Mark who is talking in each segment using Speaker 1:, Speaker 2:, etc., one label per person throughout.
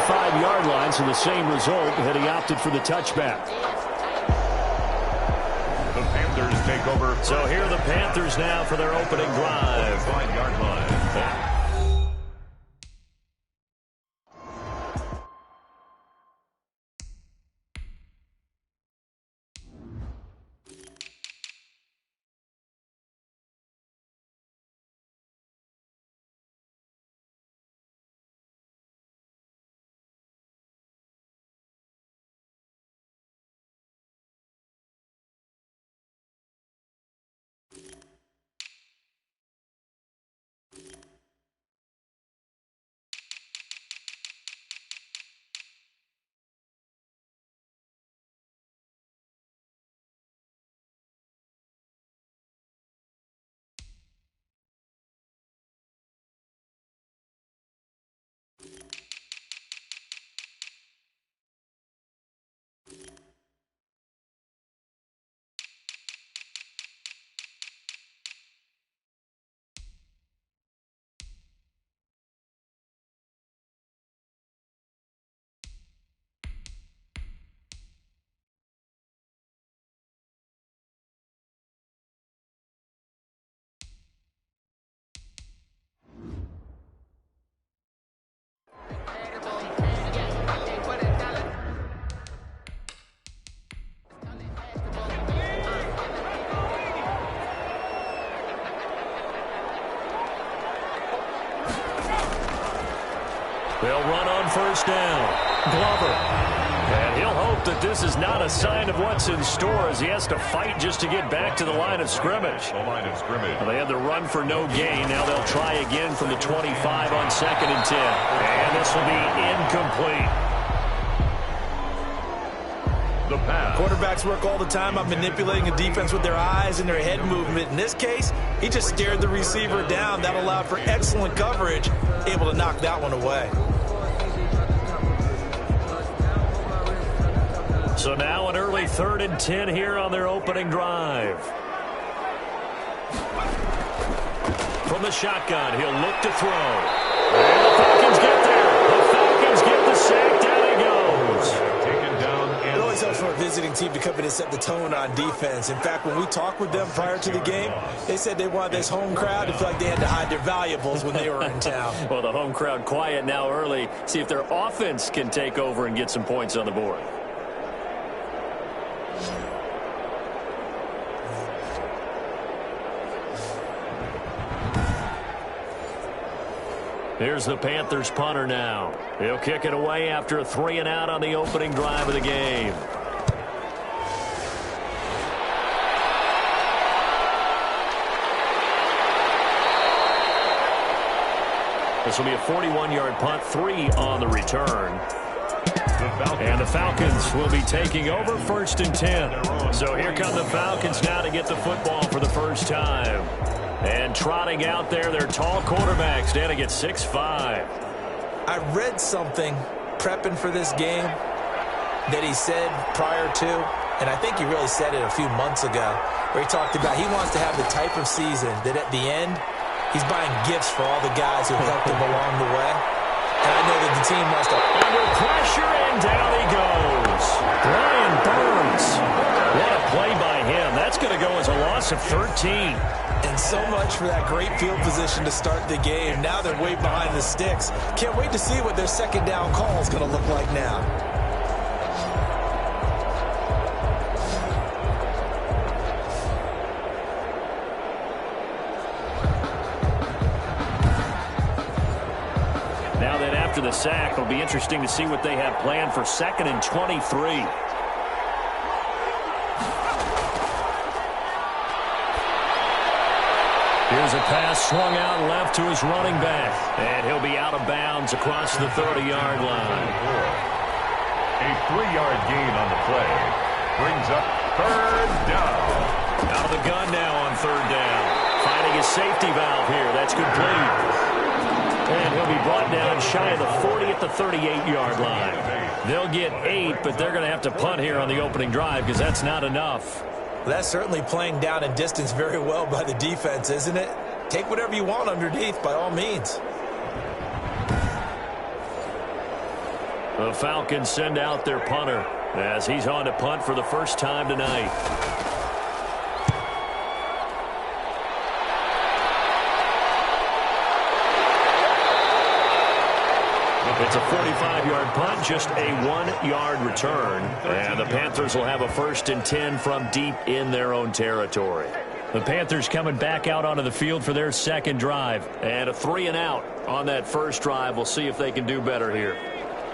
Speaker 1: 25-yard line, so the same result had he opted for the touchback.
Speaker 2: The Panthers take over.
Speaker 1: So here are the Panthers now for their opening drive.
Speaker 2: 5-yard line.
Speaker 1: They'll run on first down. Glover. And he'll hope that this is not a sign of what's in store as he has to fight just to get back to the line of scrimmage.
Speaker 2: The line of scrimmage.
Speaker 1: Well, they had the run for no gain. Now they'll try again from the 25 on 2nd and 10. And this will be incomplete.
Speaker 2: The pass.
Speaker 3: Quarterbacks work all the time on manipulating a defense with their eyes and their head movement. In this case, he just stared the receiver down. That allowed for excellent coverage, able to knock that one away.
Speaker 1: So now an early 3rd and 10 here on their opening drive. From the shotgun, he'll look to throw. And the Falcons get there. The Falcons get the sack. Down he goes.
Speaker 2: Taken down.
Speaker 3: It always helps for a visiting team to come in and set the tone on defense. In fact, when we talked with them prior to the game, they said they wanted this home crowd to feel like they had to hide their valuables when they were in town.
Speaker 1: Well, the home crowd quiet now early. See if their offense can take over and get some points on the board. Here's the Panthers punter now. He'll kick it away after a 3-and-out on the opening drive of the game. This will be a 41-yard punt, 3 on the return. And the Falcons will be taking over 1st and 10. So here come the Falcons now to get the football for the first time. And trotting out there, their tall quarterbacks standing at 6'5".
Speaker 3: I read something prepping for this game that he said prior to, and I think he really said it a few months ago, where he talked about he wants to have the type of season that at the end, he's buying gifts for all the guys who helped him along the way. And I know that the team wants to...
Speaker 1: Under pressure, and down he goes. Brian Burns. What a play by him. That's going to go as a loss of 13.
Speaker 3: And so much for that great field position to start the game. Now they're way behind the sticks. Can't wait to see what their second down call is going to look like now.
Speaker 1: Now then, after the sack, it'll be interesting to see what they have planned for 2nd and 23. Here's a pass swung out left to his running back. And he'll be out of bounds across the 30-yard line.
Speaker 2: A 3-yard gain on the play. Brings up 3rd down.
Speaker 1: Out of the gun now on 3rd down. Finding his safety valve here. That's complete. And he'll be brought down shy of the 40 at the 38-yard line. They'll get 8, but they're going to have to punt here on the opening drive because that's not enough.
Speaker 3: That's certainly playing down and distance very well by the defense, isn't it? Take whatever you want underneath, by all means.
Speaker 1: The Falcons send out their punter as he's on to punt for the first time tonight. It's a 45-yard punt, just a 1-yard return. And the Panthers will have a 1st and 10 from deep in their own territory. The Panthers coming back out onto the field for their second drive. And a 3-and-out on that first drive. We'll see if they can do better here.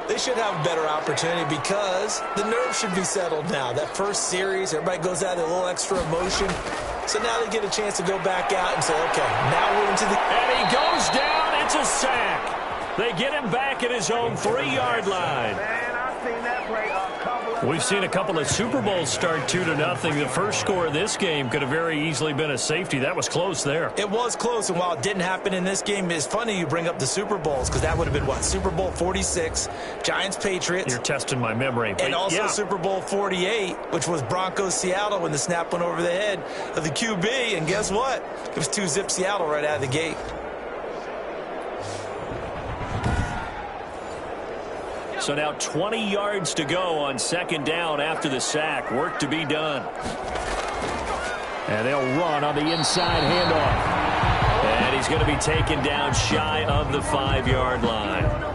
Speaker 3: They should have a better opportunity because the nerves should be settled now. That first series, everybody goes out with a little extra emotion. So now they get a chance to go back out and say, okay, now we're into the...
Speaker 1: And he goes down. It's a sack. They get him back at his own 3-yard line. We've seen a couple of Super Bowls start 2-0. The first score of this game could have very easily been a safety. That was close there.
Speaker 3: It was close, and while it didn't happen in this game, it's funny you bring up the Super Bowls because that would have been, what, Super Bowl 46, Giants-Patriots.
Speaker 1: You're testing my memory.
Speaker 3: And also Super Bowl 48, which was Broncos-Seattle when the snap went over the head of the QB. And guess what? It was 2-zip Seattle right out of the gate.
Speaker 1: So now 20 yards to go on second down after the sack. Work to be done. And they'll run on the inside handoff. And he's going to be taken down shy of the 5-yard line.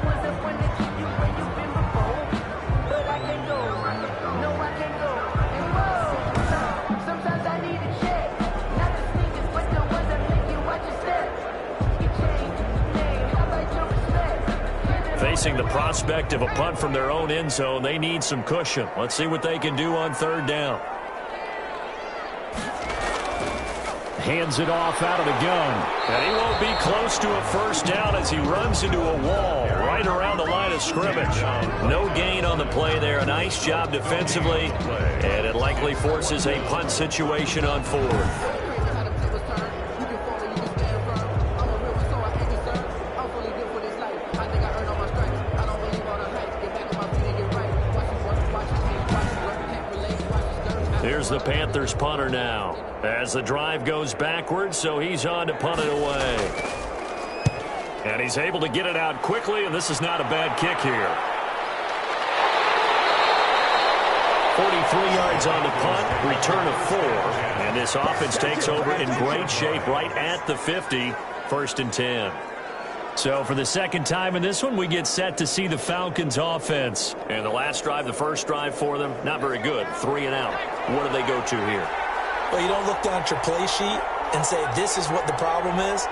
Speaker 1: Facing the prospect of a punt from their own end zone, they need some cushion. Let's see what they can do on third down. Hands it off out of the gun. And he won't be close to a first down as he runs into a wall right around the line of scrimmage. No gain on the play there. A nice job defensively. And it likely forces a punt situation on fourth. Here's the Panthers punter now as the drive goes backwards, so he's on to punt it away. And he's able to get it out quickly, and this is not a bad kick here. 43 yards on the punt, return of 4. And this offense takes over in great shape right at the 50, 1st and 10. So for the second time in this one, we get set to see the Falcons offense. And the last drive, the first drive for them, not very good. 3-and-out. What do they go to here?
Speaker 3: Well, you don't look down at your play sheet and say, this is what the problem is.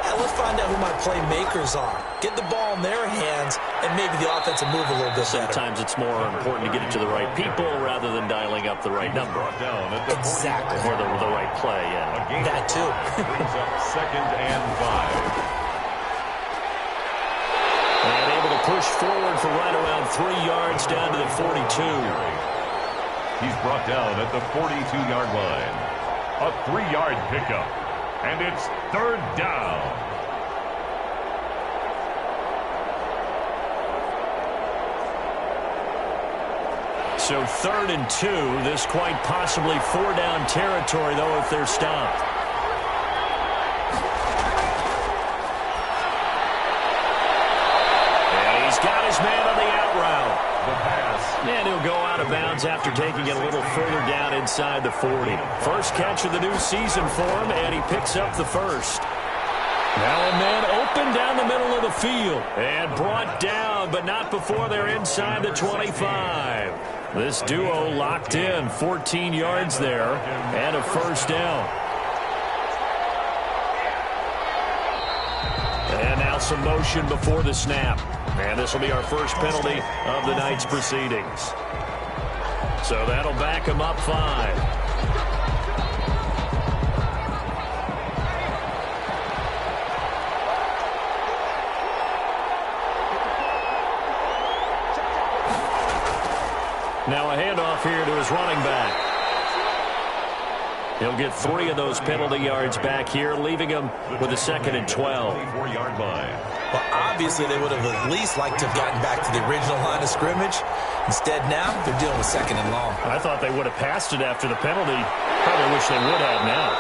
Speaker 3: Now, let's find out who my playmakers are. Get the ball in their hands, and maybe the offense will move a little bit better.
Speaker 1: Sometimes it's more important to get it to the right people rather than dialing up the right number.
Speaker 3: Exactly.
Speaker 1: Or the right play, yeah.
Speaker 3: That, too.
Speaker 2: Brings up 2nd and 5.
Speaker 1: And able to push forward for right around 3 yards down to the 42.
Speaker 2: He's brought down at the 42-yard line. A 3-yard pickup. And it's 3rd down.
Speaker 1: So 3rd and 2. This quite possibly 4-down territory, though, if they're stopped. Got his man on the out route.
Speaker 2: The pass.
Speaker 1: And he'll go out of bounds after taking it a little further down inside the 40. First catch of the new season for him, and he picks up the first. Now a man open down the middle of the field. And brought down, but not before they're inside the 25. This duo locked in, 14 yards there, and a first down. And now some motion before the snap. And this will be our first penalty of the night's proceedings. So that'll back him up 5. Now a handoff here to his running back. He'll get 3 of those penalty yards back here, leaving him with a 2nd and 12.
Speaker 2: 24-yard line.
Speaker 3: Well, obviously, they would have at least liked to have gotten back to the original line of scrimmage. Instead, now, they're dealing with 2nd and long.
Speaker 1: I thought they would have passed it after the penalty. Probably wish they would have now.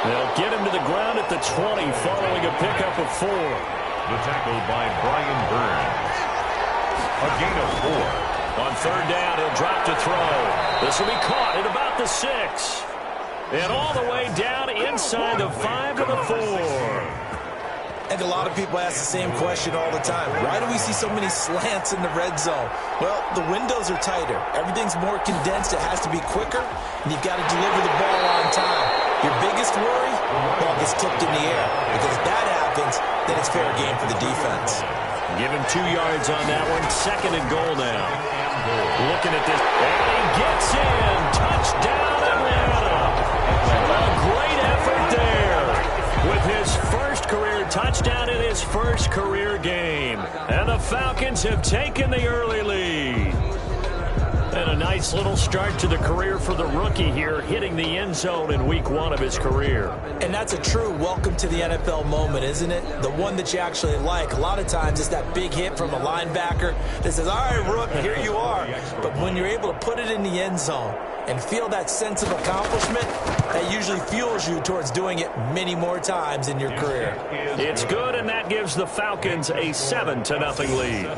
Speaker 1: They'll get him to the ground at the 20 following a pickup of 4.
Speaker 2: The tackle by Brian Burns. A gain
Speaker 1: third down. He'll drop to throw. This will be caught at about the 6. And all the way down inside the 5 to the 4.
Speaker 3: I think a lot of people ask the same question all the time. Why do we see so many slants in the red zone? Well, the windows are tighter. Everything's more condensed. It has to be quicker, and you've got to deliver the ball on time. Your biggest worry? Ball gets tipped in the air. Because if that happens, then it's fair game for the defense.
Speaker 1: Give him 2 yards on that one. 2nd and goal now. Looking at this. And he gets in. Touchdown, Atlanta. A great effort there. With his first career touchdown in his first career game. And the Falcons have taken the early lead. And a nice little start to the career for the rookie here, hitting the end zone in week 1 of his career.
Speaker 3: And that's a true welcome to the NFL moment, isn't it? The one that you actually like. A lot of times it's that big hit from a linebacker that says, all right, Rook, here you are. But when you're able to put it in the end zone and feel that sense of accomplishment, that usually fuels you towards doing it many more times in your career.
Speaker 1: It's good, and that gives the Falcons a 7-0 lead.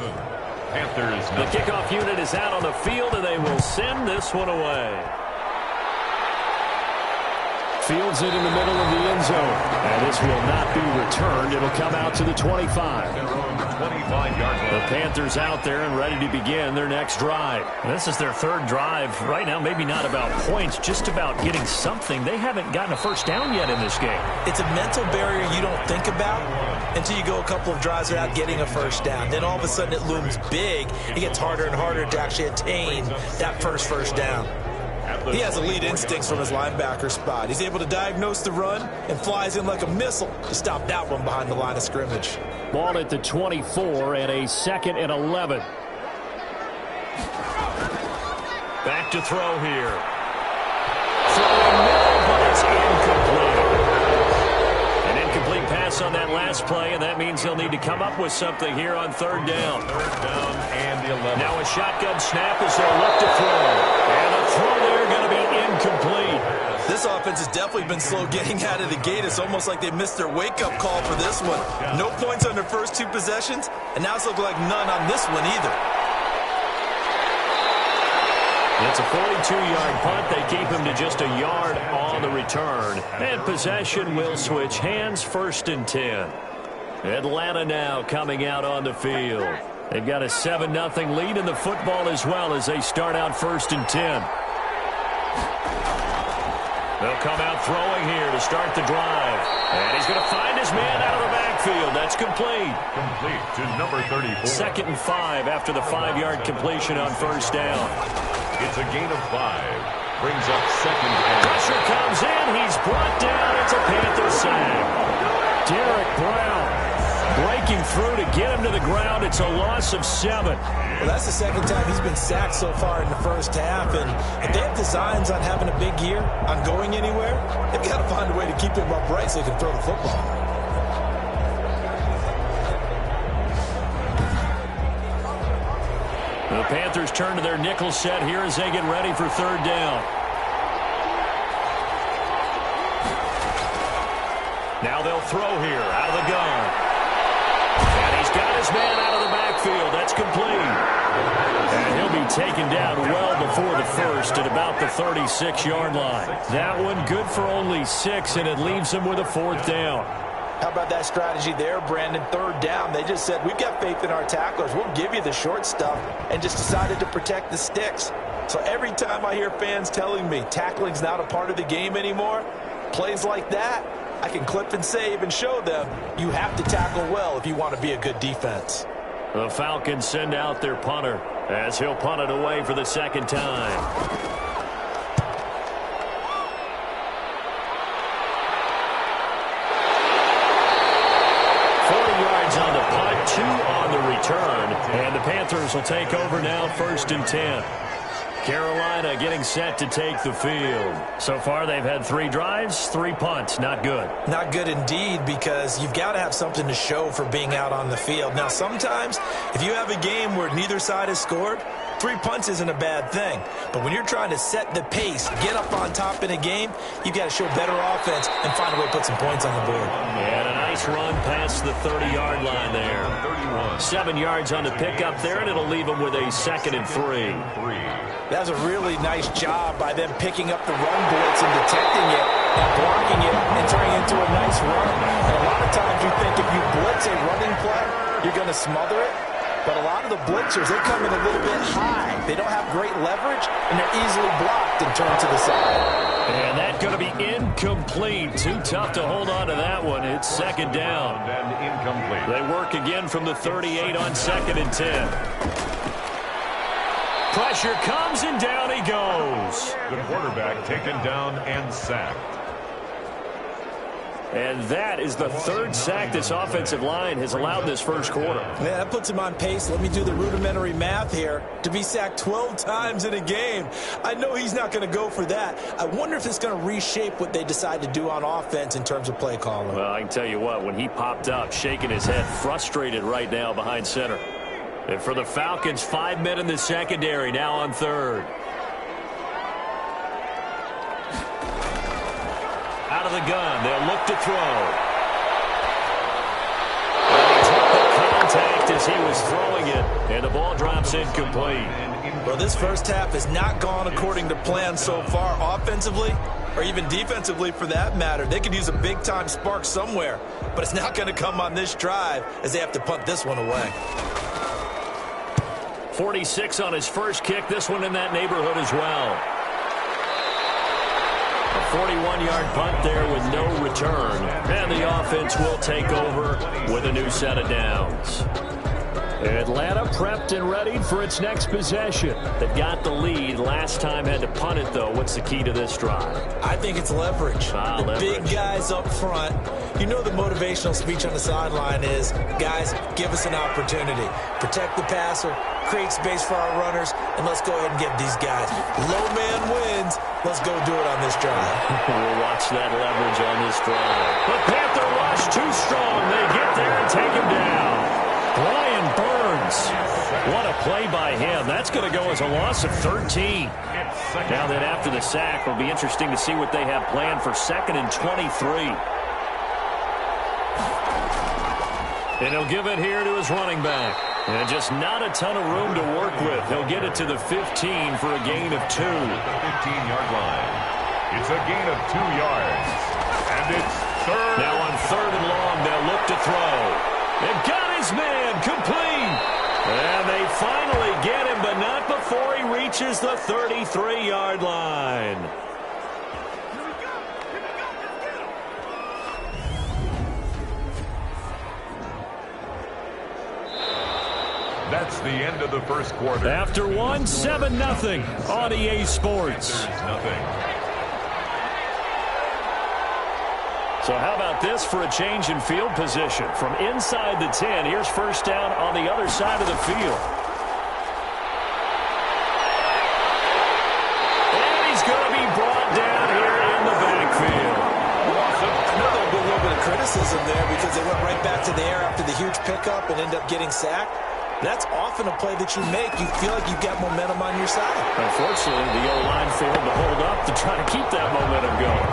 Speaker 2: Panthers.
Speaker 1: The kickoff unit is out on the field, and they will send this one away. Fields it in the middle of the end zone. And this will not be returned. It'll come out to the 25. The Panthers out there and ready to begin their next drive. This is their 3rd drive. Right now, maybe not about points, just about getting something. They haven't gotten a first down yet in this game.
Speaker 3: It's a mental barrier you don't think about until you go a couple of drives without getting a first down. Then all of a sudden it looms big. It gets harder and harder to actually attain that first down. He has elite instincts from his linebacker spot. He's able to diagnose the run and flies in like a missile to stop that one behind the line of scrimmage.
Speaker 1: Ball at the 24 and a 2nd and 11. Back to throw here. Throwing middle, but it's incomplete. An incomplete pass on that last play, and that means he'll need to come up with something here on 3rd down.
Speaker 2: 3rd down and 11.
Speaker 1: Now a shotgun snap as they'll look to throw. And a throw there going to be incomplete.
Speaker 3: This offense has definitely been slow getting out of the gate. It's almost like they missed their wake-up call for this one. No points on their first 2 possessions, and now it's looking like none on this one either.
Speaker 1: It's a 42-yard punt. They keep him to just a yard on the return. And possession will switch hands, 1st and 10. Atlanta now coming out on the field. They've got a 7-0 lead in the football as well as they start out 1st and 10. They'll come out throwing here to start the drive. And he's going to find his man out of the backfield. That's complete.
Speaker 2: Complete to number 34.
Speaker 1: 2nd and 5 after the 5-yard completion on 1st down.
Speaker 2: It's a gain of 5. Brings up 2nd and...
Speaker 1: Pressure comes in. He's brought down. It's a Panther sack. Derek Brown breaking through to get him to the ground. It's a loss of 7.
Speaker 3: Well, that's the 2nd time he's been sacked so far in the first half. And if they have designs on having a big year, on going anywhere, they've got to find a way to keep him upright so he can throw the football.
Speaker 1: The Panthers turn to their nickel set here as they get ready for 3rd down. Now they'll throw here out of the gun. And he's got his man out of the backfield. That's complete. And he'll be taken down well before the 1st at about the 36-yard line. That one good for only 6, and it leaves him with a 4th down.
Speaker 3: How about that strategy there, Brandon? 3rd down. They just said, we've got faith in our tacklers. We'll give you the short stuff, and just decided to protect the sticks. So every time I hear fans telling me tackling's not a part of the game anymore, plays like that, I can clip and save and show them you have to tackle well if you want to be a good defense.
Speaker 1: The Falcons send out their punter as he'll punt it away for the 2nd time. 2 on the return, and the Panthers will take over now 1st and 10. Carolina getting set to take the field. So far they've had 3 drives, 3 punts. Not good.
Speaker 3: Not good indeed, because you've got to have something to show for being out on the field. Now sometimes if you have a game where neither side has scored, 3 punts isn't a bad thing. But when you're trying to set the pace, get up on top in a game, you got to show better offense and find a way to put some points on the board.
Speaker 1: And a nice run past the 30-yard line there. 7 yards on the pickup there, and it'll leave them with a 2nd and 3.
Speaker 3: That was a really nice job by them picking up the run blitz and detecting it and blocking it and turning it into a nice run. And a lot of times you think if you blitz a running play, you're going to smother it. But a lot of the blitzers, they come in a little bit high. They don't have great leverage, and they're easily blocked and turned to the side.
Speaker 1: And that's going to be incomplete. Too tough to hold on to that one. It's 2nd down.
Speaker 2: And incomplete.
Speaker 1: They work again from the 38 on 2nd and 10. Pressure comes, and down he goes.
Speaker 2: The quarterback taken down and sacked.
Speaker 1: And that is the 3rd sack this offensive line has allowed this first quarter.
Speaker 3: Yeah, that puts him on pace. Let me do the rudimentary math here. To be sacked 12 times in a game, I know he's not going to go for that. I wonder if it's going to reshape what they decide to do on offense in terms of play calling.
Speaker 1: Well, I can tell you what, when he popped up, shaking his head, frustrated right now behind center. And for the Falcons, 5 men in the secondary, now on 3rd. Out of the gun, they'll look to throw. And he took the contact as he was throwing it, and the ball drops incomplete.
Speaker 3: Well, this first half has not gone according to plan so far offensively, or even defensively for that matter. They could use a big-time spark somewhere, but it's not going to come on this drive as they have to punt this one away.
Speaker 1: 46 on his first kick, this one in that neighborhood as well. A 41-yard punt there with no return. And the offense will take over with a new set of downs. Atlanta prepped and ready for its next possession. They've got the lead. Last time had to punt it, though. What's the key to this drive?
Speaker 3: I think it's leverage.
Speaker 1: Leverage.
Speaker 3: Big guys up front. You know the motivational speech on the sideline is, guys, give us an opportunity. Protect the passer, create space for our runners, and let's go ahead and get these guys. Low man wins. Let's go do it on this drive.
Speaker 1: We'll watch that leverage on this drive. The Panther rush too strong. They get there and take him down. Brian Burns. What a play by him. That's going to go as a loss of 13. Now then after the sack, it'll be interesting to see what they have planned for 2nd and 23. And he'll give it here to his running back. And just not a ton of room to work with. He'll get it to the 15 for a gain of 2.
Speaker 2: The 15-yard line. It's a gain of 2 yards. And it's 3rd.
Speaker 1: Now on 3rd and long, they'll look to throw. They've got his man complete. And they finally get him, but not before he reaches the 33-yard line.
Speaker 2: That's the end of the first quarter.
Speaker 1: After one, 7-0 on EA Sports.
Speaker 2: There's nothing.
Speaker 1: So how about this for a change in field position? From inside the 10, here's first down on the other side of the field. And he's going to be brought down here in the backfield.
Speaker 3: I know there'll be a little bit of criticism there because they went right back to the air after the huge pickup and ended up getting sacked. That's often a play that you make. You feel like you've got momentum on your side.
Speaker 1: Unfortunately, the O-line failed to hold up to try to keep that momentum going.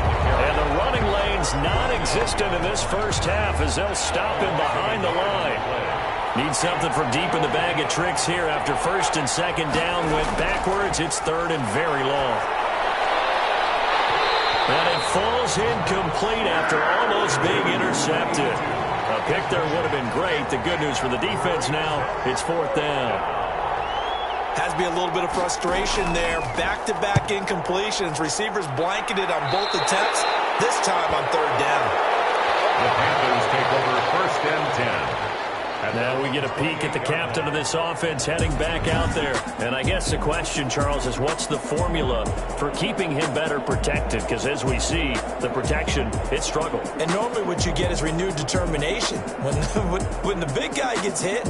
Speaker 1: And the running lane's non-existent in this first half as they'll stop him behind the line. Need something from deep in the bag of tricks here after 1st and 2nd down went backwards. It's 3rd and very long. And it falls incomplete after almost being intercepted. A pick there would have been great. The good news for the defense now, it's 4th down.
Speaker 3: Has to be a little bit of frustration there. Back-to-back incompletions. Receivers blanketed on both attempts, this time on 3rd down.
Speaker 2: The Panthers take over 1st and 10.
Speaker 1: And now we get a peek at the captain of this offense heading back out there. And I guess the question, Charles, is what's the formula for keeping him better protected? Because as we see, the protection, it struggled.
Speaker 3: And normally what you get is renewed determination. When the big guy gets hit,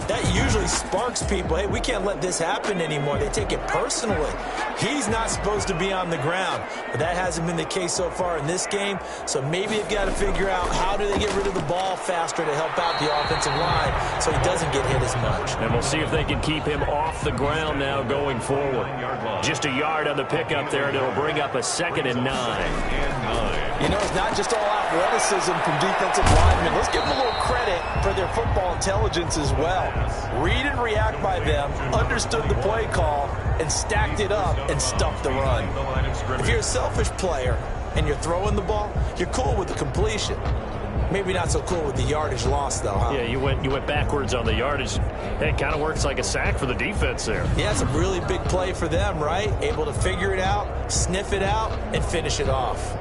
Speaker 3: that usually sparks people. Hey, we can't let this happen anymore. They take it personally. He's not supposed to be on the ground, but that hasn't been the case so far in this game. So maybe they've got to figure out how do they get rid of the ball faster to help out the offensive line so he doesn't get hit as much.
Speaker 1: And we'll see if they can keep him off the ground now going forward. Just a yard on the pickup there, and it'll bring up a 2nd and 9.
Speaker 4: You know, it's not just all athleticism from defensive linemen. Let's give them a little credit for their football intelligence as well. Read and react by them, understood the play call, and stacked it up and stuffed the run. If you're a selfish player and you're throwing the ball, you're cool with the completion. Maybe not so cool with the yardage loss, though, huh?
Speaker 1: Yeah, you went backwards on the yardage. It kind of works like a sack for the defense there.
Speaker 3: Yeah, it's a really big play for them, right? Able to figure it out, sniff it out, and finish it off.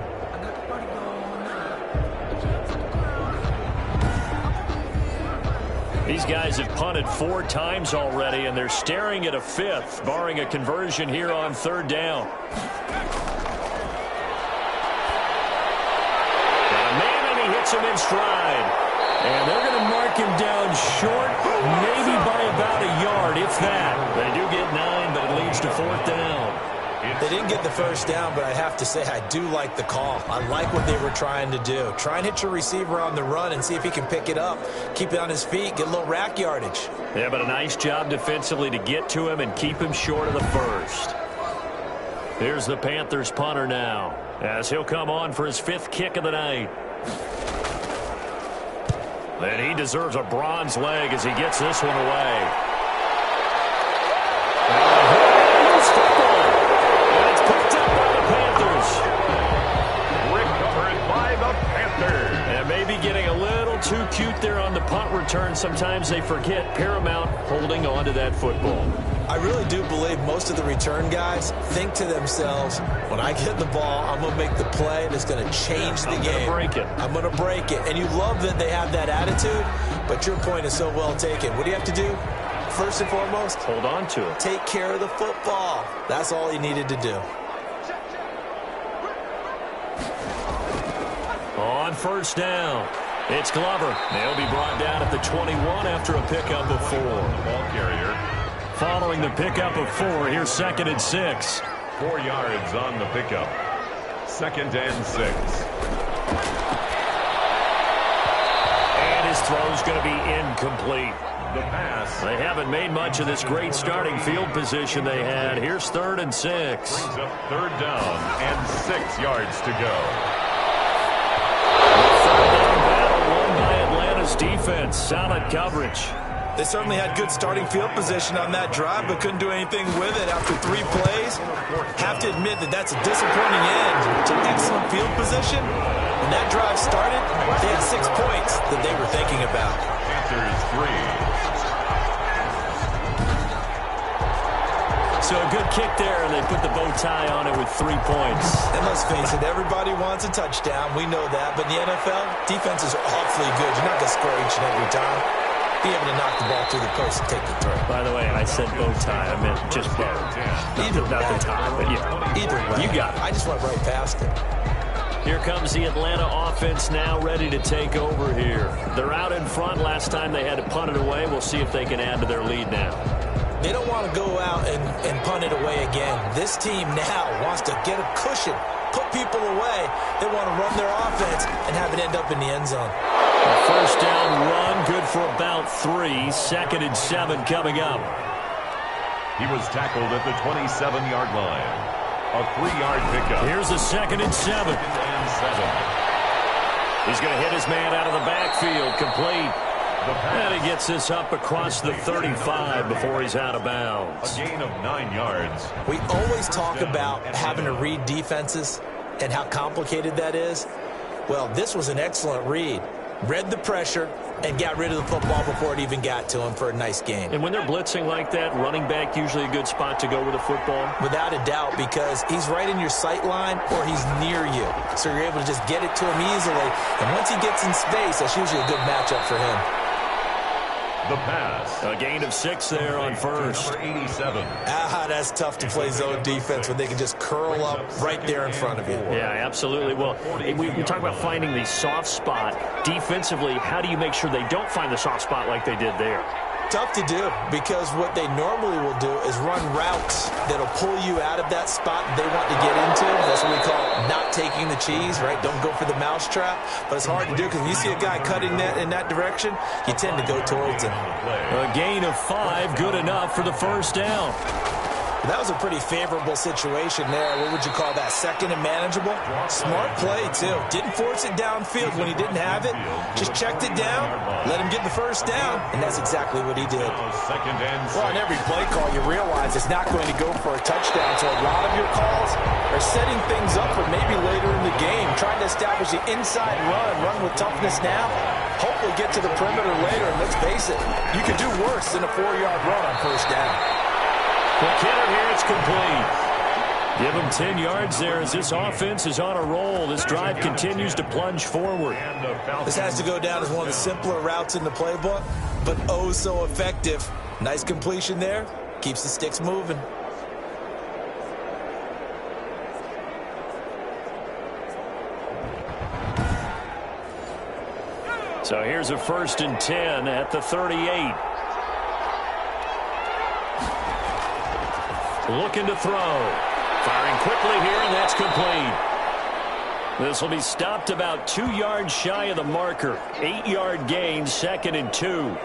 Speaker 1: These guys have punted 4 times already, and they're staring at a 5th, barring a conversion here on 3rd down. Got a man, and he hits him in stride. And they're going to mark him down short, maybe by about a yard, if that. They do get 9, but it leads to 4th down.
Speaker 3: They didn't get the first down, but I have to say I do like the call. I like what they were trying to do. Try and hit your receiver on the run and see if he can pick it up, keep it on his feet, get a little rack yardage.
Speaker 1: Yeah, but a nice job defensively to get to him and keep him short of the first. Here's the Panthers punter now, as he'll come on for his 5th kick of the night. And he deserves a bronze leg as he gets this one away. Getting a little too cute there on the punt return. Sometimes they forget Paramount holding on to that football.
Speaker 3: I really do believe most of the return guys think to themselves, when I get the ball, I'm going to make the play that's going to change the game. I'm going to break it. And you love that they have that attitude, but your point is so well taken. What do you have to do? First and foremost,
Speaker 1: hold on to it.
Speaker 3: Take care of the football. That's all he needed to do.
Speaker 1: On 1st down, it's Glover. They'll be brought down at the 21 after a pickup of 4.
Speaker 2: Ball carrier.
Speaker 1: Following the pickup of 4, here's 2nd and 6.
Speaker 2: 4 yards on the pickup. 2nd and 6.
Speaker 1: And his throw's going to be incomplete.
Speaker 2: The pass.
Speaker 1: They haven't made much of this great starting field position they had. Here's 3rd and 6.
Speaker 2: Brings up 3rd down and 6 yards to go.
Speaker 1: Defense, solid coverage.
Speaker 3: They certainly had good starting field position on that drive, but couldn't do anything with it after 3 plays. Have to admit that that's a disappointing end to excellent field position. When that drive started, they had 6 points that they were thinking about.
Speaker 2: Panthers 3.
Speaker 1: So a good kick there, and they put the bow tie on it with 3 points.
Speaker 3: And let's face it, everybody wants a touchdown. We know that. But in the NFL, defenses are awfully good. You're not going to score each and every time. Be able to knock the ball through the post and take the throw.
Speaker 1: By the way, I said bow tie. I meant just bow. Not the tie, but yeah.
Speaker 3: Either way.
Speaker 1: You got it.
Speaker 3: I just went right past it.
Speaker 1: Here comes the Atlanta offense now ready to take over here. They're out in front. Last time they had to punt it away. We'll see if they can add to their lead now.
Speaker 3: They don't want to go out and punt it away again. This team now wants to get a cushion, put people away. They want to run their offense and have it end up in the end zone.
Speaker 1: A 1st down run, good for about 3. 2nd and 7 coming up.
Speaker 2: He was tackled at the 27-yard line. A 3-yard pickup.
Speaker 1: Here's a 2nd and 7.
Speaker 2: 2nd and 7.
Speaker 1: He's going to hit his man out of the backfield, complete. And he gets this up across the 35 before he's out of bounds.
Speaker 2: A gain of 9 yards.
Speaker 3: We always talk about having to read defenses and how complicated that is. Well, this was an excellent read. Read the pressure and got rid of the football before it even got to him for a nice gain.
Speaker 1: And when they're blitzing like that, running back usually a good spot to go with the football?
Speaker 3: Without a doubt, because he's right in your sight line or he's near you. So you're able to just get it to him easily. And once he gets in space, that's usually a good matchup for him.
Speaker 2: The pass.
Speaker 1: A gain of 6 there on 1st.
Speaker 2: Number 87.
Speaker 3: That's tough to play zone defense when they can just curl up right there in front of you.
Speaker 1: Yeah, absolutely. Well, we talk about finding the soft spot. Defensively, how do you make sure they don't find the soft spot like they did there?
Speaker 3: Tough to do, because what they normally will do is run routes that'll pull you out of that spot they want to get into. That's what we call not taking the cheese, right? Don't go for the mousetrap. But it's hard to do because when you see a guy cutting that in that direction, you tend to go towards him.
Speaker 1: A gain of 5, good enough for the first down.
Speaker 3: That was a pretty favorable situation there. What would you call that? Second and manageable? Smart play, too. Didn't force it downfield when he didn't have it. Just checked it down, let him get the first down, and that's exactly what he did.
Speaker 4: Well, on every play call, you realize it's not going to go for a touchdown, so a lot of your calls are setting things up for maybe later in the game, trying to establish the inside run with toughness now, hopefully get to the perimeter later, and let's face it, you could do worse than a 4-yard run on first down.
Speaker 1: McKinnon here, it's complete. Give him 10 yards there as this offense is on a roll. This drive continues to plunge forward.
Speaker 3: This has to go down as one of the simpler routes in the playbook, but oh so effective. Nice completion there. Keeps the sticks moving.
Speaker 1: So here's a 1st and 10 at the 38. Looking to throw. Firing quickly here, and that's complete. This will be stopped about 2 yards shy of the marker. 8-yard gain, 2nd and 2.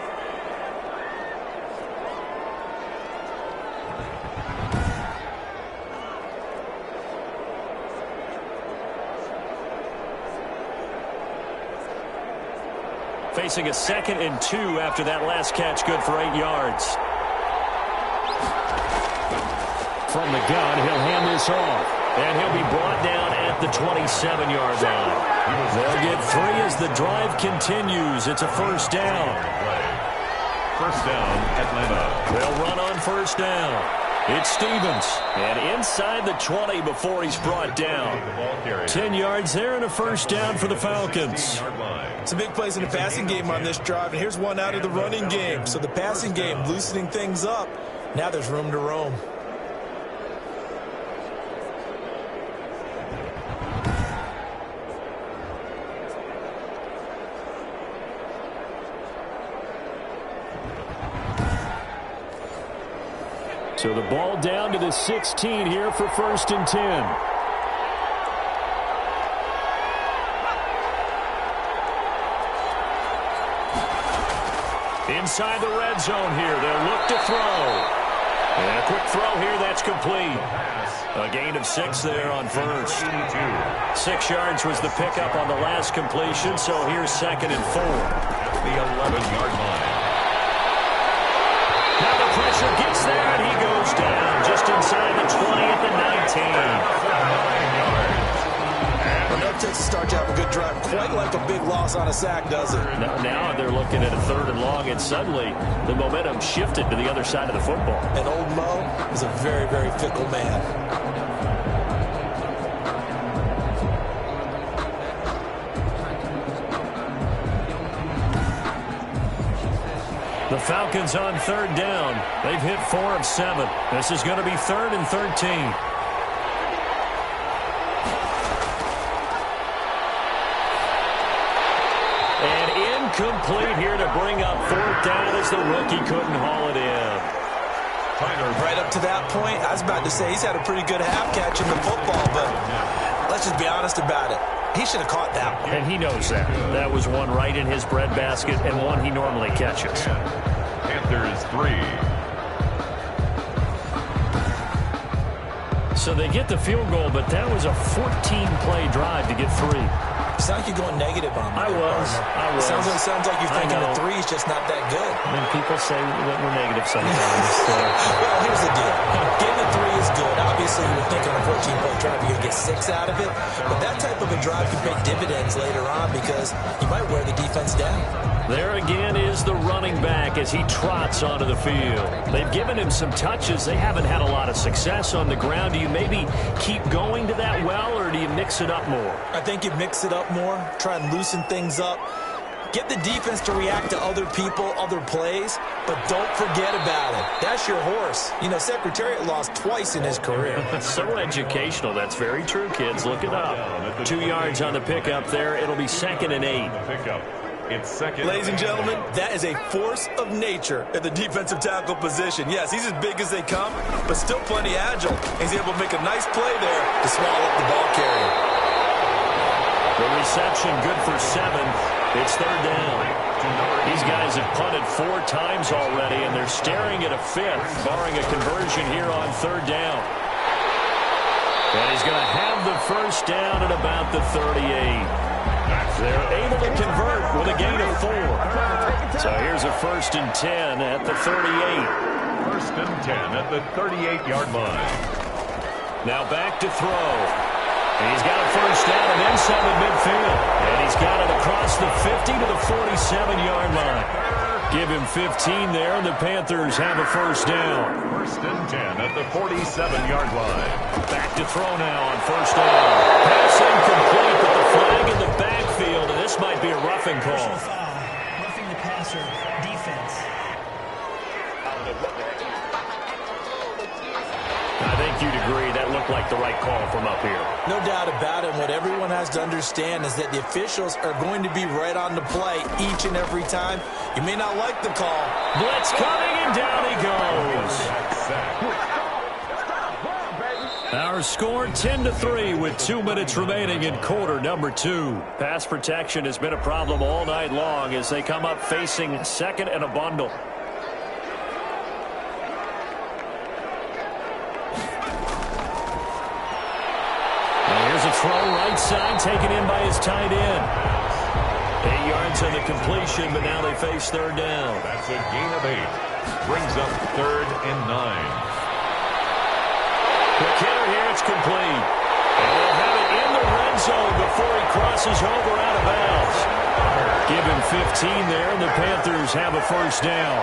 Speaker 1: Facing a 2nd and 2 after that last catch, good for 8 yards. From the gun, he'll hand this off, and he'll be brought down at the 27-yard line. They'll get 3 as the drive continues. It's a first down.
Speaker 2: First down, Atlanta.
Speaker 1: They'll run on first down. It's Stevens, and inside the 20 before he's brought down. 10 yards there and a first down for the Falcons.
Speaker 3: Some big plays in the passing game on this drive, and here's one out of the running game. So the passing game loosening things up. Now there's room to roam.
Speaker 1: So the ball down to the 16 here for 1st and 10. Inside the red zone here. They'll look to throw. And a quick throw here. That's complete. A gain of 6 there on first. 6 yards was the pickup on the last completion. So here's 2nd and 4.
Speaker 2: The 11-yard line.
Speaker 1: Now the pressure gets there, and he goes down just inside the 20 at the 19.
Speaker 3: Well, that takes a start to have a good drive. Quite like a big loss on a sack, does it?
Speaker 1: Now they're looking at a 3rd and long, and suddenly the momentum shifted to the other side of the football.
Speaker 3: And old Mo is a very, very fickle man.
Speaker 1: The Falcons on 3rd down. They've hit 4 of 7. This is going to be 3rd and 13. And incomplete here to bring up 4th down as the rookie couldn't haul it in.
Speaker 3: Right up to that point, I was about to say he's had a pretty good half catch in the football, but let's just be honest about it. He should have caught that one.
Speaker 1: And he knows that. That was one right in his breadbasket and one he normally catches.
Speaker 2: Panthers 3.
Speaker 1: So they get the field goal, but that was a 14-play drive to get 3.
Speaker 3: Sounds like you're going negative on me.
Speaker 1: I was.
Speaker 3: Sounds like you're thinking the 3 is just not that good.
Speaker 1: I mean, people say that we're negative sometimes.
Speaker 3: Well, here's the deal. Getting the 3 is good. Obviously, you would think on a 14-play drive you're going to get 6 out of it. But that type of a drive can pay dividends later on because you might wear the defense down.
Speaker 1: There again is the running back as he trots onto the field. They've given him some touches. They haven't had a lot of success on the ground. Do you maybe keep going to that well, or do you mix it up more?
Speaker 3: I think you mix it up more, try and loosen things up. Get the defense to react to other people, other plays, but don't forget about it. That's your horse. You know, Secretariat lost twice in his career.
Speaker 1: So educational. That's very true, kids. Look it up. 2 yards on the pickup there. It'll be 2nd and 8.
Speaker 2: It's second.
Speaker 4: Ladies and gentlemen, that is a force of nature at the defensive tackle position. Yes, he's as big as they come, but still plenty agile. He's able to make a nice play there to swallow up the ball carrier.
Speaker 1: The reception good for 7. It's third down. These guys have punted 4 times already, and they're staring at a 5th, barring a conversion here on third down. And he's going to have the first down at about the 38. They're able to convert with a gain of 4. So here's a 1st and 10 at the 38.
Speaker 2: 1st and 10 at the 38-yard line.
Speaker 1: Now back to throw. And he's got a first down and then some at midfield. And he's got it across the 50 to the 47-yard line. Give him 15 there, and the Panthers have a first down.
Speaker 2: 1st and 10 at the 47-yard line.
Speaker 1: Back to throw now on first down. Pass incomplete, but the flag in the backfield, and this might be a roughing call.
Speaker 5: Roughing the passer, defense.
Speaker 1: I think you'd agree that looked like the right call from up here.
Speaker 3: No doubt about it. What everyone has to understand is that the officials are going to be right on the play each and every time. You may not like the call.
Speaker 1: Blitz coming, and down he goes. Our score 10-3 with 2 minutes remaining in quarter number 2. Pass protection has been a problem all night long as they come up facing second and a bundle. Here's a throw right side taken in by his tight end. 8 yards on the completion, but now they face third down.
Speaker 2: That's a gain of 8. Brings up 3rd and 9.
Speaker 1: Quick hitter here, it's complete. And they'll have it in the red zone before he crosses over out of bounds. Give him 15 there, and the Panthers have a first down.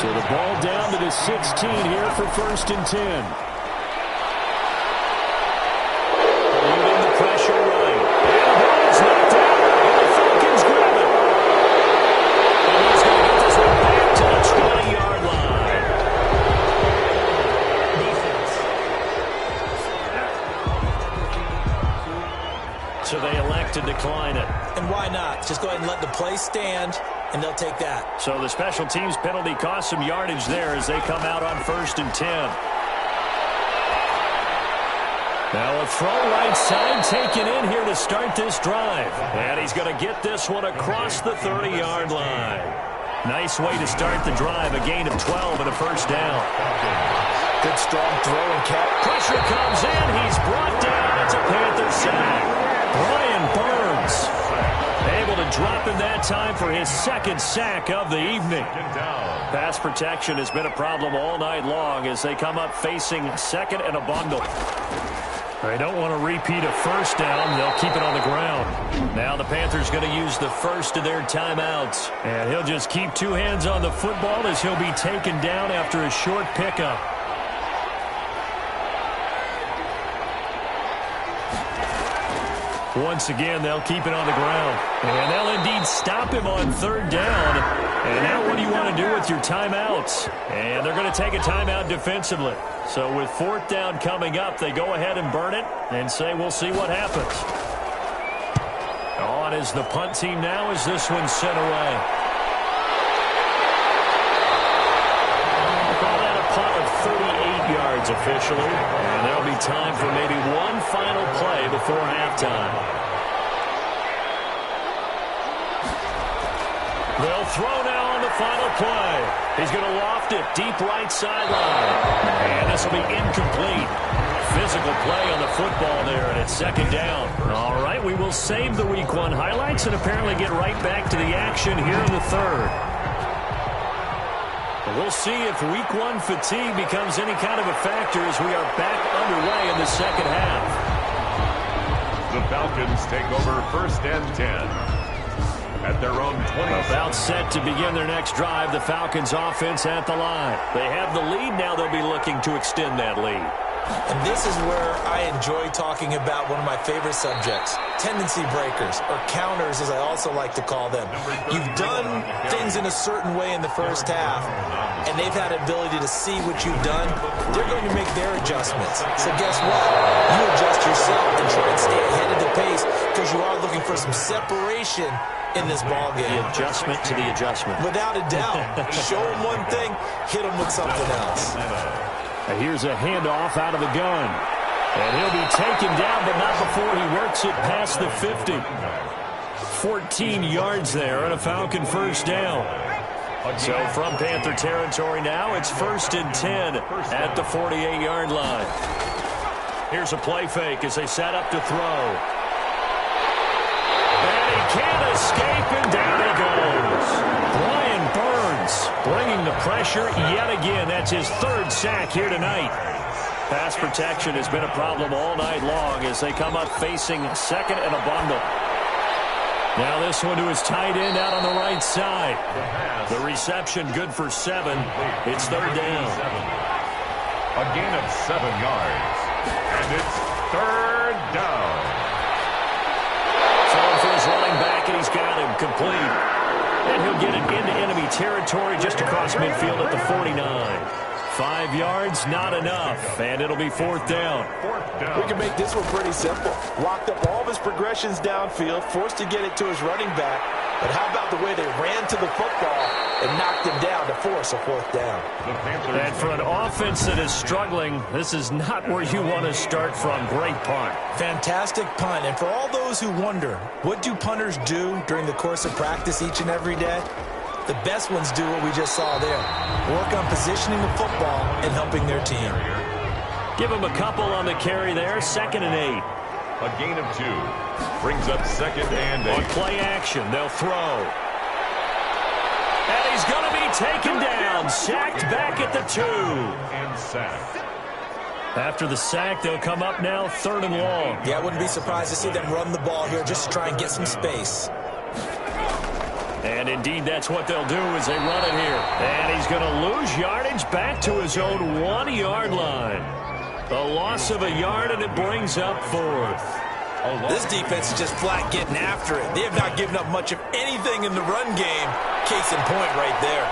Speaker 1: So the ball down to the 16 here for 1st and 10. Pressure right. And the ball's knocked out. And the Falcons grab it. And he's going to get this one back to the 20-yard line. Defense. So they elect to decline it.
Speaker 3: And why not? Just go ahead and let the play stand, and they'll take that.
Speaker 1: So the special teams penalty cost some yardage there as they come out on 1st and 10. Now a throw right side taken in here to start this drive. And he's going to get this one across the 30-yard line. Nice way to start the drive. A gain of 12 and a first down.
Speaker 3: Good strong throw and catch.
Speaker 1: Pressure comes in. He's brought down. It's a Panther sack. Brian Burns able to drop in that time for his 2nd sack of the evening. Pass protection has been a problem all night long as they come up facing second and a bundle. They don't want to repeat a first down. They'll keep it on the ground. Now the Panthers going to use the first of their timeouts. And he'll just keep 2 hands on the football as he'll be taken down after a short pickup. Once again, they'll keep it on the ground. And they'll indeed stop him on third down. And now what do you want to do with your timeouts? And they're going to take a timeout defensively. So with 4th down coming up, they go ahead and burn it and say we'll see what happens. On is the punt team now as this one's sent away. We'll call that a punt of 38 yards officially. And there'll be time for maybe one final play before halftime. They'll throw now on the final play. He's going to loft it deep right sideline. And this will be incomplete. Physical play on the football there, and it's 2nd down. All right, we will save the Week 1 highlights and apparently get right back to the action here in the 3rd. We'll see if Week 1 fatigue becomes any kind of a factor as we are back underway in the 2nd half.
Speaker 2: The Falcons take over 1st and 10. At their own 20.
Speaker 1: About set to begin their next drive, the Falcons offense at the line. They have the lead, now they'll be looking to extend that lead.
Speaker 3: And this is where I enjoy talking about one of my favorite subjects, tendency breakers, or counters as I also like to call them. You've done things in a certain way in the first half, and they've had an ability to see what you've done. They're going to make their adjustments. So guess what? You adjust yourself and try and stay ahead of the pace because you are looking for some separation in this ball game.
Speaker 1: The adjustment to the adjustment.
Speaker 3: Without a doubt. Show them one thing, hit them with something else.
Speaker 1: And here's a handoff out of the gun. And he'll be taken down, but not before he works it past the 50. 14 yards there and a Falcon first down. So from Panther territory now, it's 1st and 10 at the 48-yard line. Here's a play fake as they set up to throw. And he can't escape, and down he goes. Brian Burns bringing the pressure yet again. That's his 3rd sack here tonight. Pass protection has been a problem all night long as they come up facing 2nd and a bundle. Now this one to his tight end out on the right side. The reception good for 7. It's 3rd down.
Speaker 2: A gain of 7 yards. And it's 3rd down.
Speaker 1: Throwing for his running back, and he's got him complete. And he'll get it into enemy territory just across midfield at the 49. 5 yards, not enough, and it'll be 4th down.
Speaker 4: We can make this one pretty simple. Locked up all of his progressions downfield, forced to get it to his running back. But how about the way they ran to the football and knocked him down to force a 4th down?
Speaker 1: And for an offense that is struggling, this is not where you want to start from. Great punt.
Speaker 3: Fantastic punt. And for all those who wonder, what do punters do during the course of practice each and every day? The best ones do what we just saw there. Work on positioning the football and helping their team.
Speaker 1: Give him a couple on the carry there. 2nd and 8.
Speaker 2: A gain of 2. Brings up 2nd and 8.
Speaker 1: On play action, they'll throw. And he's going to be taken down. Sacked back at the 2.
Speaker 2: And sacked.
Speaker 1: After the sack, they'll come up now 3rd and long.
Speaker 3: Yeah, I wouldn't be surprised to see them run the ball here just to try and get some space.
Speaker 1: And indeed, that's what they'll do as they run it here. And he's going to lose yardage back to his own 1-yard line. A loss of a yard, and it brings up 4th.
Speaker 3: This defense is just flat getting after it. They have not given up much of anything in the run game. Case in point right there.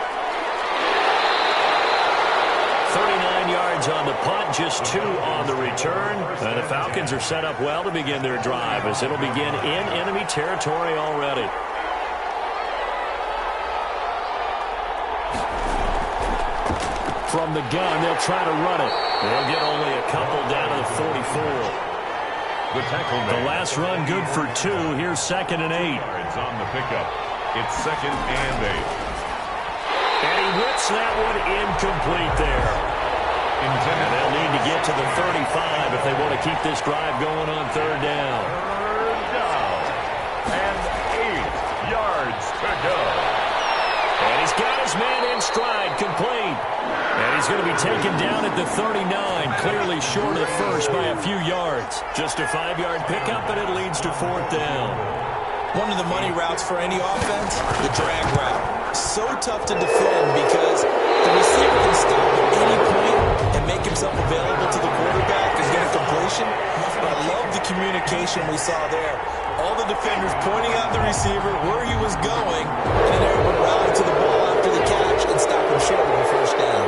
Speaker 1: 39 yards on the punt, just 2 on the return. And the Falcons are set up well to begin their drive as it'll begin in enemy territory already. From the gun, they'll try to run it. They'll get only a couple down to the 44.
Speaker 2: The tackle
Speaker 1: The last run good for 2. Here's 2nd and 8.
Speaker 2: yards on the pickup. It's 2nd and 8.
Speaker 1: And he whips that one incomplete there. And they'll need to get to the 35 if they want to keep this drive going on 3rd down.
Speaker 2: 3rd down. And 8 yards to go.
Speaker 1: And he's got his man in stride, complete. And he's going to be taken down at the 39, clearly short of the first by a few yards. Just a 5-yard pickup, and it leads to 4th down.
Speaker 3: One of the money routes for any offense, the drag route. So tough to defend because the receiver can stop at any point and make himself available to the quarterback and get a completion. But I love the communication we saw there. All the defenders pointing out the receiver where he was going, and then everyone rallied to the ball after the catch and stop him short of the 1st down.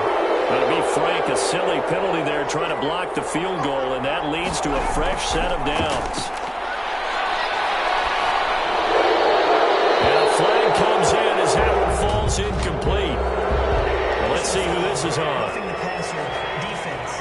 Speaker 1: To be frank, a silly penalty there trying to block the field goal, and that leads to a fresh set of downs. And a flag comes in as that one falls incomplete. Well, let's see who this is on.
Speaker 5: Roughing the passer, defense.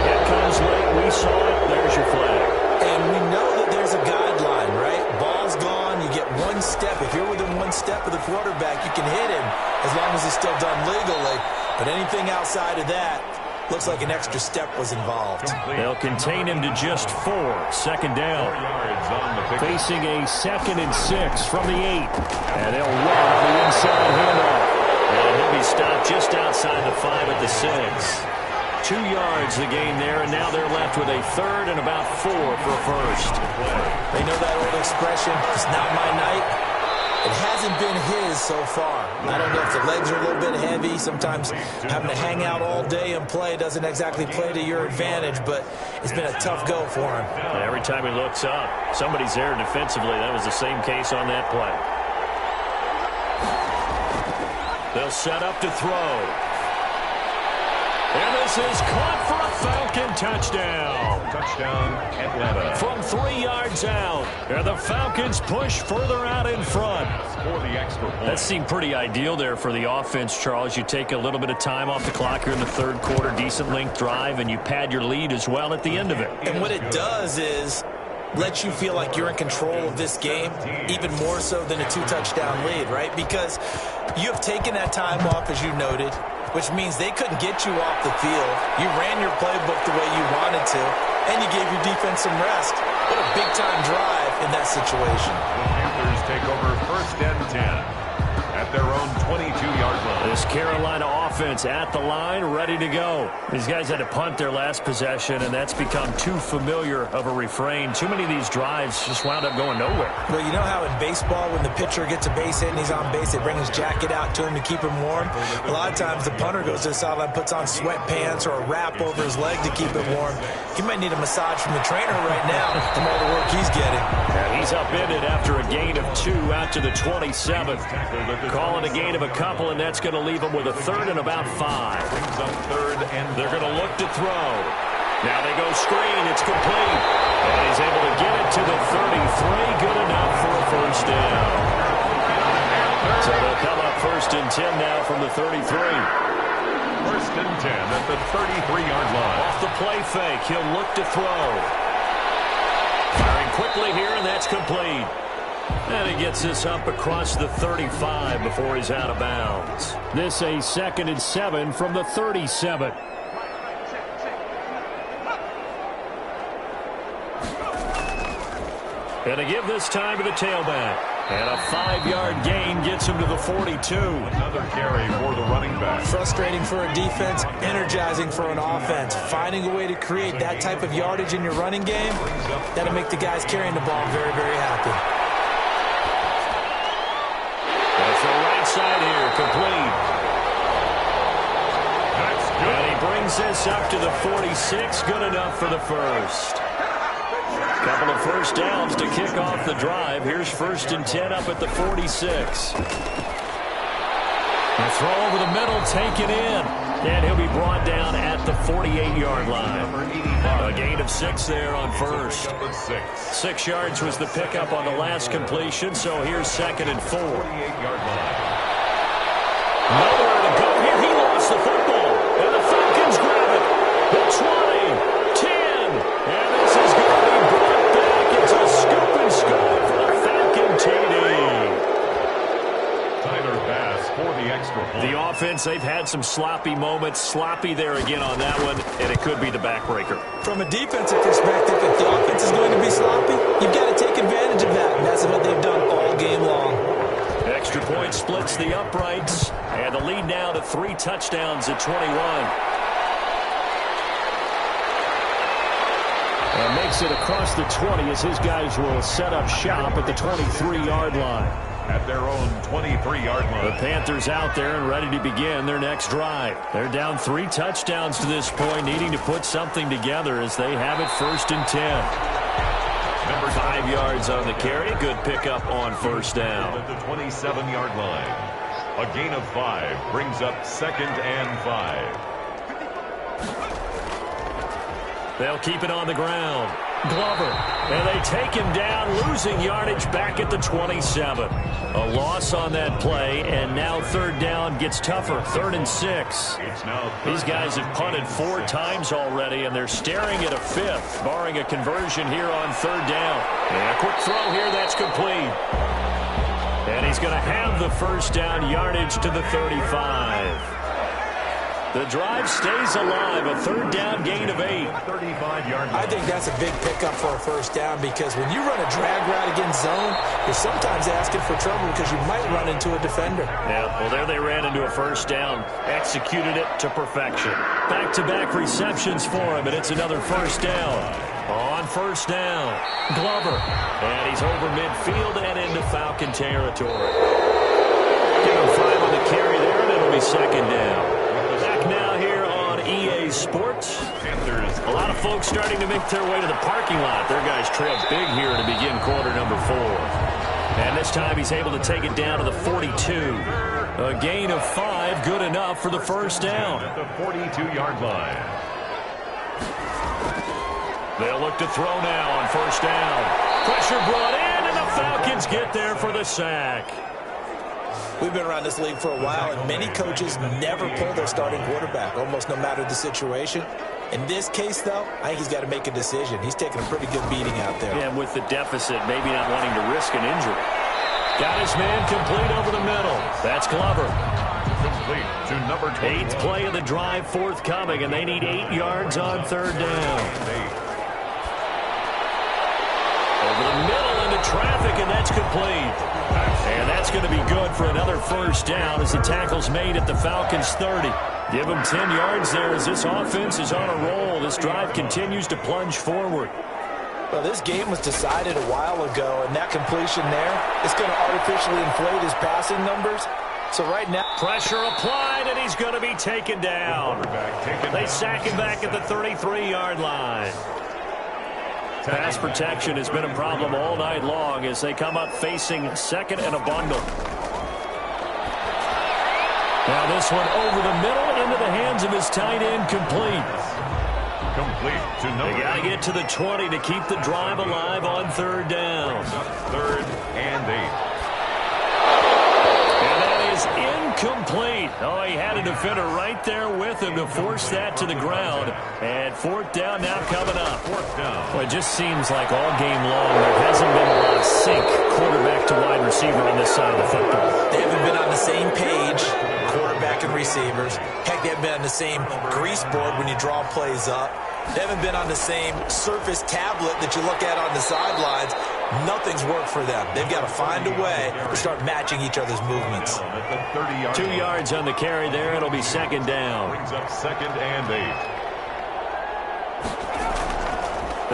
Speaker 1: It comes late. We saw it. There's your flag.
Speaker 3: And we know that there's a guideline, right? Ball's gone. You get 1 step. If you're within 1 step of the quarterback, you can hit him as long as it's still done legally. But anything outside of that, looks like an extra step was involved.
Speaker 1: They'll contain him to just 4. 2nd down.
Speaker 2: 4 yards on the pickup.
Speaker 1: Facing a 2nd and 6 from the 8. And they'll run on the inside handoff. And he'll be stopped just outside the 5 at the 6. 2 yards the gain there, and now they're left with a 3rd and about 4 for a first.
Speaker 3: They know that old expression, it's not my night. It hasn't been his so far. I don't know if the legs are a little bit heavy. Sometimes having to hang out all day and play doesn't exactly play to your advantage, but it's been a tough go for him.
Speaker 1: And every time he looks up, somebody's there defensively. That was the same case on that play. They'll set up to throw. And this is caught for a Falcon touchdown.
Speaker 2: Touchdown, Atlanta.
Speaker 1: From 3 yards out. And the Falcons push further out in front.
Speaker 2: For the extra point.
Speaker 1: That seemed pretty ideal there for the offense, Charles. You take a little bit of time off the clock here in the third quarter, decent length drive, and you pad your lead as well at the end of it.
Speaker 3: And what it does is let you feel like you're in control of this game, even more so than a 2-touchdown lead, right? Because you have taken that time off, as you noted, which means they couldn't get you off the field. You ran your playbook the way you wanted to, and you gave your defense some rest. What a big-time drive in that situation.
Speaker 2: The Panthers take over 1st and 10 at their own 22-yard line.
Speaker 1: This Carolina offense at the line, ready to go. These guys had to punt their last possession, and that's become too familiar of a refrain. Too many of these drives just wound up going nowhere.
Speaker 3: Well, you know how in baseball, when the pitcher gets a base hit and he's on base, they bring his jacket out to him to keep him warm? A lot of times the punter goes to the sideline, puts on sweatpants or a wrap over his leg to keep it warm. He might need a massage from the trainer right now from all the work he's getting.
Speaker 1: And he's upended after a gain of 2 out to the 27th. Calling a gain of a couple, and that's going to leave them with a 3rd and about 5.
Speaker 2: Brings up 3rd and
Speaker 1: they're going to look to throw. Now they go screen. It's complete. And he's able to get it to the 33. Good enough for a 1st down. So they'll come up 1st and 10 now from the 33.
Speaker 2: 1st and 10 at the 33-yard line.
Speaker 1: Off the play fake, he'll look to throw. Firing quickly here, and that's complete. And he gets this up across the 35 before he's out of bounds. This a 2nd and 7 from the 37. And to give this time to the tailback. And a 5-yard gain gets him to the 42.
Speaker 2: Another carry for the running back.
Speaker 3: Frustrating for a defense, energizing for an offense. Finding a way to create that type of yardage in your running game, that'll make the guys carrying the ball very, very happy.
Speaker 1: That's the right side here, complete.
Speaker 2: That's good.
Speaker 1: And he brings this up to the 46, good enough for the 1st. Couple of 1st downs to kick off the drive. Here's 1st and 10 up at the 46. A throw over the middle, taken in. And he'll be brought down at the 48-yard line. A gain of 6 there on 1st. 6 yards was the pickup on the last completion, so here's 2nd and 4.
Speaker 2: 48-yard line.
Speaker 1: Nowhere to go here. He lost the football. And the Falcons grab it. The 20, 10. And this is going to be brought back. It's a scoop and score for the Falcon TD.
Speaker 2: Tyler Bass for the extra point.
Speaker 1: The offense, they've had some sloppy moments. Sloppy there again on that one, and it could be the backbreaker.
Speaker 3: From a defensive perspective, if the offense is going to be sloppy, you've got to take advantage of that, and that's what they've done all game long.
Speaker 1: Extra point splits the uprights, and the lead now to 3 touchdowns at 21. And makes it across the 20 as his guys will set up shop at the 23-yard line.
Speaker 2: At their own 23-yard line.
Speaker 1: The Panthers out there and ready to begin their next drive. They're down 3 touchdowns to this point, needing to put something together as they have it 1st and 10. Number 5 yards on the carry. Good pickup on 1st down.
Speaker 2: At the 27-yard line. A gain of 5 brings up 2nd and 5.
Speaker 1: They'll keep it on the ground. Glover, and they take him down, losing yardage back at the 27. A loss on that play, and now 3rd down gets tougher. 3rd and 6. These guys have punted 4 times already, and they're staring at a 5th, barring a conversion here on 3rd down. And a quick throw here, that's complete. And he's going to have the 1st down, yardage to the 35. The drive stays alive, a 3rd down gain of 8.
Speaker 2: 35-yard line.
Speaker 3: I think that's a big pickup for a 1st down because when you run a drag route against zone, you're sometimes asking for trouble because you might run into a defender.
Speaker 1: Yeah, well, there they ran into a 1st down, executed it to perfection. Back-to-back receptions for him, and it's another 1st down. On first down, Glover. And he's over midfield and into Falcon territory. Give him 5 on the carry there, and it'll be second down. Back now here on EA Sports. A lot of folks starting to make their way to the parking lot. Their guys trail big here to begin quarter number 4. And this time he's able to take it down to the 42. A gain of 5, good enough for the first down.
Speaker 2: At the 42-yard line.
Speaker 1: They'll look to throw now on first down. Pressure brought in, and the Falcons get there for the sack.
Speaker 3: We've been around this league for a while, and many coaches never pull their starting quarterback, almost no matter the situation. In this case, though, I think he's got to make a decision. He's taking a pretty good beating out there.
Speaker 1: Yeah, with the deficit, maybe not wanting to risk an injury. Got his man complete over the middle. That's Glover.
Speaker 2: Complete to number 21.
Speaker 1: 8th play of the drive forthcoming, and they need 8 yards on third down. Over the middle into traffic, and that's complete. And that's going to be good for another first down as the tackle's made at the Falcons' 30. Give them 10 yards there as this offense is on a roll. This drive continues to plunge forward.
Speaker 3: Well, this game was decided a while ago, and that completion there is going to artificially inflate his passing numbers. So right now,
Speaker 1: pressure applied, and he's going to be taken down. They sack him back at the 33-yard line. Pass protection has been a problem all night long as they come up facing second and a bundle. Now this one over the middle into the hands of his tight end, complete.
Speaker 2: Complete to number.
Speaker 1: They got to get to the 20 to keep the drive alive on third down.
Speaker 2: 3rd and 8.
Speaker 1: And that is incomplete. Oh, he had a defender right there with him to force that to the ground. And 4th down now coming up.
Speaker 2: 4th down.
Speaker 1: Well, it just seems like all game long there hasn't been a lot of sync quarterback to wide receiver on this side of the football.
Speaker 3: They haven't been on the same page, quarterback and receivers. Heck, they haven't been on the same grease board when you draw plays up. They haven't been on the same surface tablet that you look at on the sidelines. Nothing's worked for them. They've got to find a way to start matching each other's movements.
Speaker 2: At the 30-yard
Speaker 1: 2 yards on the carry there. It'll be second down.
Speaker 2: Brings up 2nd and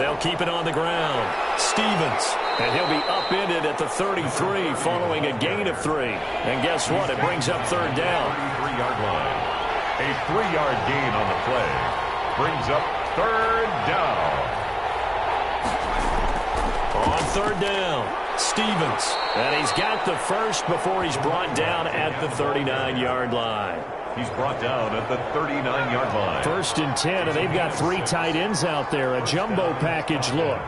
Speaker 2: 8.
Speaker 1: They'll keep it on the ground. Stevens. And he'll be upended at the 33 following a gain of 3. And guess what? It brings up third down.
Speaker 2: 33-yard line. A 3-yard gain on the play. Brings up third down.
Speaker 1: On third down, Stevens. And he's got the first before he's brought down at the 39-yard line.
Speaker 2: He's brought down at the 39-yard line.
Speaker 1: 1st and 10, and they've got 3 tight ends out there. A jumbo package look.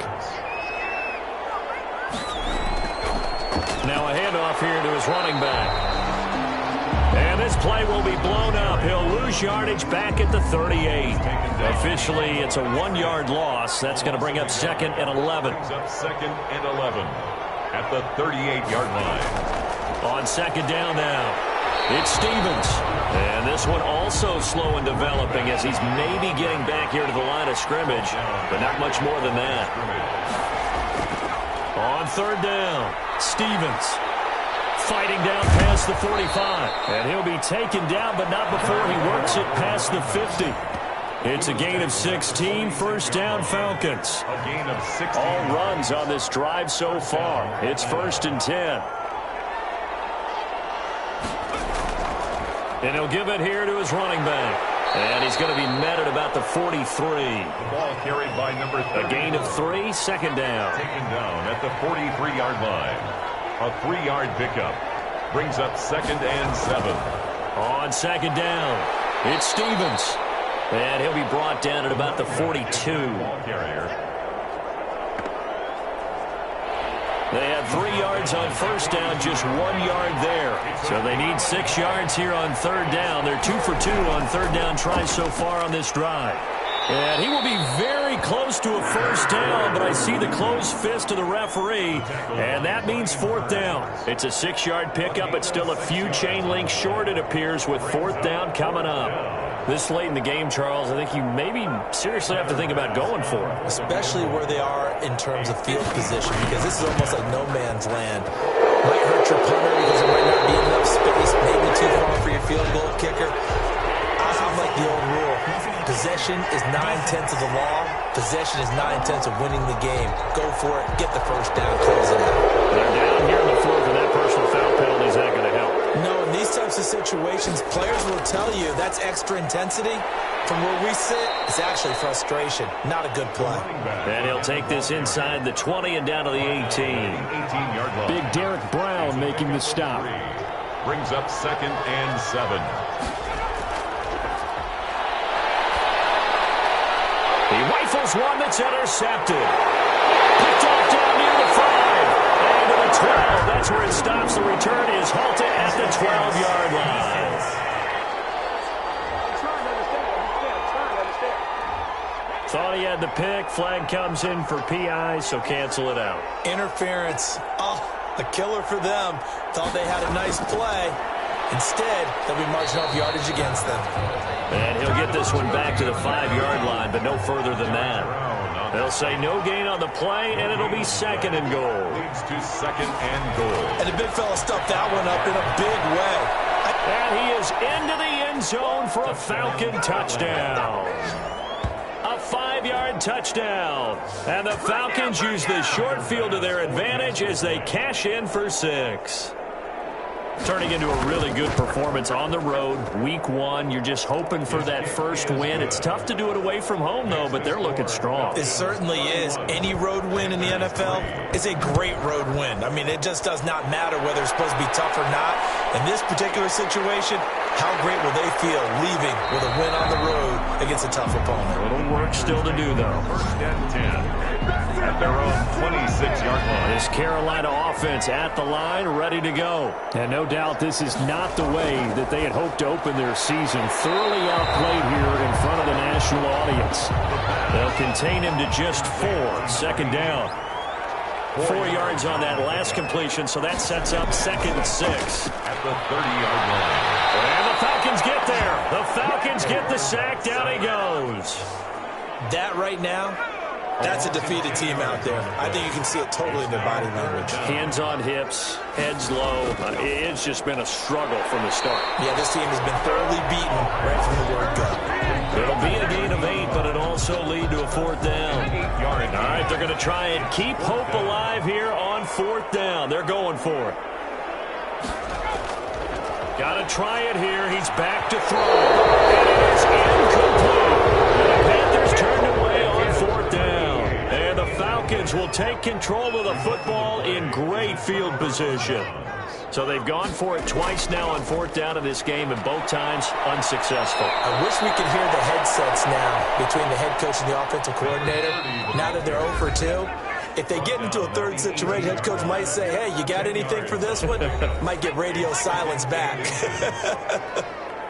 Speaker 1: Now a handoff here to his running back. And this play will be blown up. He'll lose yardage back at the 38. Officially, it's a 1-yard loss. That's going to bring up 2nd and 11.
Speaker 2: Brings up 2nd and 11 at the 38-yard line.
Speaker 1: On second down now, it's Stevens. And this one also slow in developing as he's maybe getting back here to the line of scrimmage, but not much more than that. On third down, Stevens. Fighting down past the 45. And he'll be taken down, but not before he works it past the 50. It's a gain of 16, first down Falcons.
Speaker 2: A gain of 16.
Speaker 1: All runs on this drive so far. It's 1st and 10. And he'll give it here to his running back. And he's going to be met at about the 43.
Speaker 2: The ball carried by number 30.
Speaker 1: A gain of 3, second down.
Speaker 2: Taken down at the 43-yard line. A 3-yard pickup. Brings up 2nd and 7.
Speaker 1: On second down, it's Stevens. And he'll be brought down at about the 42.
Speaker 2: Ball carrier.
Speaker 1: They have 3 yards on first down, just 1 yard there. So they need 6 yards here on third down. They're 2 for 2 on third down tries so far on this drive. And he will be very close to a first down, but I see the closed fist of the referee, and that means 4th down. It's a 6-yard pickup, but still a few chain links short, it appears, with 4th down coming up. This late in the game, Charles, I think you maybe seriously have to think about going for it.
Speaker 3: Especially where they are in terms of field position, because this is almost like no man's land. Might hurt your punter because there might not be enough space, maybe too far for your field goal kicker. I like the old rule. Possession is 9/10 of the law. Possession is 9/10 of winning the game. Go for it. Get the first down. Close it out.
Speaker 1: They're down here on the floor for that personal foul penalty. Is not going to help.
Speaker 3: No, in these types of situations, players will tell you that's extra intensity. From where we sit, it's actually frustration. Not a good play.
Speaker 1: And he'll take this inside the 20 and down to the 18.
Speaker 2: 18-yard line.
Speaker 6: Big Derek Brown making the stop.
Speaker 2: Brings up 2nd and 7.
Speaker 1: He rifles one that's intercepted. Picked off down near the 5. And to the 12. That's where it stops. The return is halted at the 12-yard line. Thought he had the pick. Flag comes in for PI, so cancel it out.
Speaker 3: Interference. Oh, a killer for them. Thought they had a nice play. Instead, they'll be marching off yardage against them.
Speaker 1: And he'll get this one back to the 5-yard line, but no further than that. They'll say no gain on the play, and it'll be 2nd and goal.
Speaker 2: Leads to 2nd and goal.
Speaker 3: And the big fella stuffed that one up in a big way.
Speaker 1: And he is into the end zone for a Falcon touchdown. A 5-yard touchdown. And the Falcons use the short field to their advantage as they cash in for 6. Turning into a really good performance on the road. Week 1, you're just hoping for that first win. It's tough to do it away from home, though, but they're looking strong.
Speaker 3: It certainly is. Any road win in the NFL is a great road win. I mean, it just does not matter whether it's supposed to be tough or not. In this particular situation, how great will they feel leaving with a win on the road against a tough opponent?
Speaker 1: A little work still to do, though.
Speaker 2: 1st and 10. At their own 26-yard line.
Speaker 1: This Carolina offense at the line, ready to go.
Speaker 6: And no doubt this is not the way that they had hoped to open their season. Thoroughly outplayed here in front of the national audience.
Speaker 1: They'll contain him to just 4. 2nd down. 4 yards on that last completion, so that sets up 2nd and 6.
Speaker 2: At the 30-yard line.
Speaker 1: And the Falcons get there. The Falcons get the sack. Down he goes.
Speaker 3: That right now, that's a defeated team out there. I think you can see it totally in their body language.
Speaker 1: Hands on hips, heads low. It's just been a struggle from the start.
Speaker 3: Yeah, this team has been thoroughly beaten right from the word go.
Speaker 1: It'll be a gain of 8, but it'll also lead to a 4th down.
Speaker 2: 8-yard.
Speaker 1: All right, they're going to try and keep hope alive here on 4th down. They're going for it. Got to try it here. He's back to throw. And it is incomplete. The Panthers turned away on 4th down. And the Falcons will take control of the football in great field position. So they've gone for it twice now on 4th down in this game, and both times unsuccessful.
Speaker 3: I wish we could hear the headsets now between the head coach and the offensive coordinator. Now that they're 0 for 2, if they get into a third situation, head coach might say, hey, you got anything for this one? Might get radio silence back.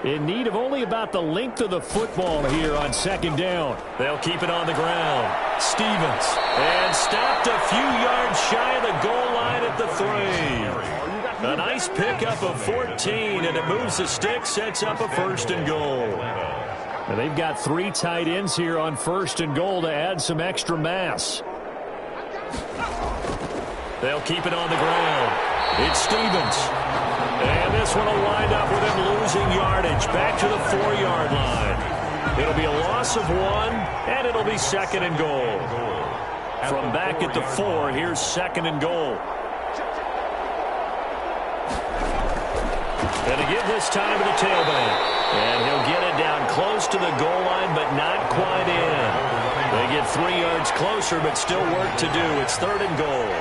Speaker 6: In need of only about the length of the football here on 2nd down.
Speaker 1: They'll keep it on the ground. Stevens. And stopped a few yards shy of the goal line at the 3. A nice pickup of 14, and it moves the stick, sets up a 1st and goal.
Speaker 6: Now they've got 3 tight ends here on 1st and goal to add some extra mass.
Speaker 1: They'll keep it on the ground. It's Stevens. And this one will wind up with him losing yardage back to the 4-yard line. It'll be a loss of 1, and it'll be 2nd and goal. From back at the 4, here's 2nd and goal. And to give this time to the tailback. And he'll get it down close to the goal line, but not quite in. They get 3 yards closer, but still work to do. It's 3rd and goal.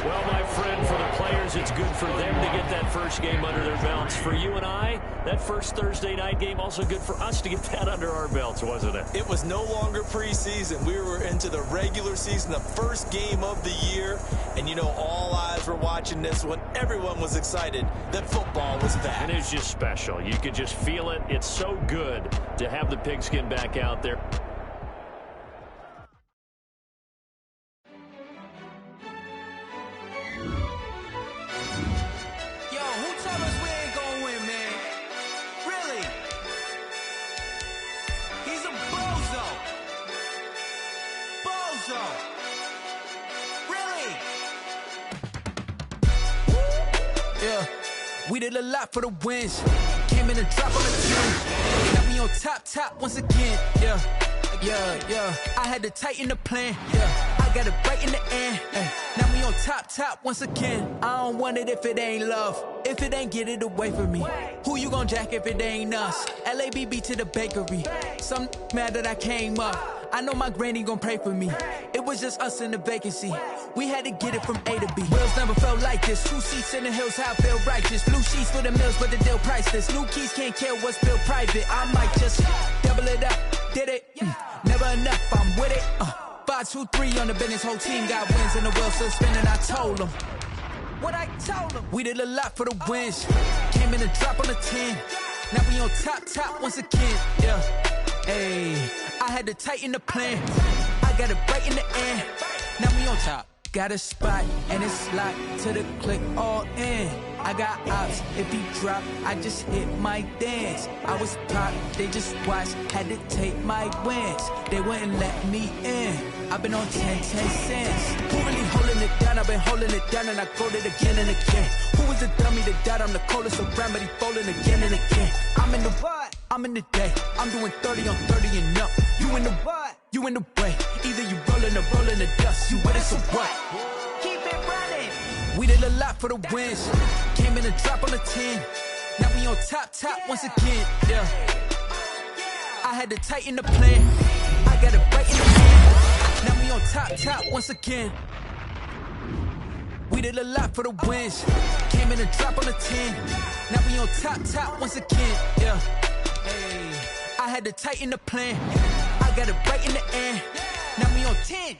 Speaker 1: Well, my friend, for the players, it's good for them to get that first game under their belts. For you and I, that first Thursday night game, also good for us to get that under our belts, wasn't it?
Speaker 3: It was no longer preseason. We were into the regular season, the first game of the year. And, you know, all eyes were watching this one. Everyone was excited that football was back.
Speaker 1: And it's just special. You could just feel it. It's so good to have the pigskin back out there.
Speaker 7: We did a lot for the wins. Came in and dropped on the 10. Now we on top once again. Yeah. I had to tighten the plan. Yeah. I got it right in the end. Now we on top once again. I don't want it if it ain't love. If it ain't, get it away from me. Who you gon' jack if it ain't us? LABB to the bakery. Some mad that I came up. I know my granny gon' pray for me. It was just us in the vacancy. We had to get it from A to B. Wheels never felt like this. 2 seats in the hills, how I feel righteous. Blue sheets for the mills, but the deal priceless. New keys can't kill what's built private. I might just double it up. Did it? Never enough, I'm with it. 5, 2, 3 on the business. Whole team got wins and the wheels still spinning. I told them what I told them. We did a lot for the wins. Came in and dropped on the 10. Now we on top once again. Yeah. Hey, I had to tighten the plan. I got it right in the end. Now we on top. Got a spot and it's locked to the click all in. I got ops, if he drop, I just hit my dance. I was pop, they just watched, had to take my wins. They wouldn't let me in. I've been on 10 cents. Who really holding it down? I've been holding it down and I quote it again and again. Who was the dummy that died? I'm the coldest around, but he folding again and again. I'm in the what? I'm in the day. I'm doing 30 on 30 and up. You in the what? You in the way. Either you rolling or rolling the dust. You with it, so what? Keep it running. We did a lot for the wins. Came in and dropped on the 10. Now we on top once again. Yeah. I had to tighten the plan. I got it right in the hand. Now we on top once again. We did a lot for the wins. Came in and dropped on the 10. Now we on top once again. Yeah. Hey, I had to tighten the plan. I got it right in the end. Now we on 10.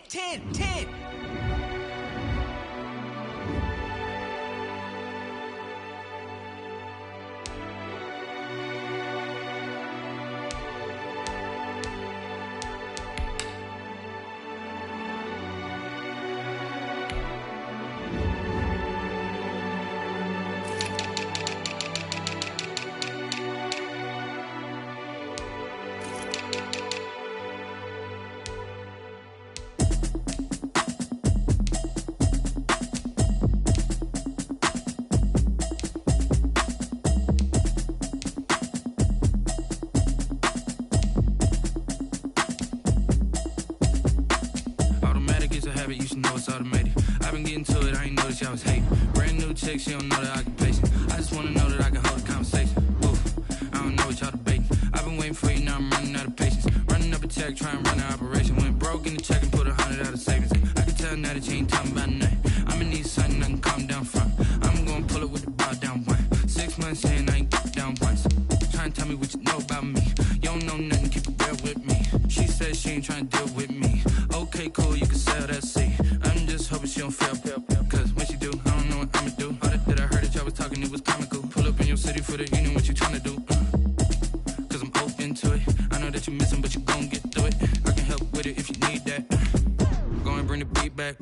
Speaker 8: You should know it's automated. I've been getting to it, I ain't noticed y'all was hating. Brand new chick, she don't know the occupation. I just wanna know that I can hold a conversation. Oof, I don't know what y'all debating. I've been waiting for you, now I'm running out of patience. Running up a check, try and run an operation. Went broke in the check and put 100 out of savings. I can tell now that you ain't talking about nothing. I'ma need something I can calm down from. I'm gonna pull it with the bar down one. 6 months in, I ain't get down once. Try and tell me what you know about me. You don't know nothing, keep it real with me. She said she ain't trying to deal with me. Okay, cool, you can sell that seat. I'm just hoping she don't fail. Cause when she do, I don't know what I'ma do. All that I heard that y'all was talking, it was comical. Pull up in your city for the union, what you tryna do? Cause I'm open to it. I know that you missing, but you gon' get through it. I can help with it if you need that. Go and bring the beat back.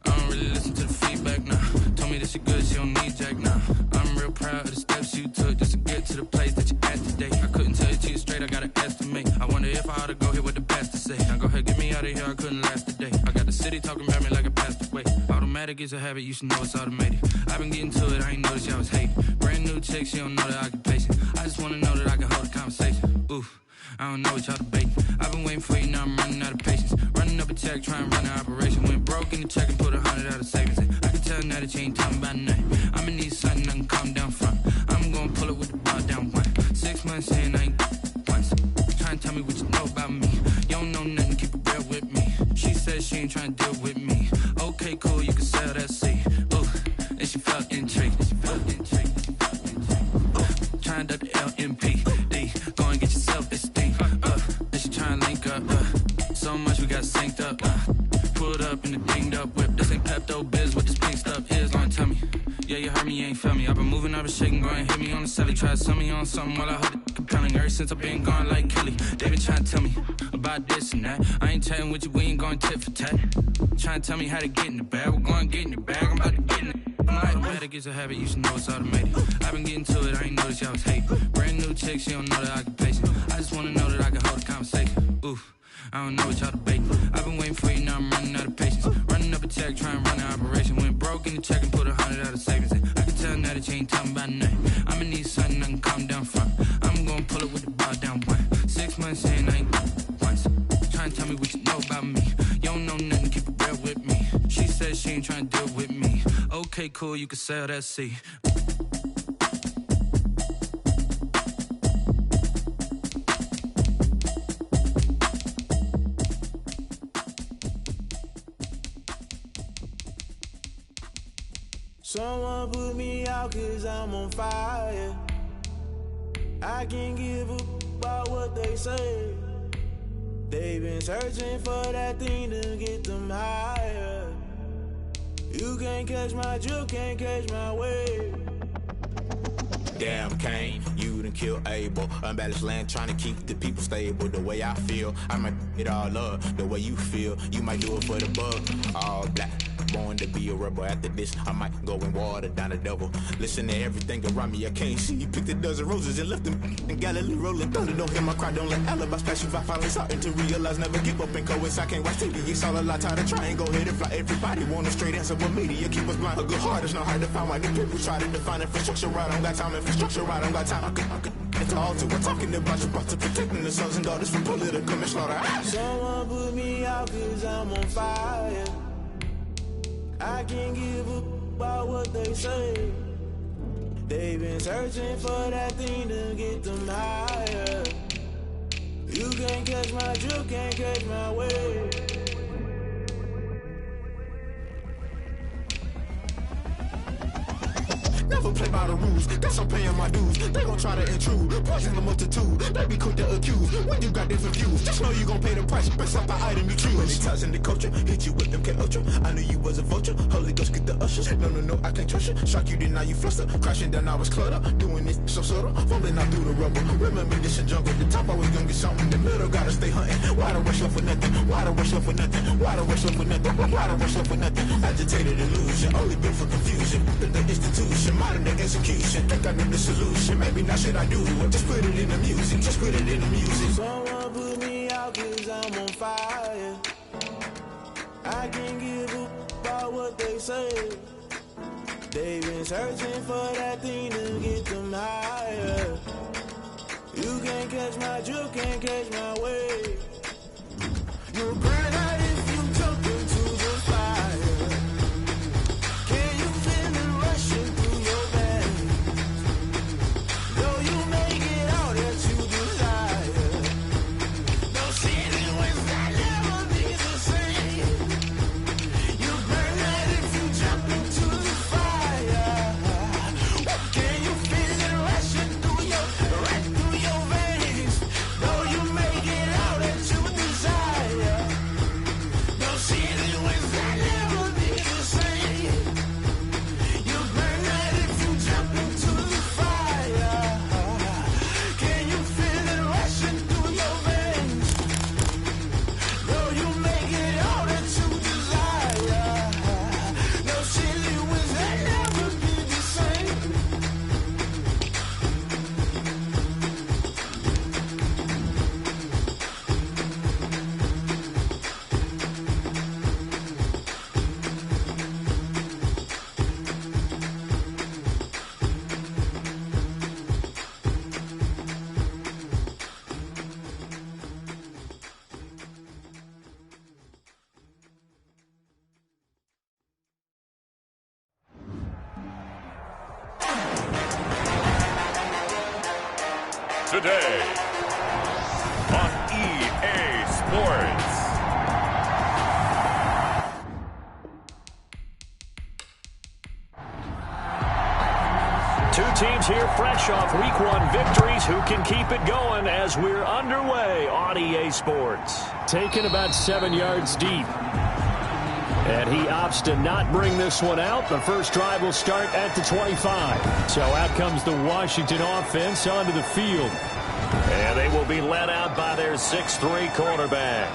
Speaker 8: I don't really listen to the feedback, nah. Told me that she good, she don't need Jack, nah. I'm real proud of the steps you took just to get to the place that you at today. I couldn't tell you to you straight, I gotta estimate. I wonder if I ought to go here with the pastor say. Now go ahead, get me out of here, I couldn't last a day. I got the city talking about me like a passed away. Automatic is a habit, you should know it's automated. I've been getting to it, I ain't noticed y'all was hating. Brand new chick, she don't know the occupation. I just wanna know that I can hold a conversation. Oof, I don't know what y'all debating. I've been waiting for you, now I'm running out of patience. Running up a check, try and run an operation. Went broke in the check and put 100 out of savings. I can tell now that you ain't talking about nothing. I'ma need something I can calm down from. I'm gonna pull it with the bar down one. 6 months in, I ain't once. Try and tell me what you know about me. You don't know nothing, keep it real with me. She said she ain't trying to deal with me. Okay, cool, you can sell that seat. Ooh, and she felt intrigued. Try and duck the LMPD. Go and get your self-esteem. And she try and link up. So much we got synced up. Pulled up in the dinged up whip. This ain't Pepto-Biz, what this pink stuff is. Long tell me. Yeah, you heard me, you ain't felt me. I've been moving, I've been shaking, go and hit me on the celly. Try to sell me on something while I hold it compelling. Ever since I've been gone like Kelly, they been trying to tell me about this and that. I ain't chatting with you, we ain't going tit for tat. Trying to tell me how to get in the bag, we're going to get in the bag, I'm about to get in it. Automatic is a habit, you should know it's automated. I've been getting to it, I ain't noticed y'all was hating. Brand new chick, she don't know the occupation. I just wanna know that I can hold a conversation. Oof, I don't know what y'all debating. I've been waiting for you, now I'm running out of patience. Running up a check, try and run an operation. Went broke in the check and put 100 out of savings. I can tell now that you ain't talking about nothing. said she ain't trying to deal with me. Okay, cool, you can sail that sea.
Speaker 9: Someone put me out 'cause I'm on fire. I can't give a about what they say. They've been searching for that thing to get them higher. You can't catch my drift, can't catch my wave.
Speaker 10: Damn, Kane, you done killed Abel. Unbalanced land, trying to keep the people stable. The way I feel, I might it all up. The way you feel, you might do it for the bug. All black, born to be a rebel. After this, I might go and water down the devil. Listen to everything around me, I can't see. Picked a dozen roses and left them in Galilee rolling thunder. Don't hear my cry, don't let alibis pass you. I finally starting to realize, never give up and coincide. Can't watch TV, it's all a lot. Tired of trying, go ahead and fly. Everybody want a straight answer, but media keep us blind. A good heart is not hard to find. Why the people try to define infrastructure right? I don't got time, infrastructure right, I don't got time. I could get to altar. We're talking about you, about to protecting the sons and daughters from political manslaughter.
Speaker 9: Someone put me out 'cause I'm on fire. I can't give a about what they say. They've been searching for that thing to get them higher. You can't catch my drift, can't catch my wave.
Speaker 10: Never play by the rules, guess I'm paying my dues. They gon' try to intrude, poison the multitude. They be quick to accuse, when you got different views. Just know you gon' pay the price, based off the item you choose. Many times in the culture, hit you with them K Ultra. I knew you was a vulture, Holy Ghost get the ushers. No, I can't trust you. Shock you, then now you fluster. Crashing down, I was cluttered. Doing this so subtle, falling out through the rubble. Remember this in jungle, the top I was gonna get something. The middle gotta stay hunting. Why the rush up for nothing? Why the rush up for nothing? Why the rush up for nothing? Why the rush up for nothing? Agitated illusion, only built for confusion. The institution, modern day execution. Think I know the solution. Maybe now should I do it? Just put it in the music. Just put it in the music.
Speaker 9: Someone put me out 'cause I'm on fire. I can't give a about what they say. They've been searching for that thing to get them higher. You can't catch my drift, can't catch my wave. You'll burn out if you jump into the fire. Can you feel it rushing through your veins? Though you make it all that you desire. No ceiling was that never be the same. You burn out if you jump into the fire. Can you feel it rushing through your veins? Though you make it all that you desire. No ceiling was that never be the same. You burn out if you jump into the fire. Can you feel it rushing through your veins? Though you make it all that you desire. No ceiling was that never be the same.
Speaker 2: Today on EA Sports.
Speaker 1: Two teams here fresh off Week 1 victories. Who can keep it going as we're underway on EA Sports?
Speaker 6: Taken about 7 yards deep. And he opts to not bring this one out. The first drive will start at the 25. So out comes the Washington offense onto the field.
Speaker 1: And they will be led out by their 6'3" quarterback.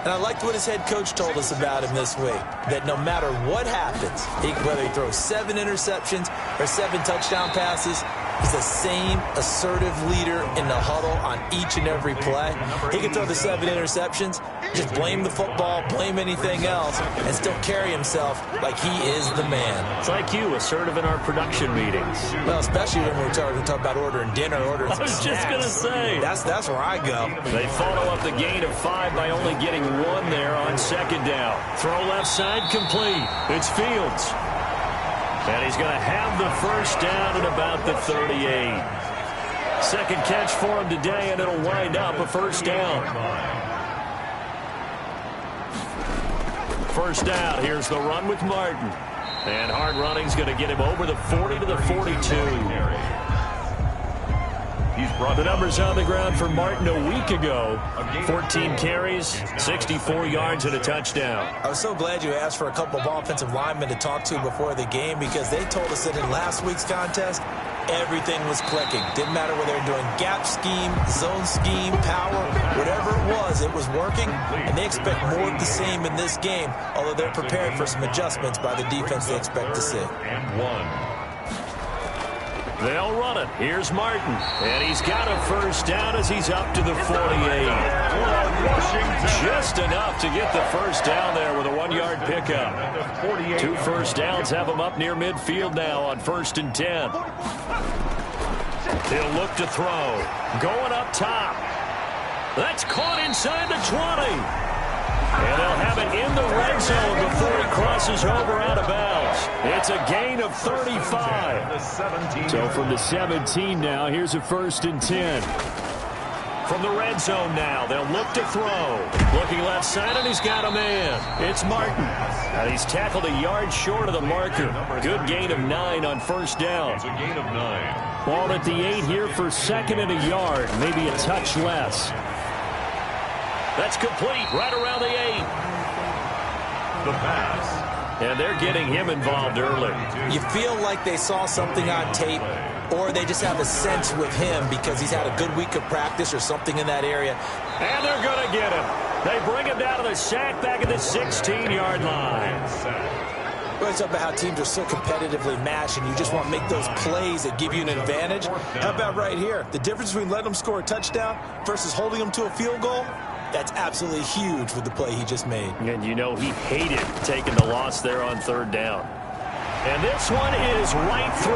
Speaker 3: And I liked what his head coach told us about him this week, that no matter what happens, whether he throws 7 interceptions or 7 touchdown passes, He's the same assertive leader in the huddle on each and every play. He can throw the 7 interceptions, just blame the football, blame anything else, and still carry himself like he is the man.
Speaker 1: It's like you, assertive in our production meetings.
Speaker 3: Well, especially when we're talking about ordering dinner, ordering some snacks.
Speaker 1: I was just going to say.
Speaker 3: That's where I go.
Speaker 1: They follow up the gain of 5 by only getting 1 there on second down. Throw left side complete. It's Fields. And he's going to have the first down at about the 38. Second catch for him today, and it'll wind up a first down. First down. Here's the run with Martin. And hard running's going to get him over the 40 to the 42. The numbers on the ground for Martin a week ago. 14 carries, 64 yards, and a touchdown.
Speaker 3: I was so glad you asked for a couple of offensive linemen to talk to before the game because they told us that in last week's contest, everything was clicking. Didn't matter whether they were doing gap scheme, zone scheme, power, whatever it was working. And they expect more of the same in this game, although they're prepared for some adjustments by the defense they expect to see.
Speaker 2: And 1.
Speaker 1: They'll run it. Here's Martin. And he's got a first down as he's up to the 48. Just enough to get the first down there with a 1-yard pickup. 2 first downs have him up near midfield now on 1st and 10. He'll look to throw. Going up top. That's caught inside the 20. And they'll have it in the red zone before he crosses over out of bounds. It's a gain of 35.
Speaker 6: So from the 17 now, here's a 1st and 10.
Speaker 1: From the red zone now, they'll look to throw. Looking left side, and he's got a man. It's Martin. And he's tackled a yard short of the marker. Good gain of 9 on first down.
Speaker 2: It's a gain of 9.
Speaker 6: Ball at the 8 here for 2nd and a yard, maybe a touch less.
Speaker 1: That's complete right around the 8.
Speaker 2: The pass.
Speaker 1: And they're getting him involved early.
Speaker 3: You feel like they saw something on tape, or they just have a sense with him because he's had a good week of practice or something in that area.
Speaker 1: And they're going to get him. They bring him down to the sack back at the 16-yard line.
Speaker 3: We always talk about how teams are so competitively matched, and you just want to make those plays that give you an advantage. How about right here? The difference between letting them score a touchdown versus holding them to a field goal? That's absolutely huge with the play he just made.
Speaker 1: And you know he hated taking the loss there on 3rd down. And this one is right through.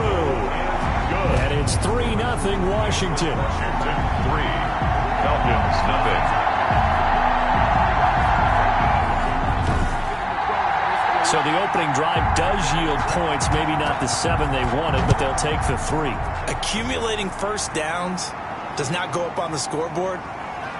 Speaker 2: Good.
Speaker 6: And it's 3-0 Washington.
Speaker 2: Washington 3. Falcons nothing.
Speaker 6: So the opening drive does yield points, maybe not the 7 they wanted, but they'll take the 3.
Speaker 3: Accumulating first downs does not go up on the scoreboard,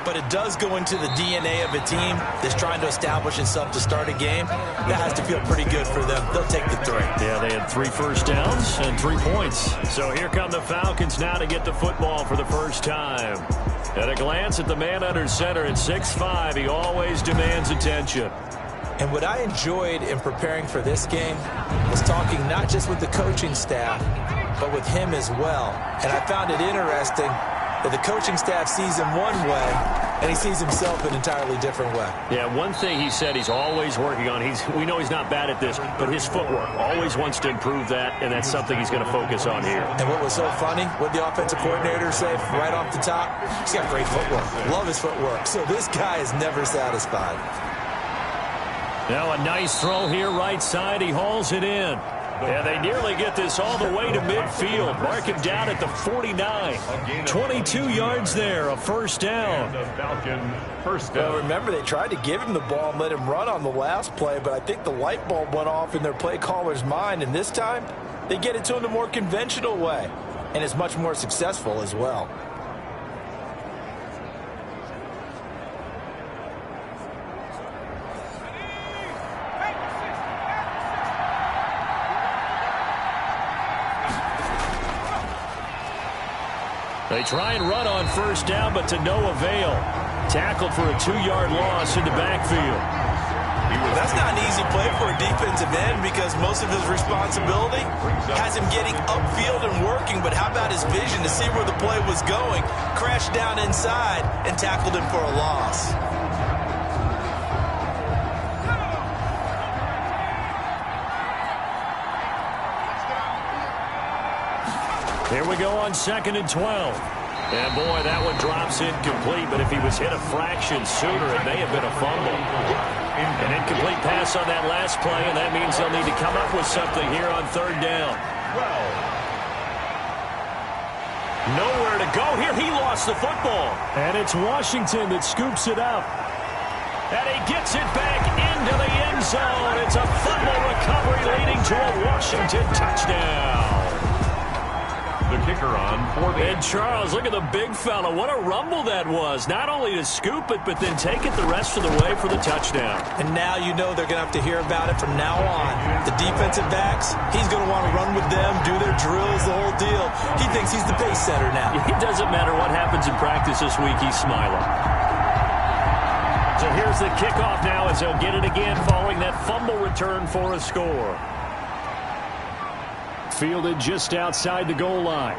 Speaker 3: but it does go into the DNA of a team that's trying to establish itself to start a game. That has to feel pretty good for them. They'll take the 3.
Speaker 1: Yeah, they had 3 first downs and 3 points. So here come the Falcons now to get the football for the first time. At a glance at the man under center at 6'5", he always demands attention.
Speaker 3: And what I enjoyed in preparing for this game was talking not just with the coaching staff, but with him as well. And I found it interesting that the coaching staff sees him one way, and he sees himself an entirely different way.
Speaker 1: Yeah, one thing he said he's always working on, we know he's not bad at this, but his footwork, always wants to improve that, and that's something he's going to focus on here.
Speaker 3: And what was so funny, what the offensive coordinator said right off the top, he's got great footwork. Love his footwork. So this guy is never satisfied.
Speaker 1: Now a nice throw here right side. He hauls it in. And they nearly get this all the way to midfield. Mark him down at the 49. 22 yards there, a first down.
Speaker 4: Well, remember, they tried to give him the ball and let him run on the last play, but I think the light bulb went off in their play caller's mind, and this time they get it to him the more conventional way, and it's much more successful as well.
Speaker 1: They try and run on first down, but to no avail. Tackled for a 2-yard loss in the backfield.
Speaker 3: That's not an easy play for a defensive end because most of his responsibility has him getting upfield and working, but how about his vision to see where the play was going, crashed down inside, and tackled him for a loss.
Speaker 6: Here we go on 2nd and 12.
Speaker 1: And, boy, that one drops incomplete, but if he was hit a fraction sooner, it may have been a fumble. An incomplete pass on that last play, and that means they'll need to come up with something here on 3rd down. Nowhere to go here. He lost the football.
Speaker 6: And it's Washington that scoops it up.
Speaker 1: And he gets it back into the end zone. It's a fumble recovery leading to a Washington touchdown.
Speaker 2: The kicker on for the...
Speaker 1: And Charles, look at the big fella. What a rumble that was. Not only to scoop it, but then take it the rest of the way for the touchdown.
Speaker 4: And now you know they're going to have to hear about it from now on. The defensive backs, he's going to want to run with them, do their drills, the whole deal. He thinks he's the pace setter now.
Speaker 1: It doesn't matter what happens in practice this week. He's smiling. So here's the kickoff now as they'll get it again following that fumble return for a score.
Speaker 6: Fielded just outside the goal line.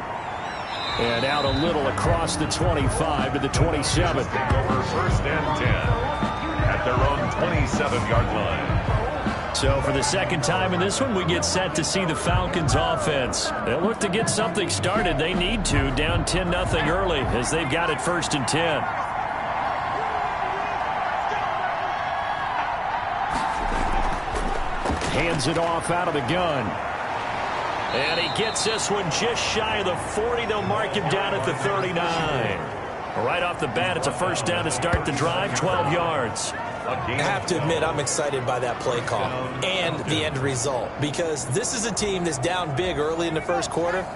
Speaker 6: And out a little across the 25 to the 27.
Speaker 2: Take over 1st and 10 at their own 27-yard line.
Speaker 6: So for the second time in this one, we get set to see the Falcons offense. They'll look to get something started. They need to, down 10-0 early as they've got it 1st and 10. Hands it off out of the gun.
Speaker 1: And he gets this one just shy of the 40. They'll mark him down at the 39. Right off the bat, it's a 1st down to start the drive, 12 yards.
Speaker 4: I have to admit, I'm excited by that play call and the end result, because this is a team that's down big early in the 1st quarter,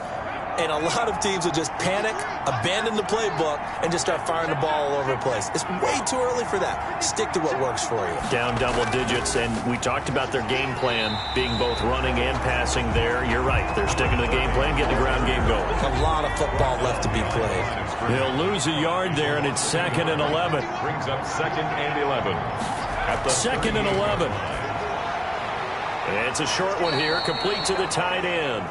Speaker 4: and a lot of teams will just panic, abandon the playbook, and just start firing the ball all over the place. It's way too early for that. Stick to what works for you.
Speaker 1: Down double digits, and we talked about their game plan being both running and passing there. You're right. They're sticking to the game plan, getting the ground game going.
Speaker 4: A lot of football left to be played.
Speaker 6: He'll lose a yard there, and it's 2nd and 11.
Speaker 2: Brings up 2nd and 11. At the
Speaker 6: 2nd and 11.
Speaker 1: And it's a short one here, complete to the tight end.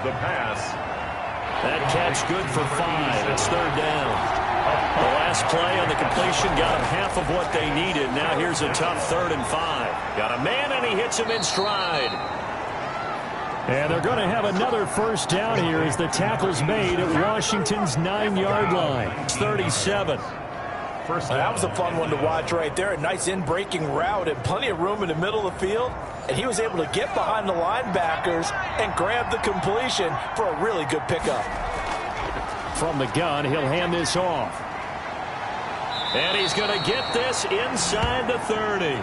Speaker 2: The pass.
Speaker 1: That catch good for 5. It's 3rd down. The last play on the completion got them half of what they needed. Now here's a tough 3rd and 5. Got a man, and he hits him in stride.
Speaker 6: And they're going to have another 1st down here as the tackle's made at Washington's 9-yard line. It's 37.
Speaker 4: That was a fun one to watch right there. A nice in-breaking route and plenty of room in the middle of the field. And he was able to get behind the linebackers and grab the completion for a really good pickup.
Speaker 6: From the gun, he'll hand this off.
Speaker 1: And he's going to get this inside the 30.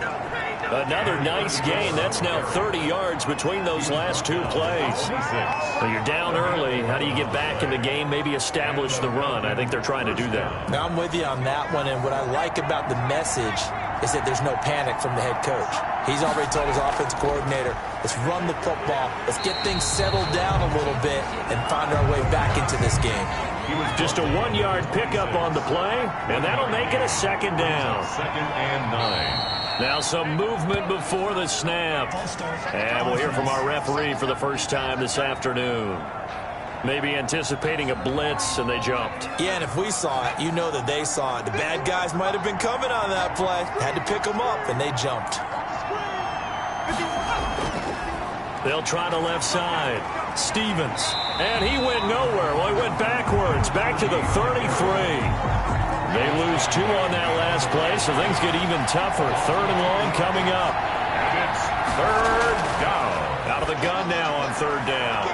Speaker 1: Another nice gain. That's now 30 yards between those last 2 plays. So you're down early. How do you get back in the game, maybe establish the run? I think they're trying to do that.
Speaker 4: Now, I'm with you on that one, and what I like about the message is that there's no panic from the head coach. He's already told his offensive coordinator, let's run the football, let's get things settled down a little bit and find our way back into this game.
Speaker 1: He was just a 1-yard pickup on the play, and that'll make it a 2nd down.
Speaker 2: 2nd and 9.
Speaker 1: Now some movement before the snap. And we'll hear from our referee for the first time this afternoon. Maybe anticipating a blitz, and they jumped.
Speaker 4: Yeah, and if we saw it, you know that they saw it. The bad guys might have been coming on that play. Had to pick them up, and they jumped.
Speaker 1: They'll try the left side. Stevens. And he went nowhere. Well, he went backwards, back to the 33. They lose 2 on that last play, so things get even tougher. 3rd and long coming up.
Speaker 2: And it's 3rd down.
Speaker 1: Out of the gun now on 3rd down.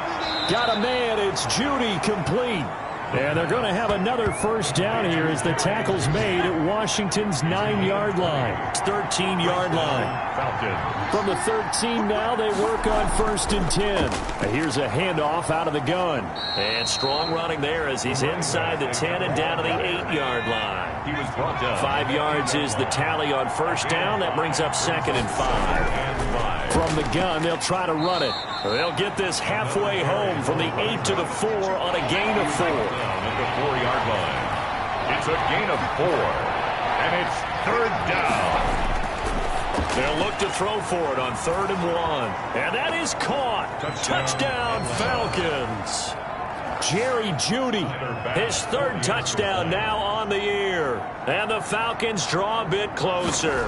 Speaker 6: Got a man. It's Judy complete. And they're going to have another 1st down here as the tackle's made at Washington's 9-yard line.
Speaker 1: 13-yard line.
Speaker 2: Falcons.
Speaker 6: From the 13 now, they work on 1st and 10. Here's a handoff out of the gun.
Speaker 1: And strong running there as he's inside the 10 and down to the 8-yard line.
Speaker 2: He was brought down.
Speaker 1: 5 yards is the tally on 1st down. That brings up 2nd and 5.
Speaker 6: From the gun, they'll try to run it.
Speaker 1: They'll get this halfway home from the 8 to the 4 on a gain of 4.
Speaker 2: At the 4-yard line. It's a gain of 4. And it's 3rd down.
Speaker 1: They'll look to throw for it on 3rd and 1. And that is caught. Touchdown Falcons.
Speaker 6: Jerry Jeudy.
Speaker 1: His 3rd touchdown now on the year. And the Falcons draw a bit closer.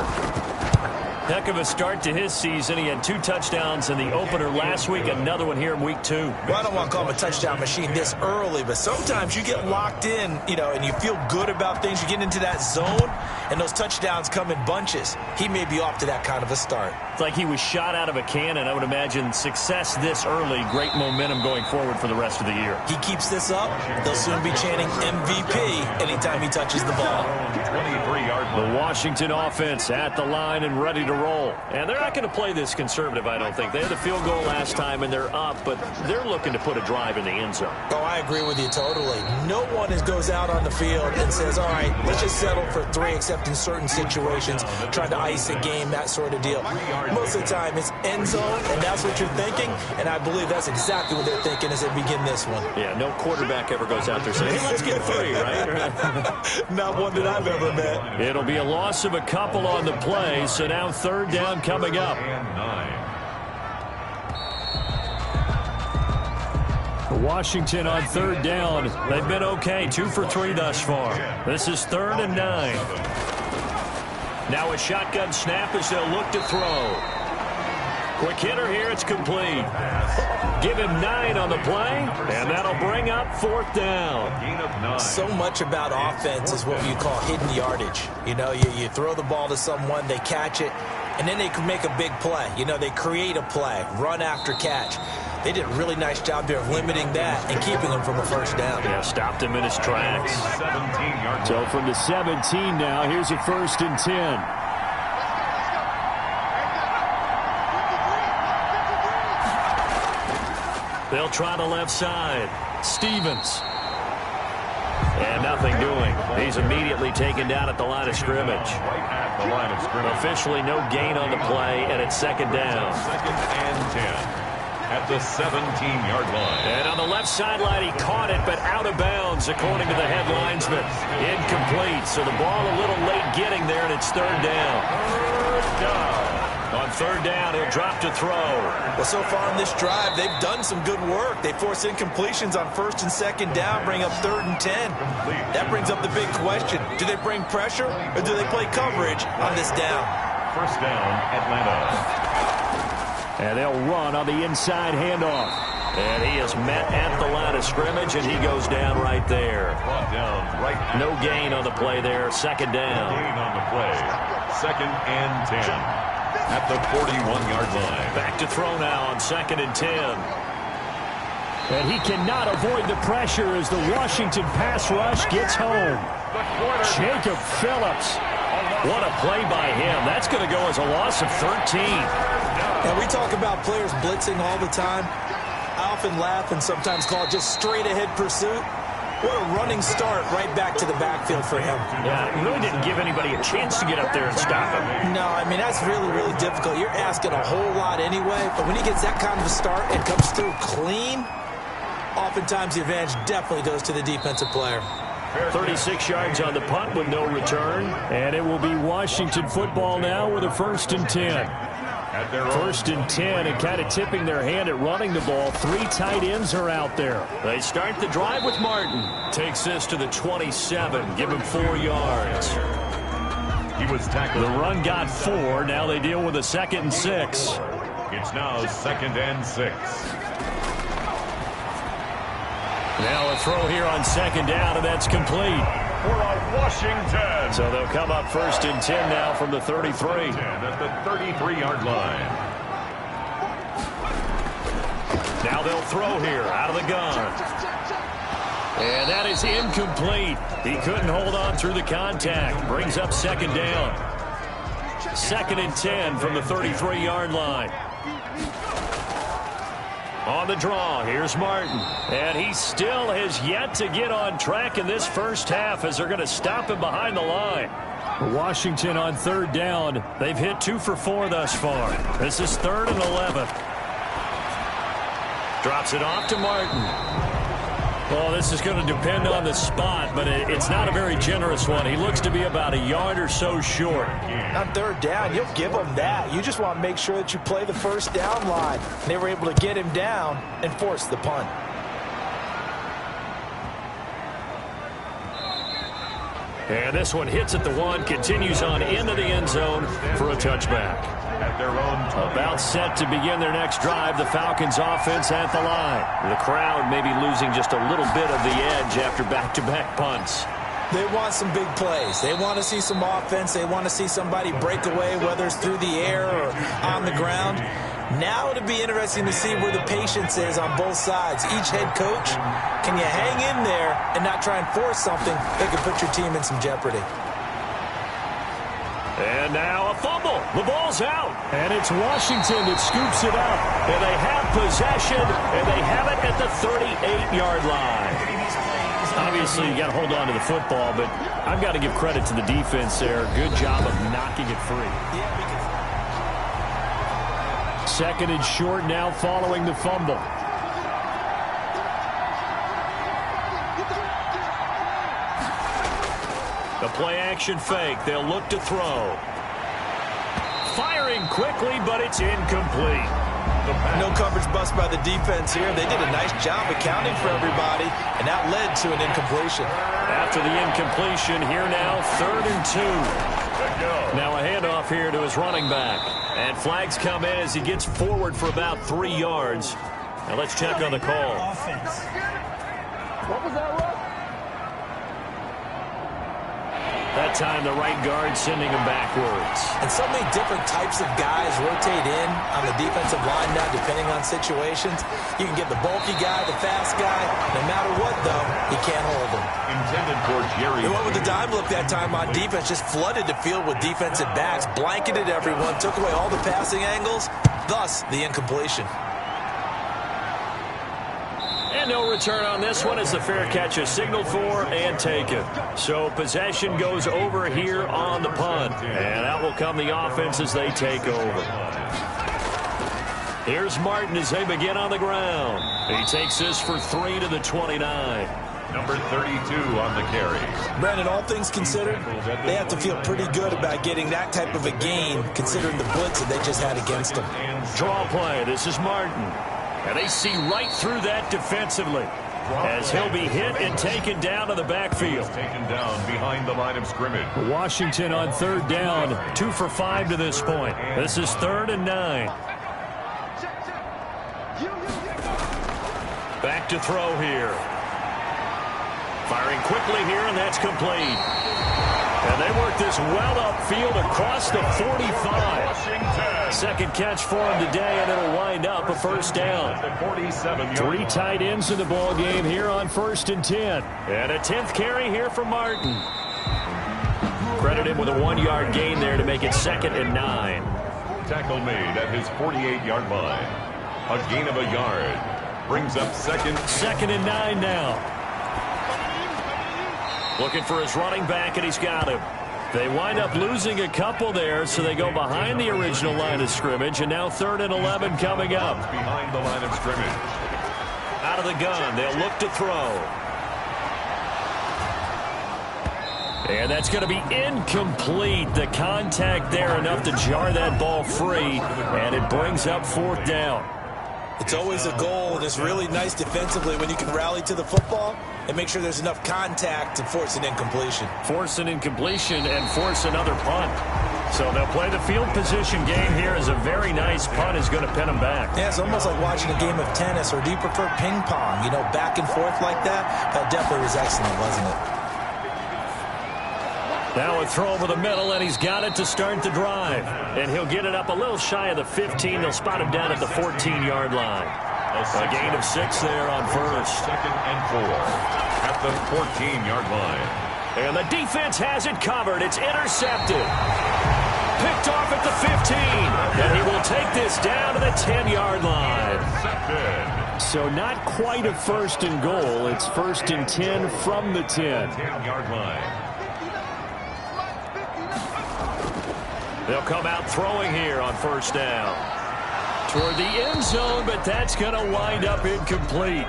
Speaker 1: Heck of a start to his season. He had 2 touchdowns in the opener last week, another one here in week 2.
Speaker 3: Well, I don't want to call him a touchdown machine this early, but sometimes you get locked in, and you feel good about things. You get into that zone, and those touchdowns come in bunches. He may be off to that kind of a start.
Speaker 1: It's like he was shot out of a cannon. I would imagine success this early, great momentum going forward for the rest of the year.
Speaker 3: He keeps this up, they'll soon be chanting MVP anytime he touches the ball.
Speaker 2: 23-yard line.
Speaker 1: The Washington offense at the line and ready to roll. And they're not going to play this conservative, I don't think. They had the field goal last time, and they're up, but they're looking to put a drive in the end zone.
Speaker 3: Oh, I agree with you totally. No one goes out on the field and says, all right, let's just settle for 3, except in certain situations, trying to ice a game, that sort of deal. Most of the time, it's end zone, and that's what you're thinking, and I believe that's exactly what they're thinking as they begin this one.
Speaker 1: Yeah, no quarterback ever goes out there saying, hey, let's get 3, right?
Speaker 3: Not one that I've ever met.
Speaker 1: It'll be a loss of a couple on the play, so now 3rd down coming up. Washington on 3rd down. They've been okay, 2 for 3 thus far. This is 3rd and 9. Now a shotgun snap as they'll look to throw. Quick hitter here, it's complete. Give him 9 on the play, and that'll bring up 4th down.
Speaker 3: So much about offense is what you call hidden yardage. You throw the ball to someone, they catch it, and then they can make a big play. They create a play, run after catch. They did a really nice job there of limiting that and keeping him from a 1st down.
Speaker 1: Yeah, stopped him in his tracks.
Speaker 2: 17-yard.
Speaker 6: So from the 17 now, here's a 1st and 10.
Speaker 1: They'll try the left side. Stevens. And nothing doing. He's immediately taken down at the line of scrimmage.
Speaker 2: Right at the line of scrimmage.
Speaker 1: Officially no gain on the play, and it's 2nd down.
Speaker 2: 2nd and 10. At the 17-yard line.
Speaker 1: And on the left sideline, he caught it, but out of bounds, according to the head linesman. Incomplete, so the ball a little late getting there, and it's 3rd down. 3rd down. On 3rd down, he'll drop to throw.
Speaker 3: Well, so far in this drive, they've done some good work. They force incompletions on 1st and 2nd down, bring up 3rd and 10. That brings up the big question. Do they bring pressure, or do they play coverage on this down?
Speaker 2: 1st down, Atlanta.
Speaker 6: And they'll run on the inside handoff.
Speaker 1: And he is met at the line of scrimmage, and he goes down right there.
Speaker 2: Brought down right.
Speaker 1: No gain on the play there. 2nd down.
Speaker 2: No gain on the play. 2nd and 10. At the 41-yard line.
Speaker 1: Back to throw now on 2nd and 10.
Speaker 6: And he cannot avoid the pressure as the Washington pass rush gets home. Jacob Phillips.
Speaker 1: What a play by him. That's going to go as a loss of 13.
Speaker 3: And we talk about players blitzing all the time. I often laugh and sometimes call it just straight-ahead pursuit. What a running start right back to the backfield for him.
Speaker 1: Yeah, he really didn't give anybody a chance to get up there and stop him.
Speaker 3: No, I mean, that's really, really difficult. You're asking a whole lot anyway, but when he gets that kind of a start and comes through clean, oftentimes the advantage definitely goes to the defensive player.
Speaker 1: 36 yards on the punt with no return.
Speaker 6: And it will be Washington football now with a 1st and 10. 1st and 10, and kind of tipping their hand at running the ball. 3 tight ends are out there.
Speaker 1: They start the drive with Martin. Takes this to the 27. Give him 4 yards.
Speaker 2: He was tackled.
Speaker 6: The run got 4. Now they deal with a 2nd and 6.
Speaker 2: It's now 2nd and 6.
Speaker 1: Now a throw here on 2nd down, and that's complete.
Speaker 2: For a Washington.
Speaker 1: So they'll come up 1st and 10 now from the 33.
Speaker 2: At the 33-yard line.
Speaker 1: Now they'll throw here out of the gun. And that is incomplete. He couldn't hold on through the contact. Brings up 2nd down. 2nd and 10 from the 33-yard line. On the draw, here's Martin. And he still has yet to get on track in this first half as they're going to stop him behind the line.
Speaker 6: Washington on 3rd down. They've hit 2 for 4 thus far.
Speaker 1: This is 3rd and 11. Drops it off to Martin. Well, this is going to depend on the spot, but it's not a very generous one. He looks to be about a yard or so short.
Speaker 3: On 3rd down, you'll give him that. You just want to make sure that you play the 1st down line. They were able to get him down and force the punt.
Speaker 1: And this one hits at the 1, continues on into the end zone for a touchback.
Speaker 2: At their own
Speaker 1: About set to begin their next drive, the Falcons offense at the line. The crowd may be losing just a little bit of the edge after back-to-back punts.
Speaker 3: They want some big plays. They want to see some offense. They want to see somebody break away, whether it's through the air or on the ground. Now it'll be interesting to see where the patience is on both sides. Each head coach, can you hang in there and not try and force something that could put your team in some jeopardy?
Speaker 1: And now a fumble. The ball's out. And it's Washington that scoops it up. And they have possession, and they have it at the 38-yard line. Obviously, you got to hold on to the football, but I've got to give credit to the defense there. Good job of knocking it free. Second and short now following the fumble. The play-action fake. They'll look to throw. Firing quickly, but it's incomplete.
Speaker 3: No coverage bust by the defense here. They did a nice job accounting for everybody, and that led to an incompletion.
Speaker 1: After the incompletion, here now, 3rd and 2. Now a handoff here to his running back. And flags come in as he gets forward for about 3 yards. Now let's check on the call.
Speaker 3: What was that, Russ?
Speaker 1: That time the right guard sending him backwards.
Speaker 3: And so many different types of guys rotate in on the defensive line now, depending on situations. You can get the bulky guy, the fast guy. No matter what, though, he can't hold him.
Speaker 2: Intended for Jerry.
Speaker 3: They went with the dime look that time on defense, just flooded the field with defensive backs, blanketed everyone, took away all the passing angles, thus the incompletion.
Speaker 1: And no return on this one as the fair catch is signaled for and taken. So possession goes over here on the punt. And out will come the offense as they take over. Here's Martin as they begin on the ground. He takes this for 3 to the 29.
Speaker 2: Number 32 on the carry.
Speaker 3: Brandon, all things considered, they have to feel pretty good about getting that type of a gain, considering the blitz that they just had against them.
Speaker 1: Draw play. This is Martin. And they see right through that defensively as he'll be hit and taken down to the backfield.
Speaker 2: Taken down behind the line of scrimmage.
Speaker 1: Washington on 3rd down, 2 for 5 to this point. This is 3rd and 9. Back to throw here. Firing quickly here, and that's complete. And they work this well upfield across the 45. Second catch for him today, and it'll wind up a 1st down. 3 tight ends in the ball game here on 1st and 10. And a 10th carry here for Martin. Credit him with a 1-yard gain there to make it 2nd and 9.
Speaker 2: Tackle made at his 48-yard line. A gain of a yard. Brings up 2nd
Speaker 1: and 9 now. Looking for his running back, and he's got him. They wind up losing a couple there, so they go behind the original line of scrimmage, and now 3rd and 11 coming up.
Speaker 2: Behind the line of scrimmage.
Speaker 1: Out of the gun, they'll look to throw. And that's going to be incomplete. The contact there enough to jar that ball free, and it brings up 4th down.
Speaker 3: It's always a goal, and it's really nice defensively when you can rally to the football and make sure there's enough contact to force an incompletion.
Speaker 1: Force an incompletion and force another punt. So they'll play the field position game here as a very nice punt is going to pin them back.
Speaker 3: Yeah, it's almost like watching a game of tennis, or do you prefer ping pong? You know, back and forth like that? That definitely was excellent, wasn't it?
Speaker 1: Now a throw over the middle, and he's got it to start the drive. And he'll get it up a little shy of the 15. They'll spot him down at the 14-yard line. A gain of 6 there on 1st.
Speaker 2: 2nd and 4 at the 14-yard line.
Speaker 1: And the defense has it covered. It's intercepted. Picked off at the 15. And he will take this down to the 10-yard line.
Speaker 2: Intercepted.
Speaker 6: So not quite a 1st and goal. It's 1st and 10 from the 10.
Speaker 2: 10-yard line.
Speaker 1: They'll come out throwing here on 1st down. Toward the end zone, but that's going to wind up incomplete.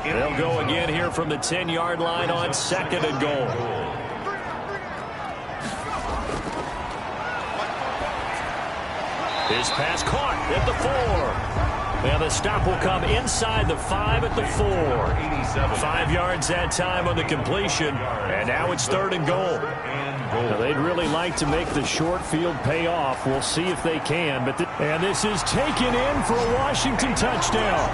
Speaker 1: They'll go again here from the 10-yard line on 2nd and goal. His pass caught at the 4. And the stop will come inside the 5 at the 4. 5 yards that time on the completion. And now it's 3rd and goal.
Speaker 6: Now, they'd really like to make the short field pay off. We'll see if they can. And this is taken in for a Washington touchdown.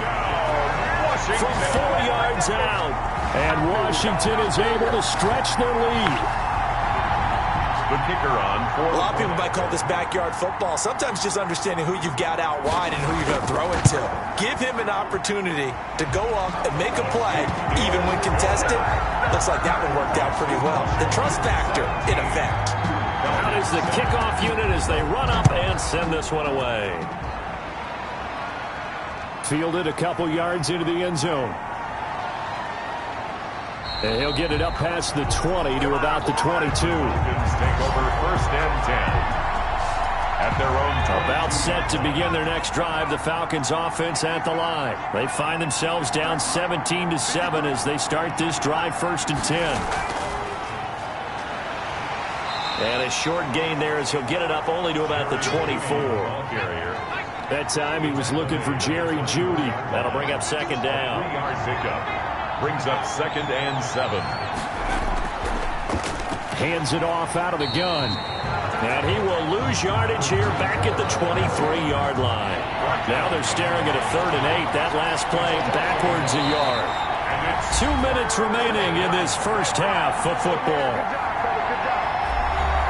Speaker 1: From 4 yards out.
Speaker 6: And Washington is able to stretch their lead.
Speaker 2: The kicker on for
Speaker 3: a lot of people might call this backyard football. Sometimes just understanding who you've got out wide and who you're going to throw it to. Give him an opportunity to go up and make a play, even when contested. Looks like that one worked out pretty well. The trust factor, in effect.
Speaker 1: Out is the kickoff unit as they run up and send this one away.
Speaker 6: Fielded a couple yards into the end zone. And he'll get it up past the 20 to about the 22.
Speaker 2: Take over 1st and 10. At their own 20.
Speaker 1: About set to begin their next drive, the Falcons offense at the line. They find themselves down 17-7 as they start this drive 1st and 10. And a short gain there as he'll get it up only to about the 24.
Speaker 6: That time he was looking for Jerry Jeudy.
Speaker 1: That'll bring up 2nd down.
Speaker 2: 3-yard pickup. Brings up 2nd and 7.
Speaker 6: Hands it off out of the gun.
Speaker 1: And he will lose yardage here back at the 23-yard line. Now they're staring at a 3rd and 8. That last play backwards a yard. 2 minutes remaining in this first half of football.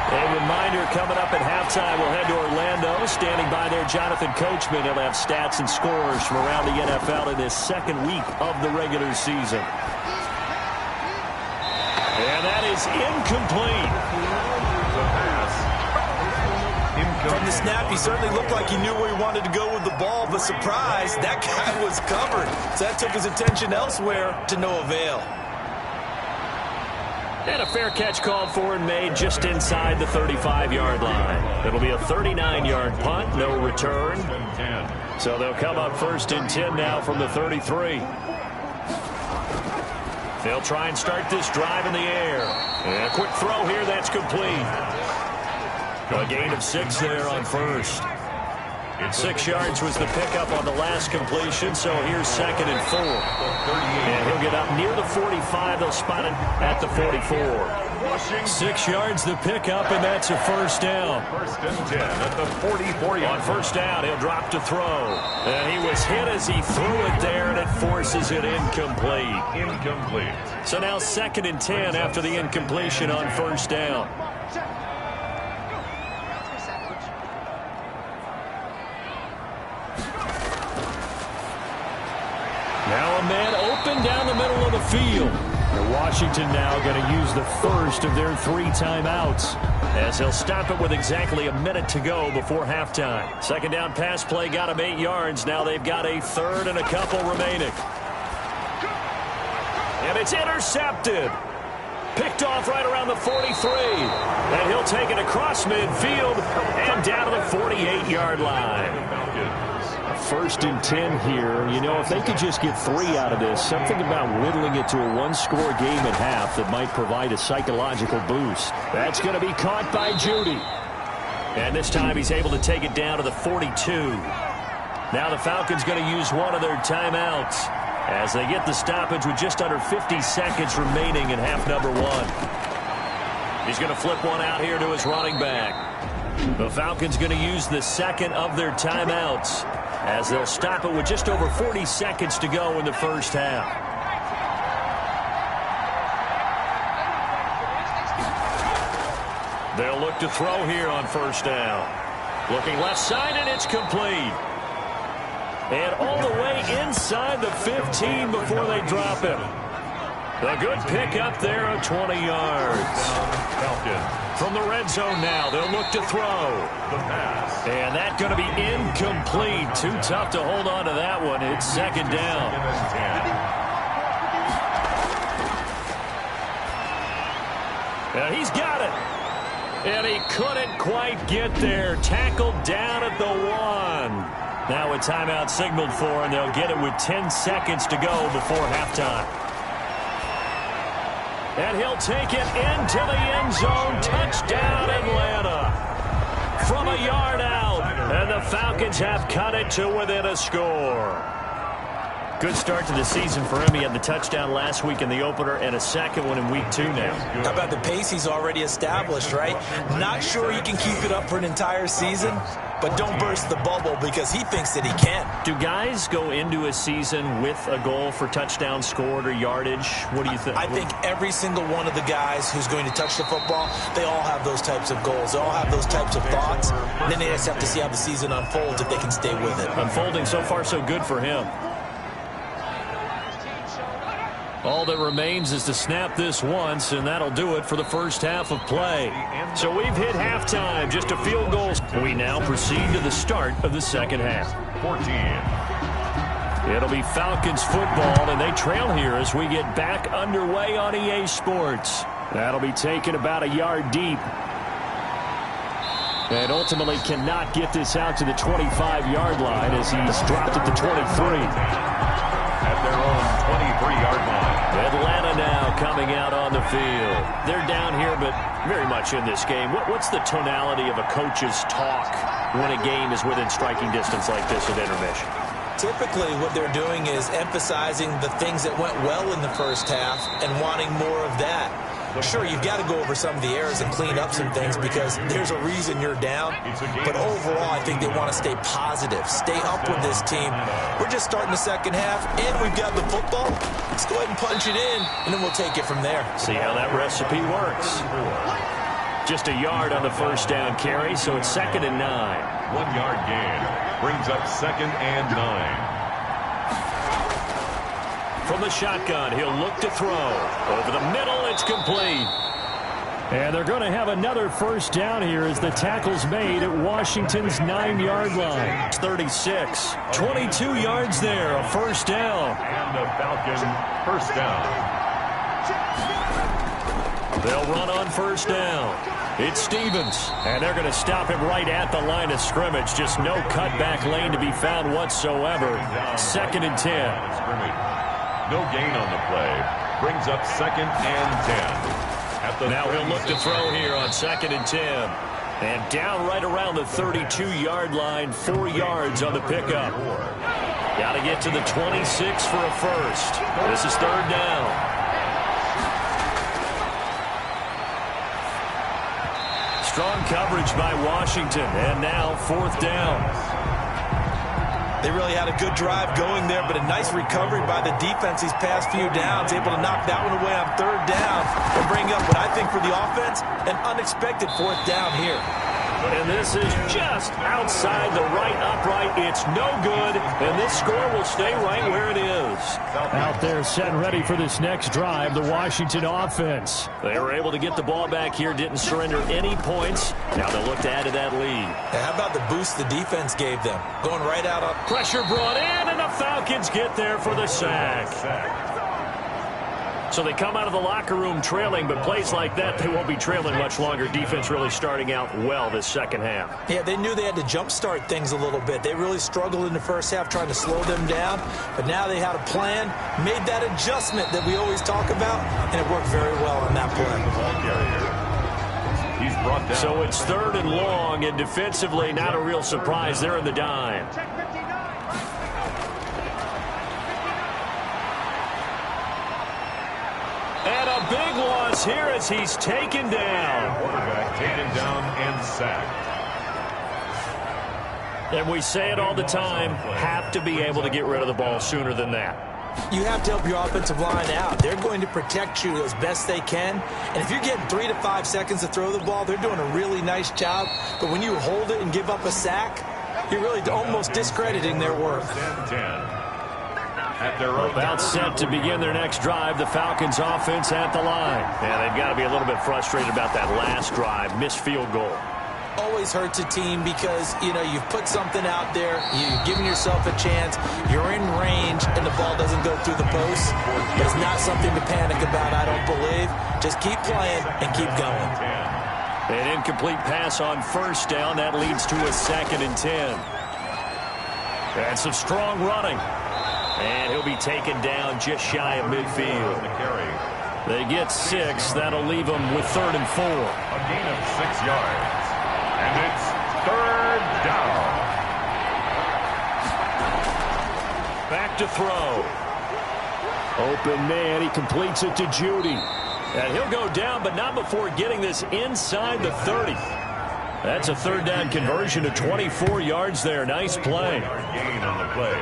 Speaker 1: A reminder coming up at halftime, we'll head to Orlando. Standing by there, Jonathan Coachman. He'll have stats and scores from around the NFL in this 2nd week of the regular season. And that is incomplete.
Speaker 3: From the snap, he certainly looked like he knew where he wanted to go with the ball, but surprise, that guy was covered. So that took his attention elsewhere to no avail.
Speaker 1: And a fair catch called for and made just inside the 35-yard line. It'll be a 39-yard punt, no return. So they'll come up 1st and 10 now from the 33. They'll try and start this drive in the air. And a quick throw here, that's complete. A gain of 6 there on 1st. 6 yards was the pickup on the last completion, so here's 2nd and 4. And he'll get up near the 45. They'll spot it at the 44. 6 yards the pickup, and that's a 1st down.
Speaker 2: 1st and 10 at the 44.
Speaker 1: On 1st down, he'll drop to throw. And he was hit as he threw it there, and it forces it incomplete.
Speaker 2: Incomplete.
Speaker 1: So now 2nd and 10 after the incompletion on 1st down. Now a man open down the middle of the field. And Washington now going to use the first of their 3 timeouts as they'll stop it with exactly a minute to go before halftime. 2nd down pass play got them 8 yards. Now they've got a 3rd and a couple remaining. And it's intercepted. Picked off right around the 43. And he'll take it across midfield and down to the 48-yard line.
Speaker 6: 1st and 10 here. You know, if they could just get 3 out of this, something about whittling it to a 1-score game at half that might provide a psychological boost. That's going to be caught by Jeudy.
Speaker 1: And this time he's able to take it down to the 42. Now the Falcons going to use one of their timeouts as they get the stoppage with just under 50 seconds remaining in half number 1. He's going to flip one out here to his running back. The Falcons going to use the 2nd of their timeouts as they'll stop it with just over 40 seconds to go in the first half. They'll look to throw here on 1st down. Looking left side, and it's complete. And all the way inside the 15 before they drop him. A good pick up there of 20 yards. From the red zone now, they'll look to throw.
Speaker 2: The pass.
Speaker 1: And that's going to be incomplete. Too tough to hold on to that one. It's 2nd down. And he's got it. And he couldn't quite get there. Tackled down at the 1. Now a timeout signaled for, and they'll get it with 10 seconds to go before halftime. And he'll take it into the end zone. Touchdown, Atlanta. From a yard out. And the Falcons have cut it to within a score. Good start to the season for him. He had the touchdown last week in the opener and a second one in week 2 now.
Speaker 3: How about the pace he's already established, right? Not sure he can keep it up for an entire season, but don't burst the bubble because he thinks that he can.
Speaker 1: Do guys go into a season with a goal for touchdown scored or yardage? What do you think?
Speaker 3: I think every single one of the guys who's going to touch the football, they all have those types of goals. They all have those types of thoughts. And then they just have to see how the season unfolds if they can stay with it.
Speaker 1: Unfolding so far so good for him. All that remains is to snap this once, and that'll do it for the first half of play. So we've hit halftime, just a field goal. We now proceed to the start of the second half.
Speaker 2: 14.
Speaker 1: It'll be Falcons football, and they trail here as we get back underway on EA Sports. That'll be taken about a yard deep. And ultimately cannot get this out to the 25-yard line as he's dropped at the 23.
Speaker 2: At their own 23-yard line.
Speaker 1: Atlanta now coming out on the field. They're down here, but very much in this game. What's the tonality of a coach's talk when a game is within striking distance like this at intermission?
Speaker 3: Typically, what they're doing is emphasizing the things that went well in the first half and wanting more of that. Sure, you've got to go over some of the errors and clean up some things because there's a reason you're down. But overall, I think they want to stay positive, stay up with this team. We're just starting the second half, and we've got the football. Let's go ahead and punch it in, and then we'll take it from there.
Speaker 1: See how that recipe works. Just a yard on the first down carry, so it's 2nd and 9.
Speaker 2: 1-yard gain brings up 2nd and 9.
Speaker 1: From the shotgun, he'll look to throw. Over the middle, it's complete. And they're going to have another first down here as the tackle's made at Washington's 9-yard line. It's 36. 22 yards there, a first down.
Speaker 2: And the Falcons first down.
Speaker 1: They'll run on first down. It's Stevens, and they're going to stop him right at the line of scrimmage. Just no cutback lane to be found whatsoever. 2nd and 10.
Speaker 2: No gain on the play. Brings up 2nd and 10.
Speaker 1: Now he'll look to throw here on 2nd and 10. And down right around the 32-yard line, 4 yards on the pickup. Got to get to the 26 for a first. This is 3rd down. Strong coverage by Washington, and now 4th down.
Speaker 3: They really had a good drive going there, but a nice recovery by the defense these past few downs, able to knock that one away on 3rd down and bring up what I think for the offense, an unexpected 4th down here.
Speaker 1: And this is just outside the right upright. It's no good, and this score will stay right where it is. Out there set and ready for this next drive, the Washington offense. They were able to get the ball back here, didn't surrender any points. Now they'll look to add to that lead.
Speaker 3: And how about the boost the defense gave them? Going right out on...
Speaker 1: Pressure brought in, and the Falcons get there for the sack. So they come out of the locker room trailing, but plays like that, they won't be trailing much longer. Defense really starting out well this second half.
Speaker 3: Yeah, they knew they had to jumpstart things a little bit. They really struggled in the first half trying to slow them down, but now they had a plan, made that adjustment that we always talk about, and it worked very well on that play.
Speaker 2: He's brought down.
Speaker 1: So it's 3rd and long, and defensively, not a real surprise. They're in the dime. And a big loss here as he's taken down.
Speaker 2: Quarterback taken down and sacked.
Speaker 1: And we say it all the time, have to be able to get rid of the ball sooner than that.
Speaker 3: You have to help your offensive line out. They're going to protect you as best they can. And if you're getting 3 to 5 seconds to throw the ball, they're doing a really nice job. But when you hold it and give up a sack, you're really almost discrediting their work.
Speaker 1: About set to begin their next drive, the Falcons offense at the line. And they've got to be a little bit frustrated about that last drive, missed field goal.
Speaker 3: Always hurts a team because, you know, you've put something out there, you've given yourself a chance, you're in range, and the ball doesn't go through the post. But it's not something to panic about, I don't believe. Just keep playing and keep going.
Speaker 1: An incomplete pass on first down. That leads to a 2nd and 10. And some strong running. And he'll be taken down just shy of midfield. They get 6. That'll leave them with 3rd and 4.
Speaker 2: A gain of 6 yards. And it's third down.
Speaker 1: Back to throw. Open man. He completes it to Judy. And he'll go down, but not before getting this inside the 30. That's a third down conversion to 24 yards there. Nice play.
Speaker 2: Gain on the play.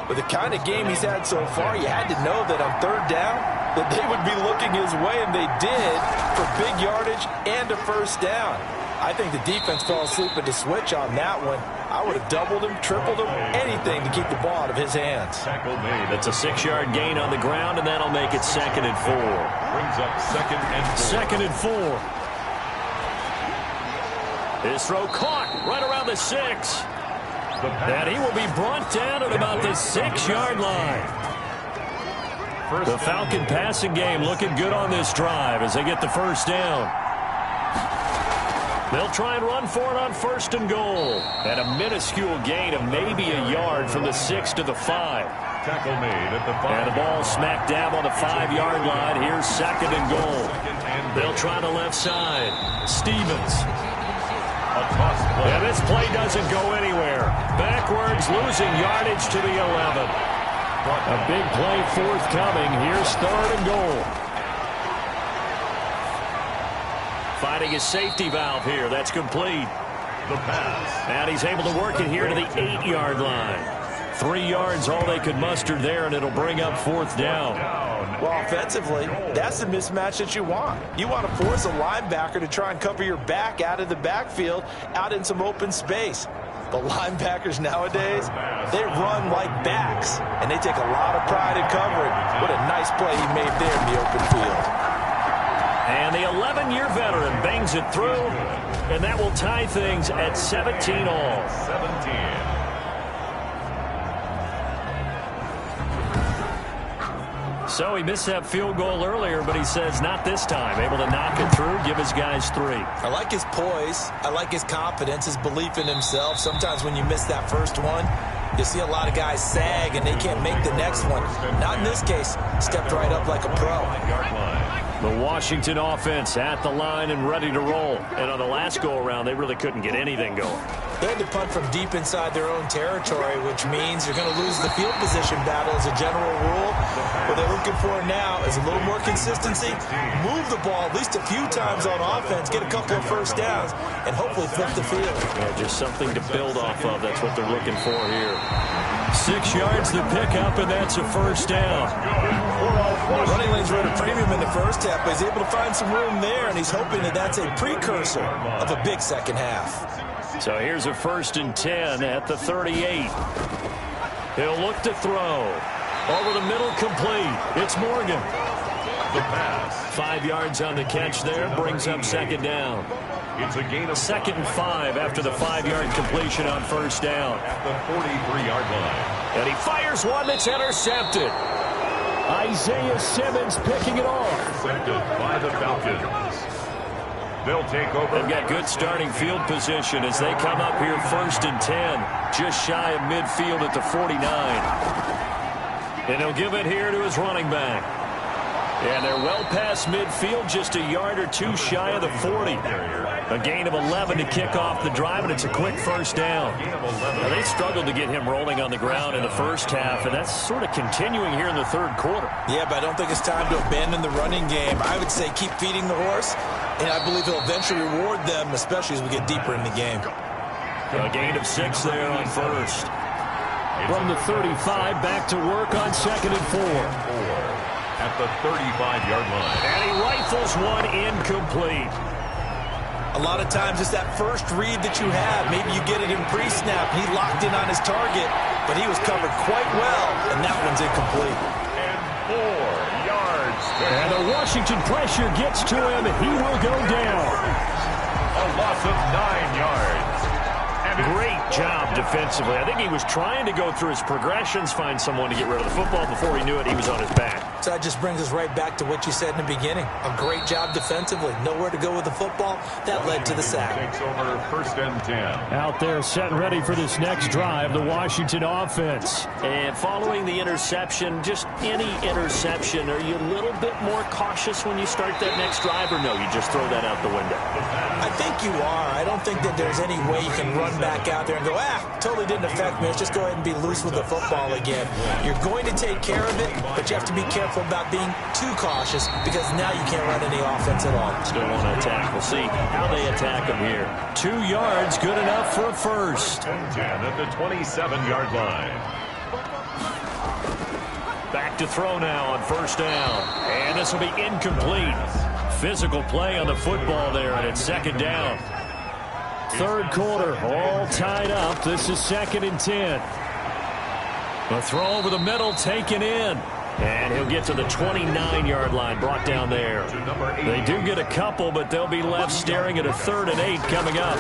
Speaker 4: With the kind of game he's had so far, you had to know that on third down that they would be looking his way, and they did, for big yardage and a first down. I think the defense fell asleep at the switch on that one. I would have doubled him, tripled him, anything to keep the ball out of his hands.
Speaker 1: That's a 6-yard gain on the ground, and that'll make it 2nd and 4.
Speaker 2: Brings up 2nd and 4.
Speaker 1: 2nd and 4. His throw caught right around the 6. And he will be brought down at about the 6-yard line. The Falcon passing game looking good on this drive as they get the first down. They'll try and run for it on 1st and goal. And a minuscule gain of maybe a yard from the 6 to the 5.
Speaker 2: Tackle made at the 5.
Speaker 1: And the ball smack dab on the 5-yard line. Here's 2nd and goal. They'll try the left side. Stevens.
Speaker 2: Yeah,
Speaker 1: this play doesn't go anywhere. Backwards, losing yardage to the 11. A big play forthcoming. Here's 3rd and goal. Finding his safety valve here. That's complete.
Speaker 2: The pass.
Speaker 1: And he's able to work it here to the 8-yard line. 3 yards, all they could muster there, and it'll bring up 4th down.
Speaker 4: Well, offensively, that's the mismatch that you want. You want to force a linebacker to try and cover your back out of the backfield, out in some open space. The linebackers nowadays, they run like backs, and they take a lot of pride in covering. What a nice play he made there in the open field.
Speaker 1: And the 11-year veteran bangs it through, and that will tie things at 17 all.
Speaker 2: 17.
Speaker 1: So he missed that field goal earlier, but he says not this time. Able to knock it through, give his guys 3.
Speaker 3: I like his poise. I like his confidence, his belief in himself. Sometimes when you miss that first one, you see a lot of guys sag and they can't make the next one. Not in this case. Stepped right up like a pro.
Speaker 1: The Washington offense at the line and ready to roll. And on the last go-around, they really couldn't get anything going.
Speaker 3: They had to punt from deep inside their own territory, which means you're going to lose the field position battle as a general rule. What they're looking for now is a little more consistency, move the ball at least a few times on offense, get a couple of first downs, and hopefully flip the field.
Speaker 1: Yeah, just something to build off of. That's what they're looking for here. 6 yards to pick up, and that's a first down.
Speaker 3: Running lanes were at a premium in the first half, but he's able to find some room there, and he's hoping that that's a precursor of a big second half.
Speaker 1: So here's a 1st and 10 at the 38. He'll look to throw. Over the middle, complete. It's Morgan.
Speaker 2: The pass.
Speaker 1: 5 yards on the catch there, brings up 2nd down.
Speaker 2: It's a gain of
Speaker 1: 2nd and 5 after the 5-yard completion on 1st down.
Speaker 2: At the 43-yard line.
Speaker 1: And he fires one that's intercepted. Isaiah Simmons picking it off.
Speaker 2: Intercepted by the Falcons. They'll take over.
Speaker 1: They've got good starting field position as they come up here 1st and 10. Just shy of midfield at the 49. And he'll give it here to his running back. And they're well past midfield, just a yard or 2 shy of the 40. A gain of 11 to kick off the drive, and it's a quick first down. Now, they struggled to get him rolling on the ground in the first half, and that's sort of continuing here in the 3rd quarter.
Speaker 3: Yeah, but I don't think it's time to abandon the running game. I would say keep feeding the horse, and I believe he'll eventually reward them, especially as we get deeper in the game.
Speaker 1: A gain of 6 there on 1st. From the 35, back to work on 2nd and 4.
Speaker 2: At the 35-yard line.
Speaker 1: And he rifles one incomplete.
Speaker 3: A lot of times it's that first read that you have. Maybe you get it in pre-snap. He locked in on his target, but he was covered quite well, and that one's incomplete.
Speaker 2: And 4 yards.
Speaker 1: And the Washington pressure gets to him, and he will go down.
Speaker 2: A loss of 9 yards. And
Speaker 1: great job defensively. I think he was trying to go through his progressions, find someone to get rid of the football. Before he knew it, he was on his back.
Speaker 3: So that just brings us right back to what you said in the beginning. A great job defensively. Nowhere to go with the football. That led to the sack.
Speaker 2: Takes over 1st and 10.
Speaker 6: Out there set and ready for this next drive, the Washington offense.
Speaker 1: And following the interception, just any interception, are you a little bit more cautious when you start that next drive, or no, you just throw that out the window?
Speaker 3: I think you are. I don't think that there's any way you can run back out there and go, totally didn't affect me. Let's just go ahead and be loose with the football again. You're going to take care of it, but you have to be careful about being too cautious because now you can't run any offense at all.
Speaker 1: Still want to attack. We'll see how they attack them here.
Speaker 6: 2 yards, good enough for a first.
Speaker 2: 10 at the 27-yard line.
Speaker 1: Back to throw now on 1st down. And this will be incomplete. Physical play on the football there, and it's 2nd down.
Speaker 6: 3rd quarter, all tied up. This is 2nd and 10.
Speaker 1: A throw over the middle, taken in. And he'll get to the 29-yard line, brought down there. They do get a couple, but they'll be left staring at a 3rd and 8 coming up.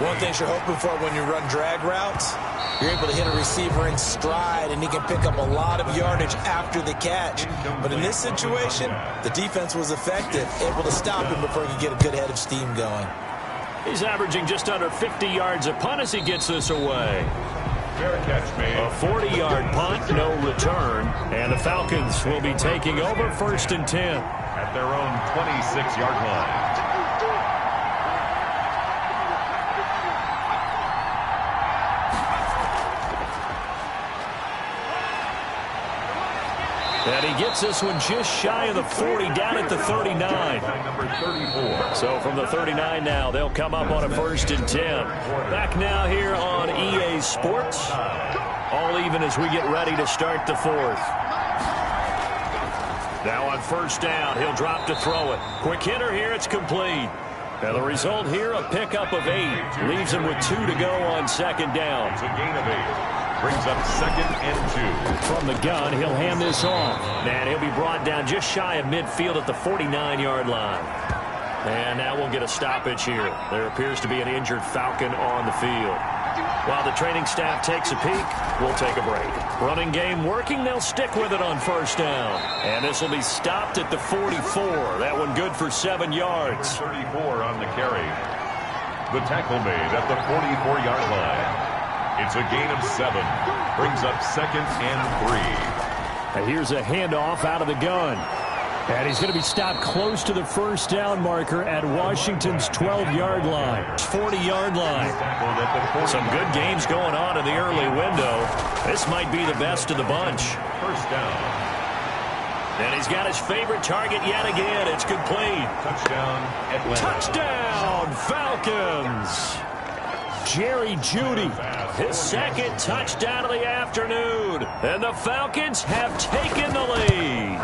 Speaker 3: One thing you're hoping for when you run drag routes, you're able to hit a receiver in stride, and he can pick up a lot of yardage after the catch. But in this situation, the defense was effective, able to stop him before he could get a good head of steam going.
Speaker 1: He's averaging just under 50 yards a punt as he gets this away.
Speaker 2: Fair catch made.
Speaker 1: A 40-yard punt, no return. And the Falcons will be taking over 1st and 10.
Speaker 2: At their own 26-yard line.
Speaker 1: And he gets this one just shy of the 40, down at the 39.
Speaker 2: Number 34.
Speaker 1: So from the 39 now, they'll come up on a 1st and 10. Back now here on EA Sports. All even as we get ready to start the 4th. Now on 1st down, he'll drop to throw it. Quick hitter here, it's complete. Now the result here, a pickup of 8. Leaves him with 2 to go on 2nd down.
Speaker 2: It's a gain of 8. Brings up 2nd and 2.
Speaker 6: From the gun, he'll hand this off.
Speaker 1: And he'll be brought down just shy of midfield at the 49-yard line. And now we'll get a stoppage here. There appears to be an injured Falcon on the field. While the training staff takes a peek, we'll take a break. Running game working, they'll stick with it on 1st down. And this will be stopped at the 44. That one good for 7 yards.
Speaker 2: 34 on the carry. The tackle made at the 44-yard line. It's a gain of 7. Brings up 2nd and 3.
Speaker 6: And here's a handoff out of the gun. And he's going to be stopped close to the 1st down marker at Washington's 12-yard line. 40-yard line.
Speaker 1: Some good games going on in the early window. This might be the best of the bunch.
Speaker 2: 1st down.
Speaker 1: And he's got his favorite target yet again. It's complete.
Speaker 2: Touchdown, Atlanta.
Speaker 1: Touchdown, Falcons.
Speaker 6: Jerry Jeudy.
Speaker 1: His 2nd touchdown of the afternoon. And the Falcons have taken the lead.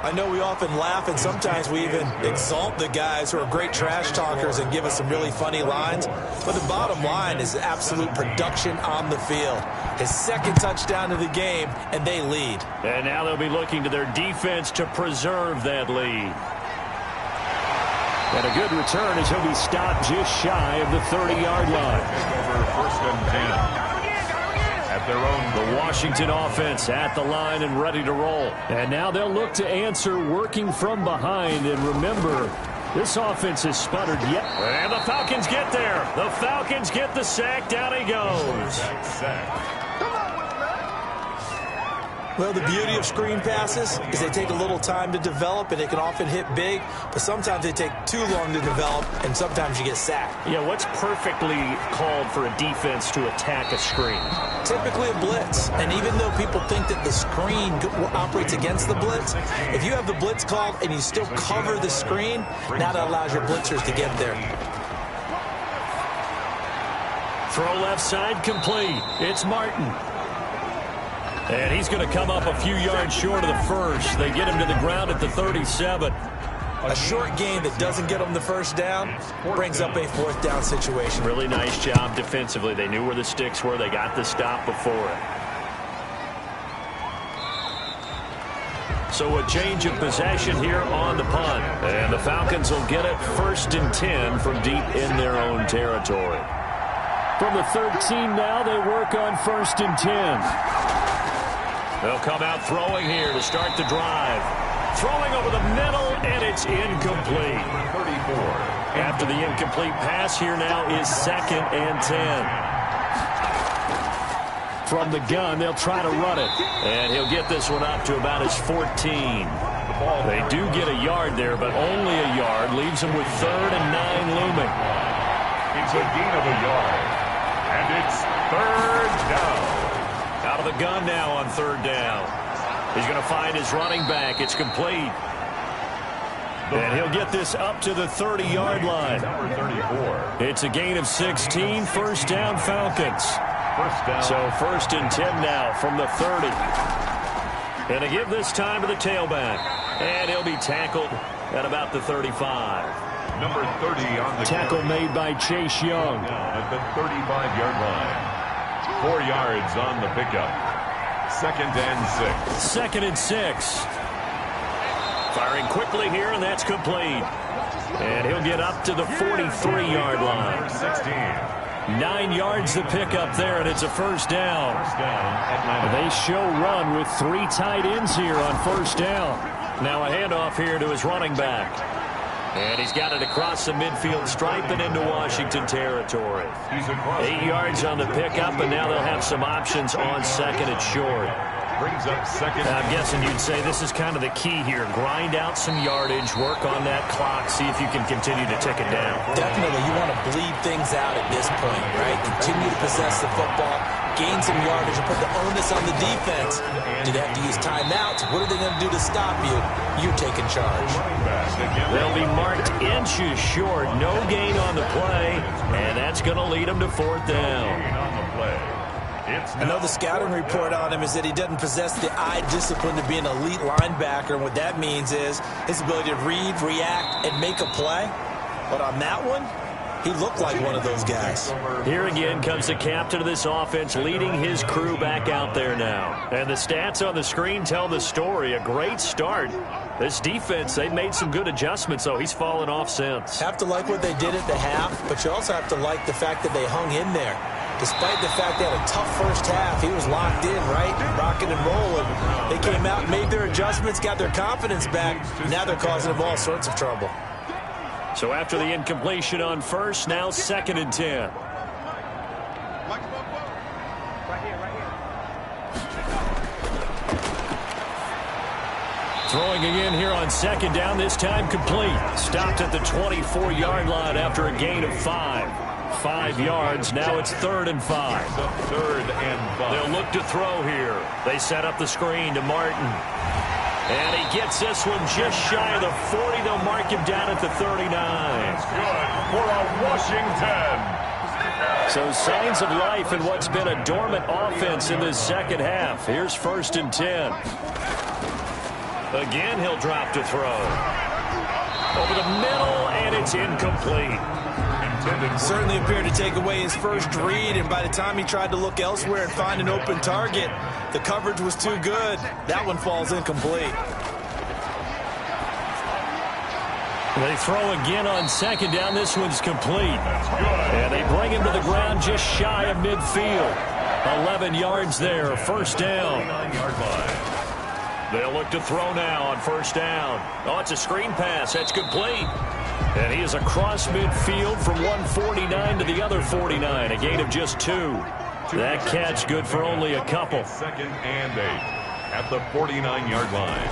Speaker 3: I know we often laugh, and sometimes we even exalt the guys who are great trash talkers and give us some really funny lines. But the bottom line is absolute production on the field. His 2nd touchdown of the game, and they lead.
Speaker 1: And now they'll be looking to their defense to preserve that lead.
Speaker 6: And a good return as he'll be stopped just shy of the 30-yard line.
Speaker 2: Over 1st and 10. At their own,
Speaker 1: the Washington offense at the line and ready to roll.
Speaker 6: And now they'll look to answer working from behind. And remember, this offense has sputtered yet.
Speaker 1: And the Falcons get there. The Falcons get the sack. Down he goes.
Speaker 2: Sack.
Speaker 3: Well, the beauty of screen passes is they take a little time to develop, and they can often hit big, but sometimes they take too long to develop, and sometimes you get sacked.
Speaker 1: Yeah, what's perfectly called for a defense to attack a screen?
Speaker 3: Typically a blitz, and even though people think that the screen operates against the blitz, if you have the blitz called and you still cover the screen, now that allows your blitzers to get there.
Speaker 1: Throw left side complete. It's Martin. And he's going to come up a few yards short of the 1st. They get him to the ground at the 37.
Speaker 3: A short gain that doesn't get them the 1st down brings up a 4th down situation.
Speaker 1: Really nice job defensively. They knew where the sticks were. They got the stop before it. So a change of possession here on the punt. And the Falcons will get it 1st and 10 from deep in their own territory.
Speaker 6: From the 13 now, they work on 1st and 10.
Speaker 1: They'll come out throwing here to start the drive. Throwing over the middle, and it's incomplete.
Speaker 2: 34.
Speaker 1: After the incomplete pass, here now is 2nd and 10.
Speaker 6: From the gun, they'll try to run it.
Speaker 1: And he'll get this one up to about his 14. They do get a yard there, but only a yard. Leaves them with 3rd and 9 looming.
Speaker 2: It's a gain of a yard. And it's 3rd down.
Speaker 1: Out of the gun now on 3rd down. He's going to find his running back. It's complete. And he'll get this up to the 30-yard line.
Speaker 2: Number 34.
Speaker 1: It's a gain of 16. 1st down, Falcons.
Speaker 2: First down.
Speaker 1: So 1st and 10 now from the 30. And to give this time to the tailback. And he'll be tackled at about the 35.
Speaker 2: Number 30 on the
Speaker 6: Tackle
Speaker 2: carry.
Speaker 6: made by Chase Young.
Speaker 2: At the 35-yard line. 4 yards on the pickup. 2nd and 6.
Speaker 1: 2nd and 6. Firing quickly here, and that's complete. And he'll get up to the 43-yard line.
Speaker 2: Number 16.
Speaker 1: 9 yards to pick up there, and it's a 1st down.
Speaker 2: First down at 9.
Speaker 6: They show run with 3 tight ends here on 1st down.
Speaker 1: Now a handoff here to his running back. And he's got it across the midfield stripe and into Washington territory.
Speaker 2: He's across
Speaker 1: 8 yards on the pickup, and now they'll have some options on 2nd and short.
Speaker 2: Brings up 2nd.
Speaker 1: I'm guessing you'd say this is kind of the key here. Grind out some yardage, work on that clock, see if you can continue to tick it down.
Speaker 3: Definitely, you want to bleed things out at this point, right? Continue to possess the football, gain some yardage, and put the onus on the defense. Do they have to use timeouts? What are they going to do to stop you? You taking charge.
Speaker 1: They'll be marked inches short. No gain on the play, and that's going to lead them to 4th down.
Speaker 3: I know the scouting report on him is that he doesn't possess the eye discipline to be an elite linebacker, and what that means is his ability to read, react, and make a play. But on that one, he looked like one of those guys.
Speaker 1: Here again comes the captain of this offense leading his crew back out there now. And the stats on the screen tell the story. A great start. This defense, they've made some good adjustments, so he's fallen off since.
Speaker 3: Have to like what they did at the half, but you also have to like the fact that they hung in there. Despite the fact they had a tough first half, he was locked in, right? Rocking and rolling. They came out, made their adjustments, got their confidence back. Now they're causing them all sorts of trouble.
Speaker 1: So after the incompletion on 1st, now 2nd and 10. Throwing again here on 2nd down, this time complete. Stopped at the 24-yard line after a gain of 5. 5 yards. Now it's 3rd and 5.
Speaker 2: 3rd and 5.
Speaker 1: They'll look to throw here. They set up the screen to Martin. And he gets this one just shy of the 40. They'll mark him down at the 39.
Speaker 2: That's good for a Washington.
Speaker 1: So signs of life in what's been a dormant offense in this 2nd half. Here's 1st and 10. Again, he'll drop to throw. Over the middle, and it's incomplete.
Speaker 3: Certainly appeared to take away his first read, and by the time he tried to look elsewhere and find an open target, the coverage was too good. That one falls incomplete.
Speaker 6: They throw again on 2nd down. This one's complete. And they bring him to the ground just shy of midfield. 11 yards there, 1st down.
Speaker 1: They'll look to throw now on 1st down. Oh, it's a screen pass. That's complete. And he is across midfield from 149 to the other 49. A gain of just 2. That catch good for only a couple.
Speaker 2: 2nd and 8 at the 49-yard line.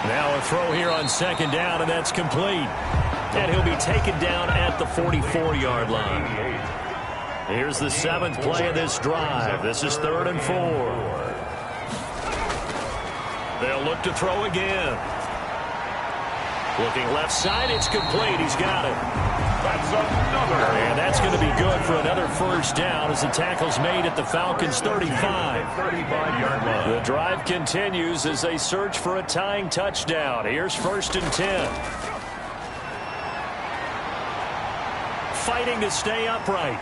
Speaker 1: Now a throw here on 2nd down, and that's complete. And he'll be taken down at the 44-yard line. Here's the 7th play of this drive. This is 3rd and 4. They'll look to throw again. Looking left side, it's complete. He's got it.
Speaker 2: That's another.
Speaker 1: And that's going to be good for another 1st down as the tackle's made at the Falcons' 35.
Speaker 2: 35-yard line.
Speaker 1: The drive continues as they search for a tying touchdown. Here's 1st and 10. Fighting to stay upright.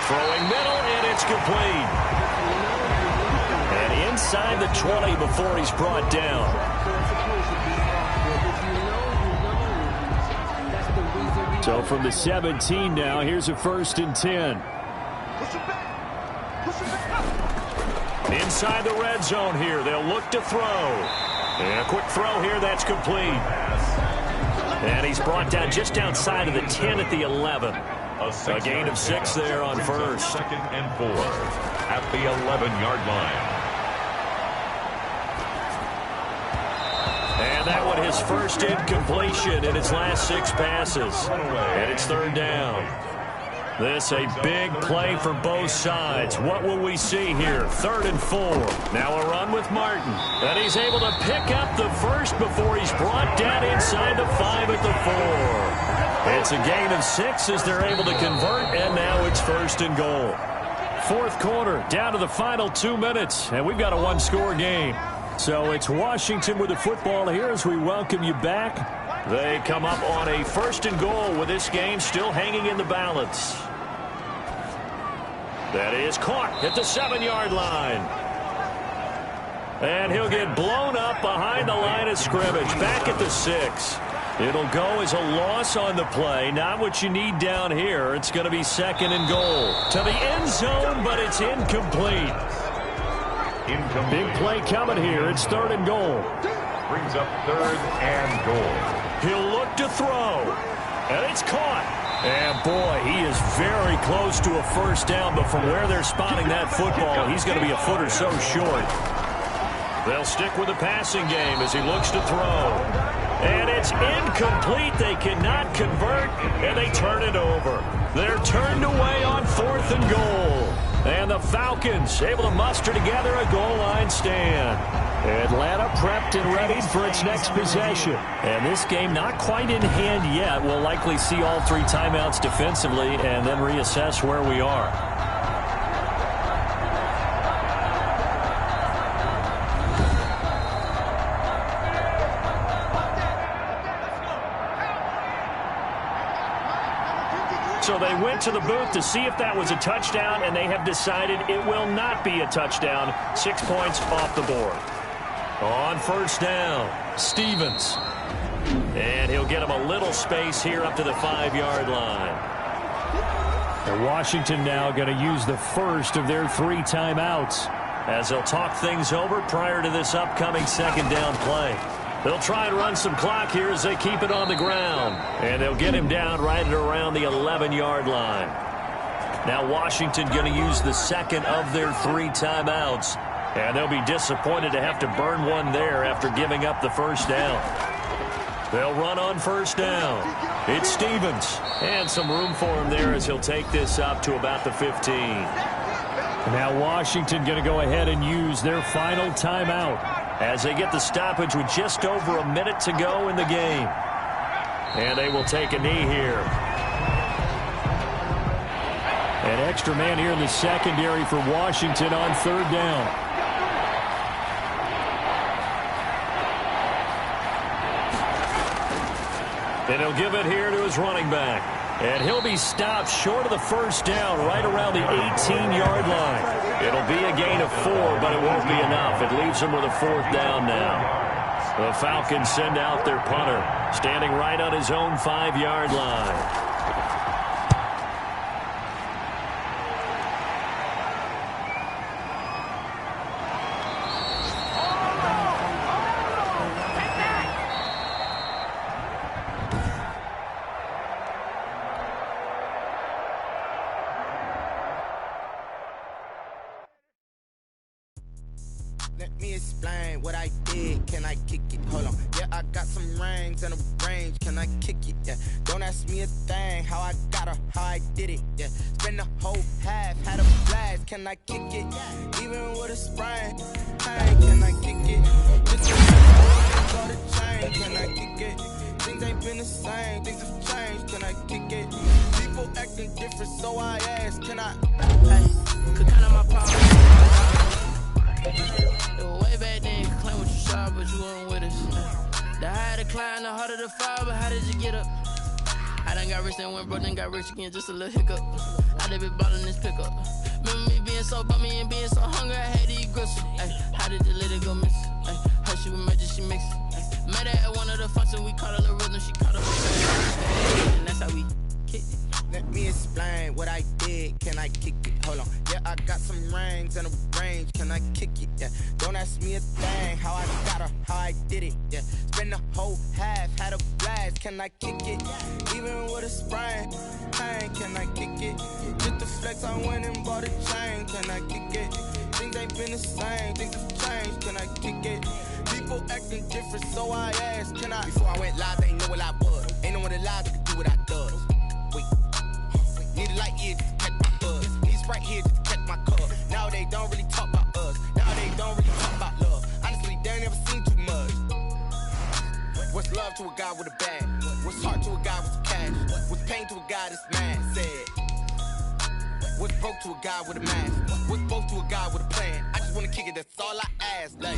Speaker 1: Throwing middle, and it's complete.
Speaker 6: And inside the 20 before he's brought down. So from the 17 now, here's a 1st and 10.
Speaker 1: Inside the red zone here, they'll look to throw. And a quick throw here, that's complete. And he's brought down just outside of the 10 at the 11. A gain of 6 there on first.
Speaker 2: 2nd and 4 at the 11-yard line.
Speaker 1: And that one his first incompletion in his last 6 passes. And it's 3rd down. This a big play for both sides. What will we see here? 3rd and 4. Now a run with Martin. And he's able to pick up the first before he's brought down inside the 5 at the 4. It's a gain of 6 as they're able to convert, and now it's 1st and goal. 4th quarter, down to the final 2 minutes, and we've got a 1-score game. So it's Washington with the football here as we welcome you back. They come up on a 1st and goal with this game still hanging in the balance. That is caught at the 7-yard line. And he'll get blown up behind the line of scrimmage, back at the 6. It'll go as a loss on the play. Not what you need down here. It's going to be 2nd and goal. To the end zone, but it's incomplete. Big play coming here. It's 3rd and goal.
Speaker 2: Brings up 3rd and goal.
Speaker 1: He'll look to throw. And it's caught. And, boy, he is very close to a 1st down, but from where they're spotting that football, he's going to be a foot or so short. They'll stick with the passing game as he looks to throw. And it's incomplete. They cannot convert, and they turn it over. They're turned away on 4th and goal. And the Falcons able to muster together a goal line stand. Atlanta prepped and ready for its next possession. And this game not quite in hand yet. We'll likely see all 3 timeouts defensively and then reassess where we are. So they went to the booth to see if that was a touchdown, and they have decided it will not be a touchdown. 6 points off the board. On 1st down, Stevens. And he'll get him a little space here up to the 5-yard line. And Washington now going to use the first of their 3 timeouts as they'll talk things over prior to this upcoming 2nd down play. They'll try and run some clock here as they keep it on the ground. And they'll get him down right at around the 11-yard line. Now Washington going to use the 2nd of their 3 timeouts. And they'll be disappointed to have to burn one there after giving up the 1st down. They'll run on 1st down. It's Stevens. And some room for him there as he'll take this up to about the 15. Now Washington going to go ahead and use their final timeout as they get the stoppage with just over a minute to go in the game. And they will take a knee here. An extra man here in the secondary for Washington on 3rd down. And he'll give it here to his running back. And he'll be stopped short of the 1st down right around the 18-yard line. It'll be a gain of 4, but it won't be enough. It leaves them with a 4th down now. The Falcons send out their punter, standing right on his own 5-yard line.
Speaker 11: Let me explain what I did. Can I kick it? Hold on. Yeah, I got some rings and a range. Can I kick it? Yeah. Don't ask me a thing. How I got her, how I did it. Yeah. Spend the whole half, had a blast. Can I kick it? Even with a sprain. Hey, can I kick it? Just got a chain. Can I kick it? Things ain't been the same. Things have changed. Can I kick it? People acting different, so I ask. Can I? Hey, could count on my power. Way back then, you could claim what you saw, but you weren't with us. The higher the climb, the harder the fall, but how did you get up? I done got rich and went broke, then got rich again, just a little hiccup. I done been ballin' this pickup. Remember me being
Speaker 8: being so bummy and being so hungry, I had to eat gristle. Ay, how did the lady go miss? Ay, her she was magic, she mixed. Met her at one of the functions, we caught her the rhythm, she caught her. And that's how we kicked it.
Speaker 11: Let me explain what I did. Can I kick it? Hold on. Yeah, I got some rings and a range. Can I kick it? Yeah. Don't ask me a thing. How I got her, how I did it. Yeah. Spend the whole half, had a blast. Can I kick it? Even with a sprain. Hey, can I kick it? Just the flex, I went and bought a chain. Can I kick it? Things ain't been the same. Things have changed. Can I kick it? People acting different, so I asked. Can I? Before I went live, they ain't know what I was. Ain't no one alive that could do what I does. Wait. Need a light here just to catch my buzz. Need Sprite here just to catch my cup. Now they don't really talk about us. Now they don't really talk about love. Honestly, they ain't never seen too much. What's love to a guy with a bag? What's heart to a guy with some cash? What's pain to a guy that's mad? Said. What's broke to a guy with a mask? What's broke to a guy with a plan? I just wanna kick it, that's all I ask. Like,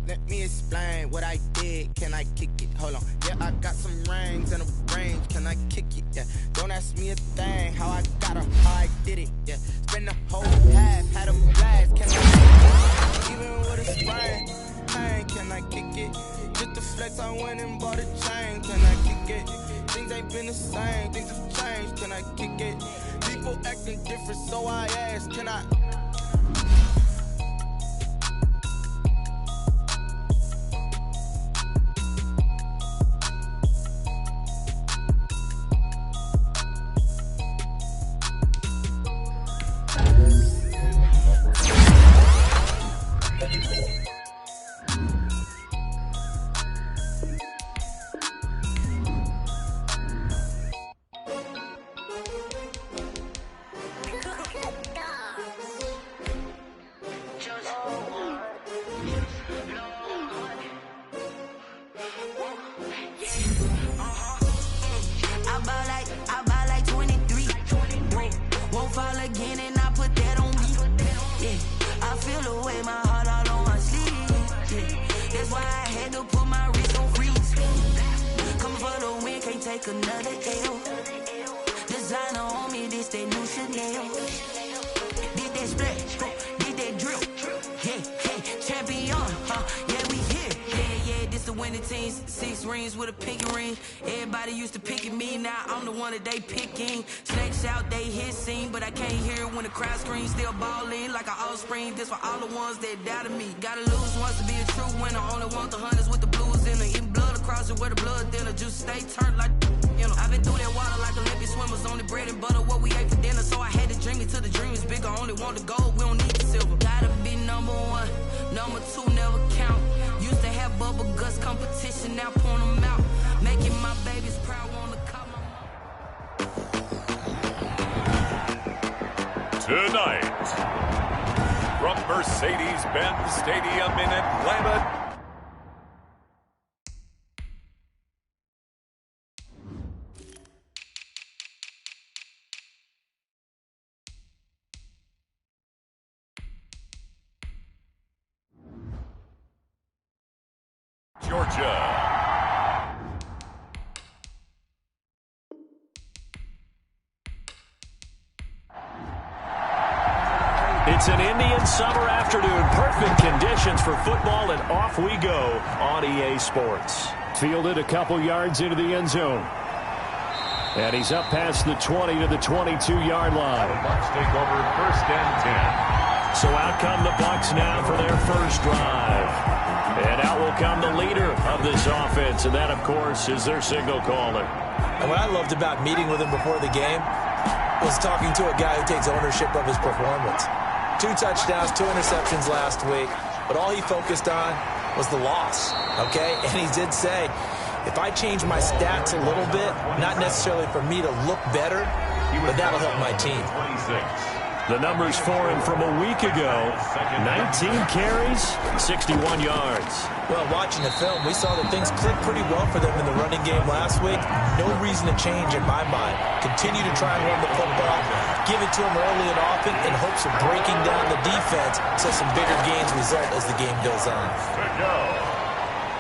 Speaker 11: let me explain what I did. Can I kick it? Hold on. Yeah, I got some rings and a range. Can I kick it? Yeah. Don't ask me a thing. How I got her, how I did it. Yeah. Spend the whole half, had a blast. Can I kick it? Even with a sprain. Hey, can I kick it? Just the flex, I went and bought a chain. Can I kick it? Things ain't been the same. Things have changed. Can I kick it? People acting different, so I asked. Can I?
Speaker 8: They picking snakes out, they hissing, but I can't hear it when the crowd screams. Still balling like an offspring. This for all the ones that doubted me. Gotta lose once to be a true winner. Only want the hunters with the blues in it. Eating blood across it where the blood thinner. Juice stay turned like you know. I've been through that water like Olympic swimmers. Only bread and butter what we ate for dinner. So I had to dream it till the dream is bigger. Only want the gold, we don't need the silver. Gotta be number one, number two never count. Used to have bubble guts competition, now point them out. Making my babies proud, wanna call my
Speaker 2: Tonight, from Mercedes-Benz Stadium in Atlanta, Georgia.
Speaker 1: It's an Indian summer afternoon. Perfect conditions for football, and off we go on EA Sports.
Speaker 6: Fielded a couple yards into the end zone. And he's up past the 20 to the 22-yard line.
Speaker 2: The Bucs take over 1st and 10.
Speaker 1: So out come the Bucs now for their first drive. And out will come the leader of this offense, and that, of course, is their signal caller.
Speaker 3: And what I loved about meeting with him before the game was talking to a guy who takes ownership of his performance. 2 touchdowns, 2 interceptions last week, but all he focused on was the loss, okay? And he did say, if I change my stats a little bit, not necessarily for me to look better, but that'll help my team.
Speaker 1: The numbers for him from a week ago, 19 carries, 61 yards.
Speaker 3: Well, watching the film, we saw that things clicked pretty well for them in the running game last week. No reason to change in my mind. Continue to try and run the football, give it to them early and often in hopes of breaking down the defense so some bigger gains result as the game goes on.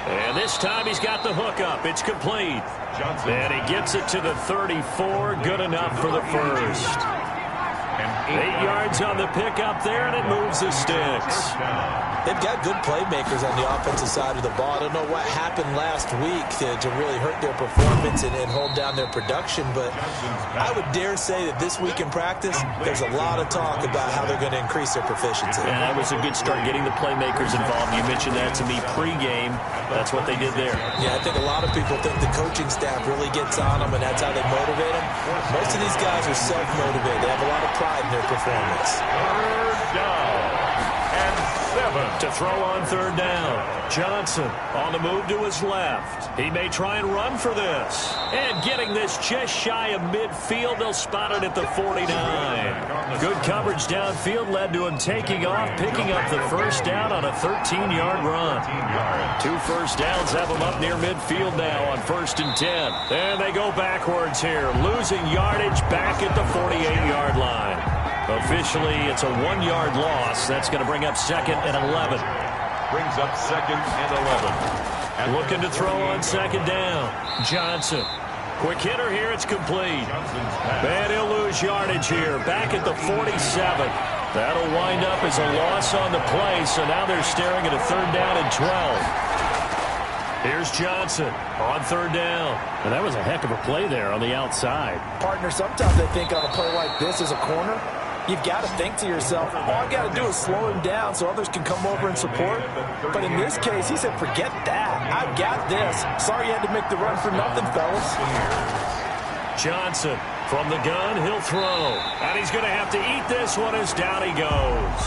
Speaker 1: And this time he's got the hook up. It's complete. And he gets it to the 34. Good enough for the first. 8 yards on the pickup there, and it moves the sticks.
Speaker 3: They've got good playmakers on the offensive side of the ball. I don't know what happened last week to really hurt their performance and hold down their production, but I would dare say that this week in practice, there's a lot of talk about how they're going to increase their proficiency.
Speaker 1: And that was a good start, getting the playmakers involved. You mentioned that to me pregame. That's what they did there.
Speaker 3: Yeah, I think a lot of people think the coaching staff really gets on them, and that's how they motivate them. Most of these guys are self-motivated. They have a lot of pride in their performance.
Speaker 2: Third down and 7.
Speaker 1: To throw on third down. Johnson on the move to his left. He may try and run for this. And getting this just shy of midfield, they'll spot it at the 49. Good coverage downfield led to him taking off, picking up the first down on a 13-yard run. 2 first downs have him up near midfield now on 1st and 10. And they go backwards here, losing yardage back at the 48-yard line. Officially, it's a 1-yard loss. That's going to bring up 2nd and 11.
Speaker 2: Brings up 2nd and 11.
Speaker 1: Looking to throw on 2nd down. Johnson. Quick hitter here. It's complete. And he'll lose yardage here. Back at the 47. That'll wind up as a loss on the play. So now they're staring at a 3rd down and 12. Here's Johnson on 3rd down.
Speaker 6: And that was a heck of a play there on the outside.
Speaker 4: Partner, sometimes I think on a play like this as a corner, you've got to think to yourself, all I got to do is slow him down so others can come over and support. But in this case, he said, forget that. I've got this. Sorry you had to make the run for nothing, fellas.
Speaker 1: Johnson from the gun, he'll throw. And he's going to have to eat this one as down he goes.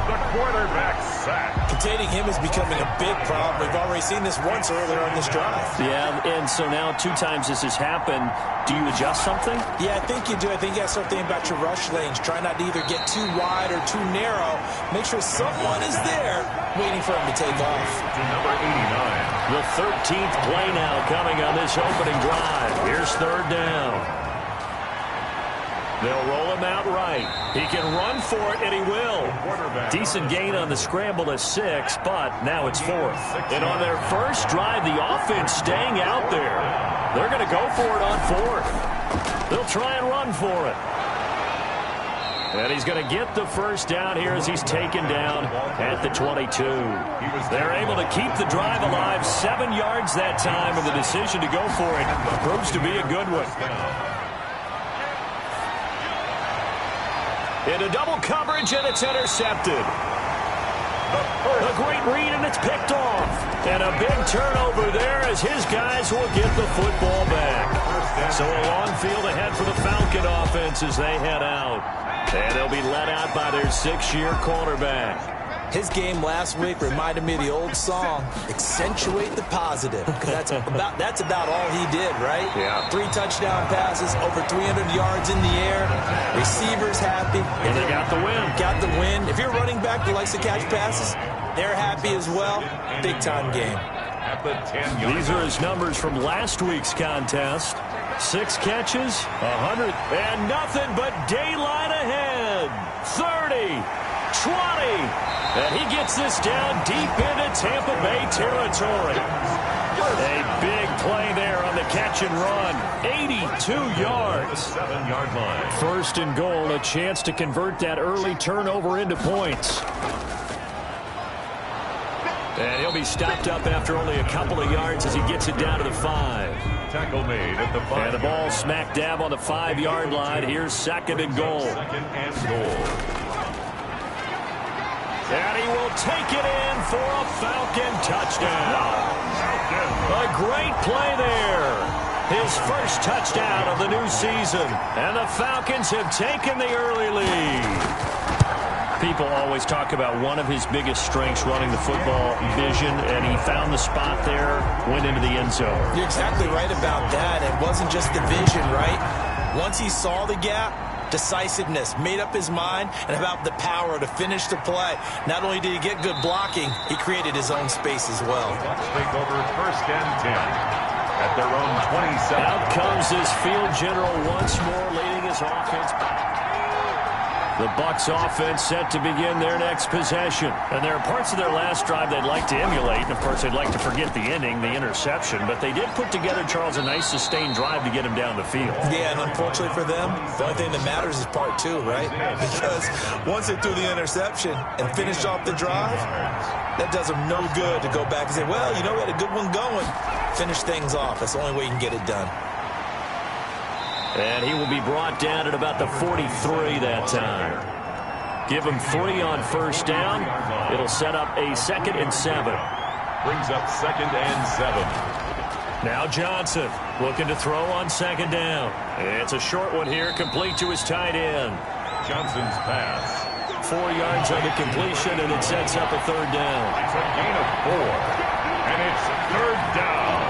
Speaker 2: The quarterback sack.
Speaker 3: Containing him is becoming a big problem. We've already seen this once earlier on this drive.
Speaker 1: Yeah, and so now 2 times this has happened. Do you adjust something?
Speaker 3: Yeah, I think you do. I think you got to start thinking about your rush lanes. Try not to either get too wide or too narrow. Make sure someone is there waiting for him to take off.
Speaker 2: To number 89.
Speaker 1: The 13th play now coming on this opening drive. Here's 3rd down. They'll roll him out right. He can run for it, and he will. Decent gain on the scramble to 6, but now it's 4th. And on their first drive, the offense staying out there. They're going to go for it on 4th. They'll try and run for it. And he's going to get the first down here as he's taken down at the 22. They're able to keep the drive alive, 7 yards that time, and the decision to go for it proves to be a good one. Into double coverage, and it's intercepted. A great read, and it's picked off. And a big turnover there as his guys will get the football back. So a long field ahead for the Falcon offense as they head out. And they'll be let out by their 6-year cornerback.
Speaker 3: His game last week reminded me of the old song, Accentuate the Positive. Because that's about all he did, right?
Speaker 1: Yeah.
Speaker 3: 3 touchdown passes, over 300 yards in the air. Receivers happy.
Speaker 1: And they got the win.
Speaker 3: Got the win. If you're a running back that likes to catch passes, they're happy as well. Big-time game.
Speaker 2: At the 10-yard.
Speaker 1: These are his numbers from last week's contest. 6 catches, 100, and nothing but daylight ahead. 30, 20. And he gets this down deep into Tampa Bay territory. A big play there on the catch and run. 82 yards.
Speaker 2: 7-yard line.
Speaker 1: 1st and goal, a chance to convert that early turnover into points. And he'll be stopped up after only a couple of yards as he gets it down to the 5.
Speaker 2: Tackle made at the 5.
Speaker 1: And the ball smack dab on the 5-yard line. Here's 2nd and goal.
Speaker 2: 2nd and goal.
Speaker 1: And he will take it in for a Falcon touchdown. A great play there. His first touchdown of the new season. And the Falcons have taken the early lead. People always talk about one of his biggest strengths running the football, vision, and he found the spot there, went into the end zone.
Speaker 3: You're exactly right about that. It wasn't just the vision, right? Once he saw the gap, decisiveness, made up his mind, and about the power to finish the play. Not only did he get good blocking, he created his own space as well.
Speaker 2: Let's take over 1st and 10 at their own 27.
Speaker 1: Out comes this field general once more, leading his offense back.
Speaker 6: The Bucs offense set to begin their next possession.
Speaker 1: And there are parts of their last drive they'd like to emulate. And, of course, they'd like to forget the ending, the interception. But they did put together, Charles, a nice sustained drive to get him down the field.
Speaker 3: Yeah, and unfortunately for them, the only thing that matters is part two, right? Because once they threw the interception and finished off the drive, that does them no good to go back and say, well, you know, we had a good one going. Finish things off. That's the only way you can get it done.
Speaker 1: And he will be brought down at about the 43 that time. Give him 3 on first down. It'll set up a 2nd and 7.
Speaker 2: Brings up 2nd and 7.
Speaker 1: Now Johnson looking to throw on 2nd down. It's a short one here, complete to his tight end.
Speaker 2: Johnson's pass.
Speaker 1: 4 yards on the completion, and it sets up a 3rd down.
Speaker 2: It's a gain of 4, and it's 3rd down.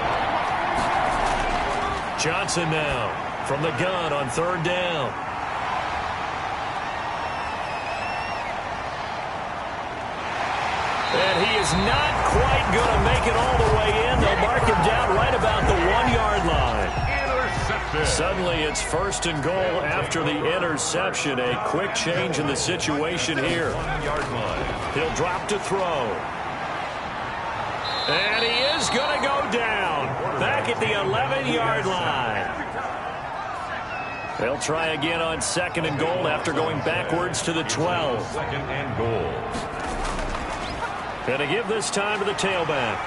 Speaker 1: Johnson now from the gun on 3rd down. And he is not quite going to make it all the way in. They'll mark him down right about the 1-yard line.
Speaker 2: Intercepted.
Speaker 1: Suddenly it's 1st and goal after the interception. A quick change in the situation here.
Speaker 2: 1-yard line.
Speaker 1: He'll drop to throw. And he is going to go down. Back at the 11-yard line. They'll try again on 2nd and goal after going backwards to the 12.
Speaker 2: 2nd and goal.
Speaker 1: Going to give this time to the tailback.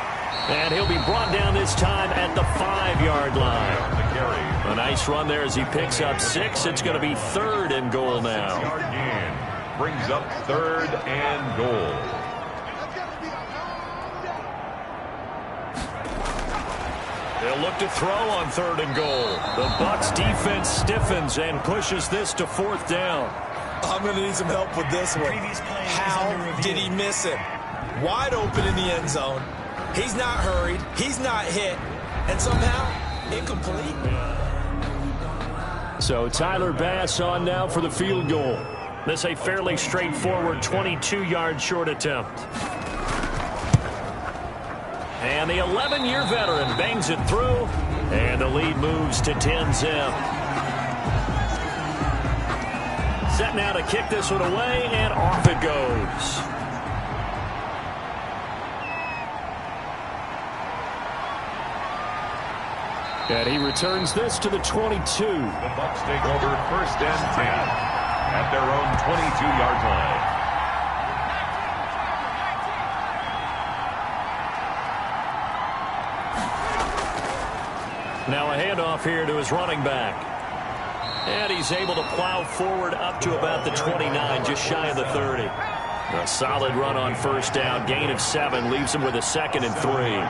Speaker 1: And he'll be brought down this time at the 5-yard line. A nice run there as he picks up 6. It's going to be 3rd and goal now.
Speaker 2: 6-yard gain. Brings up 3rd and goal.
Speaker 1: They'll look to throw on 3rd and goal. The Bucs defense stiffens and pushes this to 4th down.
Speaker 3: I'm going to need some help with this one. How did he miss him? Wide open in the end zone. He's not hurried. He's not hit. And somehow, incomplete.
Speaker 6: So Tyler Bass on now for the field goal.
Speaker 1: This a fairly straightforward 22-yard short attempt. And the 11-year veteran bangs it through. And the lead moves to 10-zip. Set now to kick this one away, and off it goes.
Speaker 6: And he returns this to the 22.
Speaker 2: The Bucs take over 1st and 10 at their own 22-yard line.
Speaker 1: Now a handoff here to his running back. And he's able to plow forward up to about the 29, just shy of the 30. A solid run on first down. Gain of 7 leaves him with a 2nd and 3.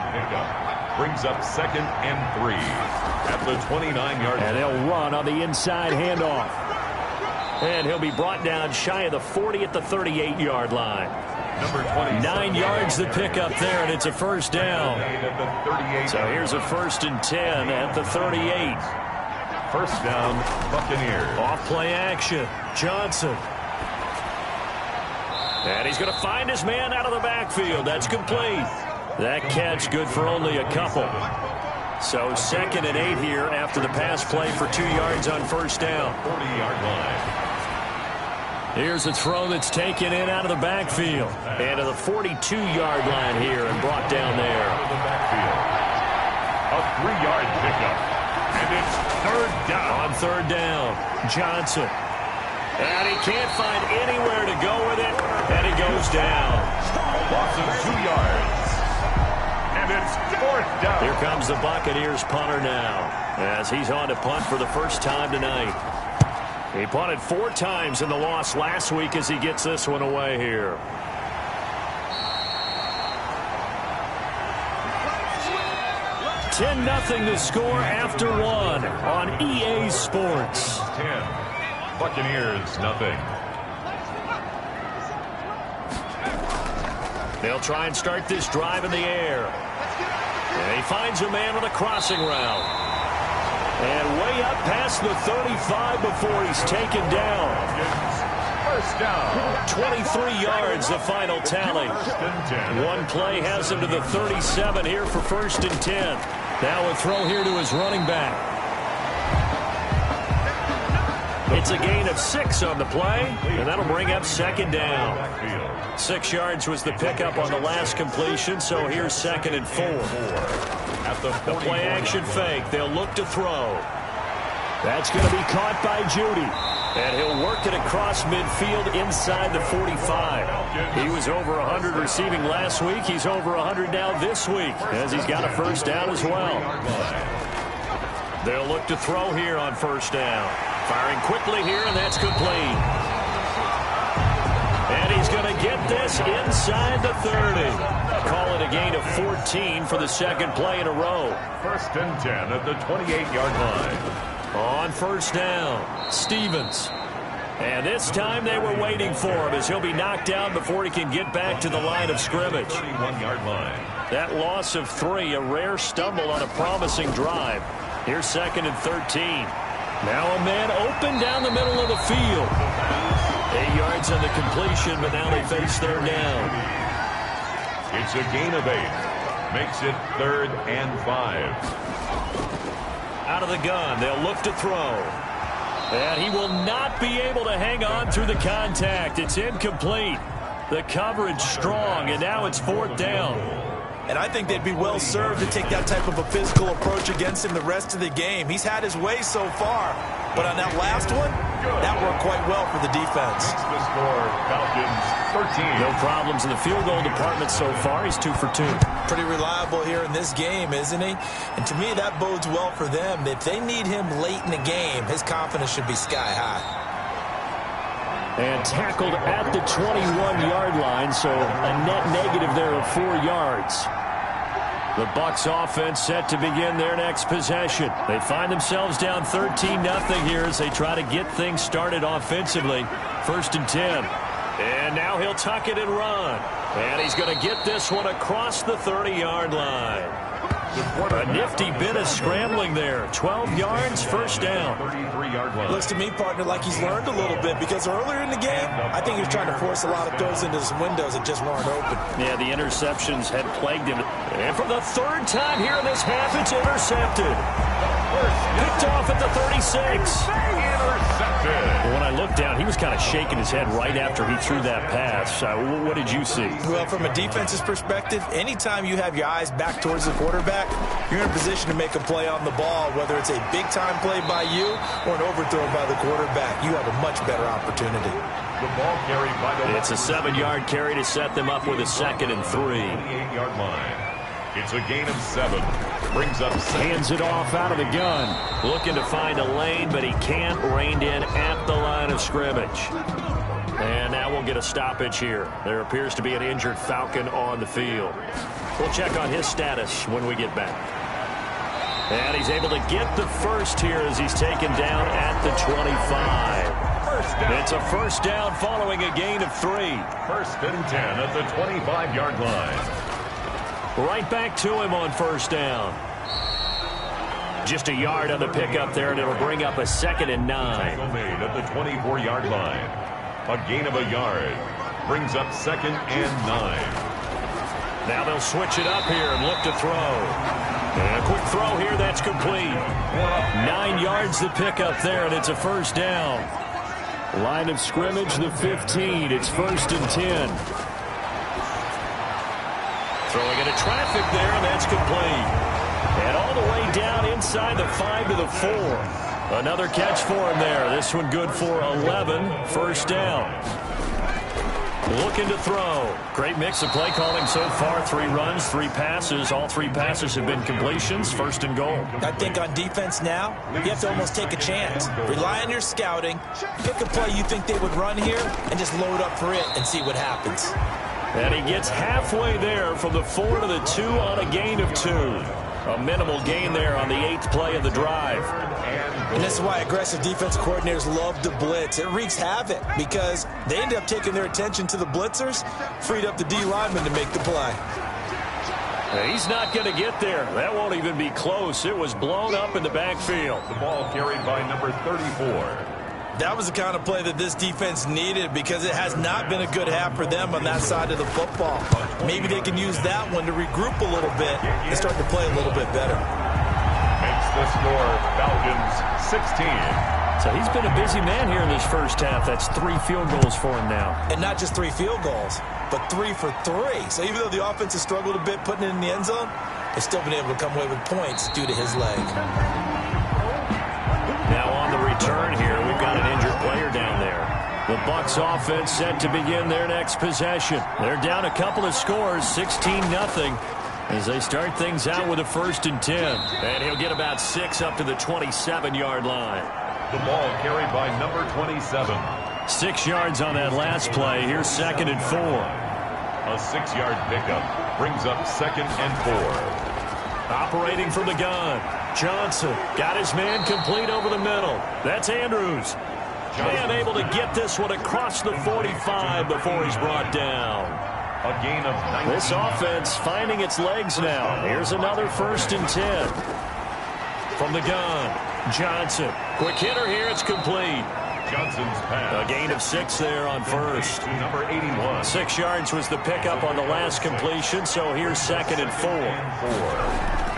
Speaker 2: Brings up 2nd and 3 at the 29-yard line.
Speaker 6: And they'll run on the inside handoff.
Speaker 1: And he'll be brought down shy of the 40 at the 38-yard line.
Speaker 2: Number 20.
Speaker 1: 9 yards to pick up there, and it's a first down. So here's a 1st and 10 at the 38.
Speaker 2: First down, Buccaneers.
Speaker 1: Off play action. Johnson. And he's going to find his man out of the backfield. That's complete. That catch good for only a couple. So 2nd and 8 here after the pass play for 2 yards on first down.
Speaker 2: 40-yard line.
Speaker 1: Here's a throw that's taken in out of the backfield. And to the 42-yard line here and brought down there.
Speaker 2: Out of the backfield. A 3-yard pickup. And it's 3rd down.
Speaker 1: On 3rd down, Johnson. And he can't find anywhere to go with it. And he goes down.
Speaker 2: Loss of 2 yards. And it's 4th down.
Speaker 1: Here comes the Buccaneers punter now, as he's on to punt for the first time tonight. He punted 4 times in the loss last week as he gets this one away here. $10-0 the score after 1 on EA Sports.
Speaker 2: 10. Buccaneers, nothing.
Speaker 1: They'll try and start this drive in the air. And he finds a man on a crossing route. And way up past the 35 before he's taken down.
Speaker 2: First down.
Speaker 1: 23 yards, the final tally. One play has him to the 37 here for 1st and 10. Now a throw here to his running back. It's a gain of 6 on the play, and that'll bring up second down. 6 yards was the pickup on the last completion, so here's 2nd and 4. The play action fake. They'll look to throw.
Speaker 6: That's going to be caught by Judy.
Speaker 1: And he'll work it across midfield inside the 45. He was over 100 receiving last week. He's over 100 now this week, as he's got a first down as well. They'll look to throw here on first down. Firing quickly here, and that's complete. And he's going to get this inside the 30. Call it a gain of 14 for the second play in a row.
Speaker 2: 1st and 10 at the 28-yard line.
Speaker 1: On first down, Stevens. And this time they were waiting for him as he'll be knocked down before he can get back to the line of scrimmage.
Speaker 2: 31-yard line.
Speaker 1: That loss of 3, a rare stumble on a promising drive. Here's 2nd and 13. Now a man open down the middle of the field. 8 yards on the completion, but now they face 3rd down.
Speaker 2: It's a gain of 8. Makes it 3rd and 5.
Speaker 1: Out of the gun, they'll look to throw. And he will not be able to hang on through the contact. It's incomplete. The coverage strong, and now it's 4th down.
Speaker 3: And I think they'd be well served to take that type of a physical approach against him the rest of the game. He's had his way so far, but on that last one, that worked quite well for the defense.
Speaker 2: The score, Falcons 13.
Speaker 1: No problems in the field goal department so far. He's 2 for 2.
Speaker 3: Pretty reliable here in this game, isn't he? And to me, that bodes well for them. If they need him late in the game, his confidence should be sky high.
Speaker 6: And tackled at the 21-yard line, so a net negative there of 4 yards.
Speaker 1: The Bucs offense set to begin their next possession. They find themselves down 13-0 here as they try to get things started offensively. 1st and 10. And now he'll tuck it and run. And he's going to get this one across the 30-yard line. A nifty bit of scrambling there. 12 yards, first down.
Speaker 2: 33-yard line.
Speaker 3: Looks to me, partner, like he's learned a little bit, because earlier in the game, I think he was trying to force a lot of throws into some windows that just weren't open.
Speaker 1: Yeah, the interceptions had plagued him. And for the 3rd time here in this half, it's intercepted. Picked off at the 36.
Speaker 2: Intercepted.
Speaker 1: When I looked down, he was kind of shaking his head right after he threw that pass. What did you see?
Speaker 3: Well, from a defense's perspective, anytime you have your eyes back towards the quarterback, you're in a position to make a play on the ball, whether it's a big-time play by you or an overthrow by the quarterback. You have a much better opportunity.
Speaker 2: The ball carried by the...
Speaker 1: It's a 7-yard carry to set them up with a 2nd and 3.
Speaker 2: 28-yard line. It's a gain of 7. Brings up 6.
Speaker 6: Hands it off out of the gun.
Speaker 1: Looking to find a lane, but he can't. Reined in at the line of scrimmage. And now we'll get a stoppage here. There appears to be an injured Falcon on the field. We'll check on his status when we get back. And he's able to get the first here as he's taken down at the 25. It's a first down following a gain of 3.
Speaker 2: 1st and 10 at the 25-yard line.
Speaker 1: Right back to him on first down. Just a yard on the pickup there, and it'll bring up a 2nd and 9.
Speaker 2: Tackle made at the 24-yard line. A gain of a yard. Brings up 2nd and 9.
Speaker 1: Now they'll switch it up here and look to throw. And a quick throw here, that's complete. 9 yards the pickup there, and it's a first down.
Speaker 6: Line of scrimmage, the 15. It's 1st and 10.
Speaker 1: Throwing into traffic there, and that's complete. And all the way down inside the 5 to the 4. Another catch for him there. This one good for 11. First down. Looking to throw. Great mix of play calling so far. 3 runs, 3 passes. All 3 passes have been completions. 1st and goal.
Speaker 3: I think on defense now, you have to almost take a chance. Rely on your scouting. Pick a play you think they would run here and just load up for it and see what happens.
Speaker 1: And he gets halfway there from the 4 to the 2 on a gain of 2. A minimal gain there on the 8th play of the drive.
Speaker 3: And this is why aggressive defense coordinators love to blitz. It wreaks havoc because they end up taking their attention to the blitzers, freed up the D lineman to make the play.
Speaker 1: He's not going to get there. That won't even be close. It was blown up in the backfield.
Speaker 2: The ball carried by number 34.
Speaker 3: That was the kind of play that this defense needed because it has not been a good half for them on that side of the football. Maybe they can use that one to regroup a little bit and start to play a little bit better.
Speaker 2: Makes the score Falcons 16,
Speaker 6: So he's been a busy man here in this first half. That's 3 field goals for him now.
Speaker 3: And not just 3 field goals, but 3 for 3. So even though the offense has struggled a bit putting it in the end zone, they've still been able to come away with points due to his leg.
Speaker 6: Now on the return here, we've got an injured player down there. The Bucs offense set to begin their next possession. They're down a couple of scores, 16-0, as they start things out with a 1st and 10. And he'll get about 6 up to the 27-yard line.
Speaker 2: The ball carried by number 27.
Speaker 6: 6 yards on that last play. Here's 2nd and 4.
Speaker 2: A 6-yard pickup brings up 2nd and 4.
Speaker 6: Operating from the gun. Johnson got his man complete over the middle. That's Andrews. And able to get this one across the 45 before he's brought down.
Speaker 2: A gain of 19.
Speaker 6: This offense finding its legs now. Here's another 1st and 10. From the gun, Johnson. Quick hitter here, it's complete.
Speaker 2: Johnson's pass.
Speaker 6: A gain of 6 there on 1st.
Speaker 2: To number 81.
Speaker 6: 6 yards was the pickup on the last completion, so here's 2nd and 4.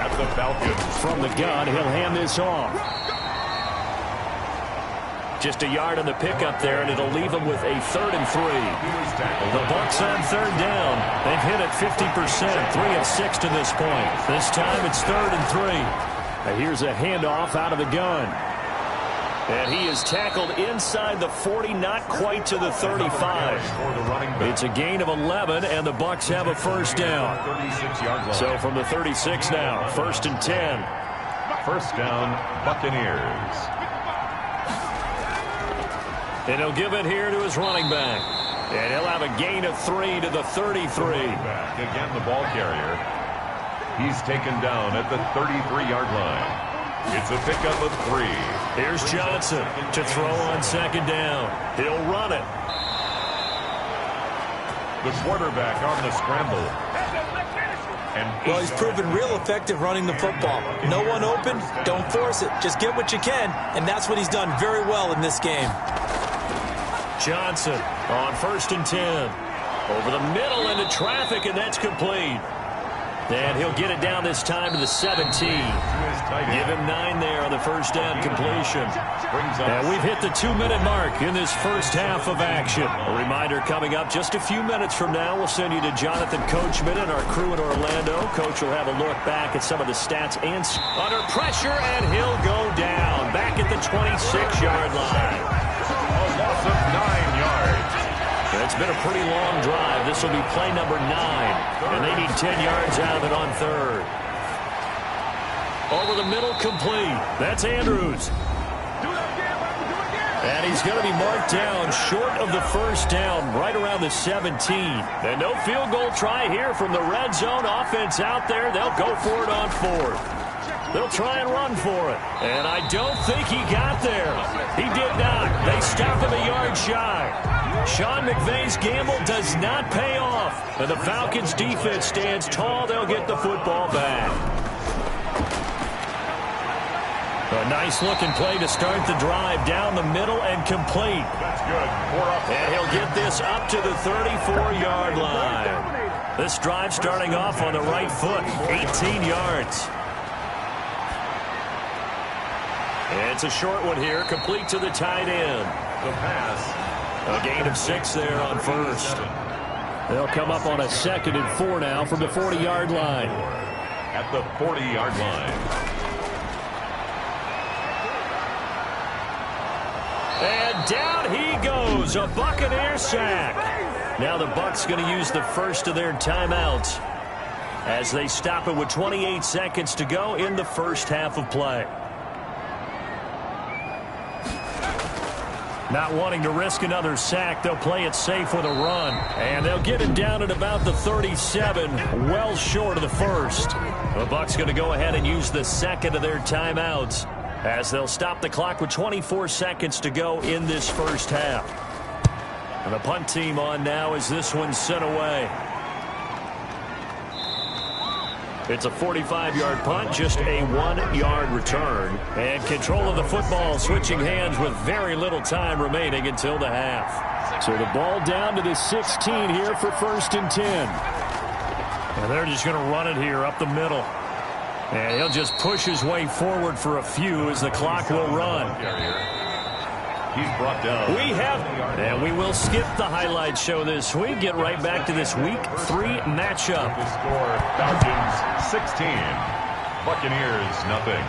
Speaker 2: At the Falcons.
Speaker 6: From the gun, he'll hand this off. Just a yard on the pickup there, and it'll leave him with a 3rd and 3. The Bucs on 3rd down. They've hit it 50%, 3 of 6 to this point. This time it's 3rd and 3. Now here's a handoff out of the gun. And he is tackled inside the 40, not quite to the 35. It's a gain of 11, and the Bucs have a 1st down. So from the 36 now, 1st and 10.
Speaker 2: 1st down, Buccaneers.
Speaker 6: And he'll give it here to his running back. And he'll have a gain of 3 to the 33.
Speaker 2: Again, the ball carrier. He's taken down at the 33-yard line. It's a pickup of 3.
Speaker 6: Here's Johnson to throw on 2nd down. He'll run it.
Speaker 2: The quarterback on the scramble.
Speaker 3: Well, he's proven real effective running the football. No one open, don't force it. Just get what you can, and that's what he's done very well in this game.
Speaker 6: Johnson on 1st and 10. Over the middle into traffic, and that's complete. And he'll get it down this time to the 17. Give him 9 there on the 1st down completion. And we've hit the 2-minute mark in this first half of action. A reminder coming up just a few minutes from now. We'll send you to Jonathan Coachman and our crew in Orlando. Coach will have a look back at some of the stats and under pressure, and he'll go down back at the 26-yard line.
Speaker 2: A loss of 9 yards.
Speaker 6: It's been a pretty long drive. This will be play number 9. And they need 10 yards out of it on 3rd. Over the middle, complete. That's Andrews. And he's going to be marked down short of the 1st down, right around the 17. And no field goal try here from the red zone. Offense out there. They'll go for it on 4th. They'll try and run for it. And I don't think he got there. He did not. They stop him a yard shy. Sean McVay's gamble does not pay off. And the Falcons defense stands tall. They'll get the football back. A nice-looking play to start the drive down the middle and complete.
Speaker 2: That's good.
Speaker 6: And he'll get this up to the 34-yard line. This drive starting off on the right foot, 18 yards. It's a short one here, complete to the tight end.
Speaker 2: The pass.
Speaker 6: A gain of 6 there on 1st. They'll come up on a 2nd and 4 now from the 40-yard line.
Speaker 2: At the 40-yard line.
Speaker 6: And down he goes, a Buccaneer sack. Now the Bucs going to use the first of their timeouts as they stop it with 28 seconds to go in the first half of play. Not wanting to risk another sack, they'll play it safe with a run. And they'll get it down at about the 37, well short of the 1st. The Bucs going to go ahead and use the 2nd of their timeouts as they'll stop the clock with 24 seconds to go in this first half. And the punt team on now as this one's sent away. It's a 45-yard punt, just a 1-yard return. And control of the football switching hands with very little time remaining until the half. So the ball down to the 16 here for 1st and 10. And they're just going to run it here up the middle. And he'll just push his way forward for a few as the clock will run.
Speaker 2: He's brought down.
Speaker 1: And we will skip the highlight show this week. Get right back to this Week 3 matchup.
Speaker 2: The score, Falcons 16. Buccaneers nothing.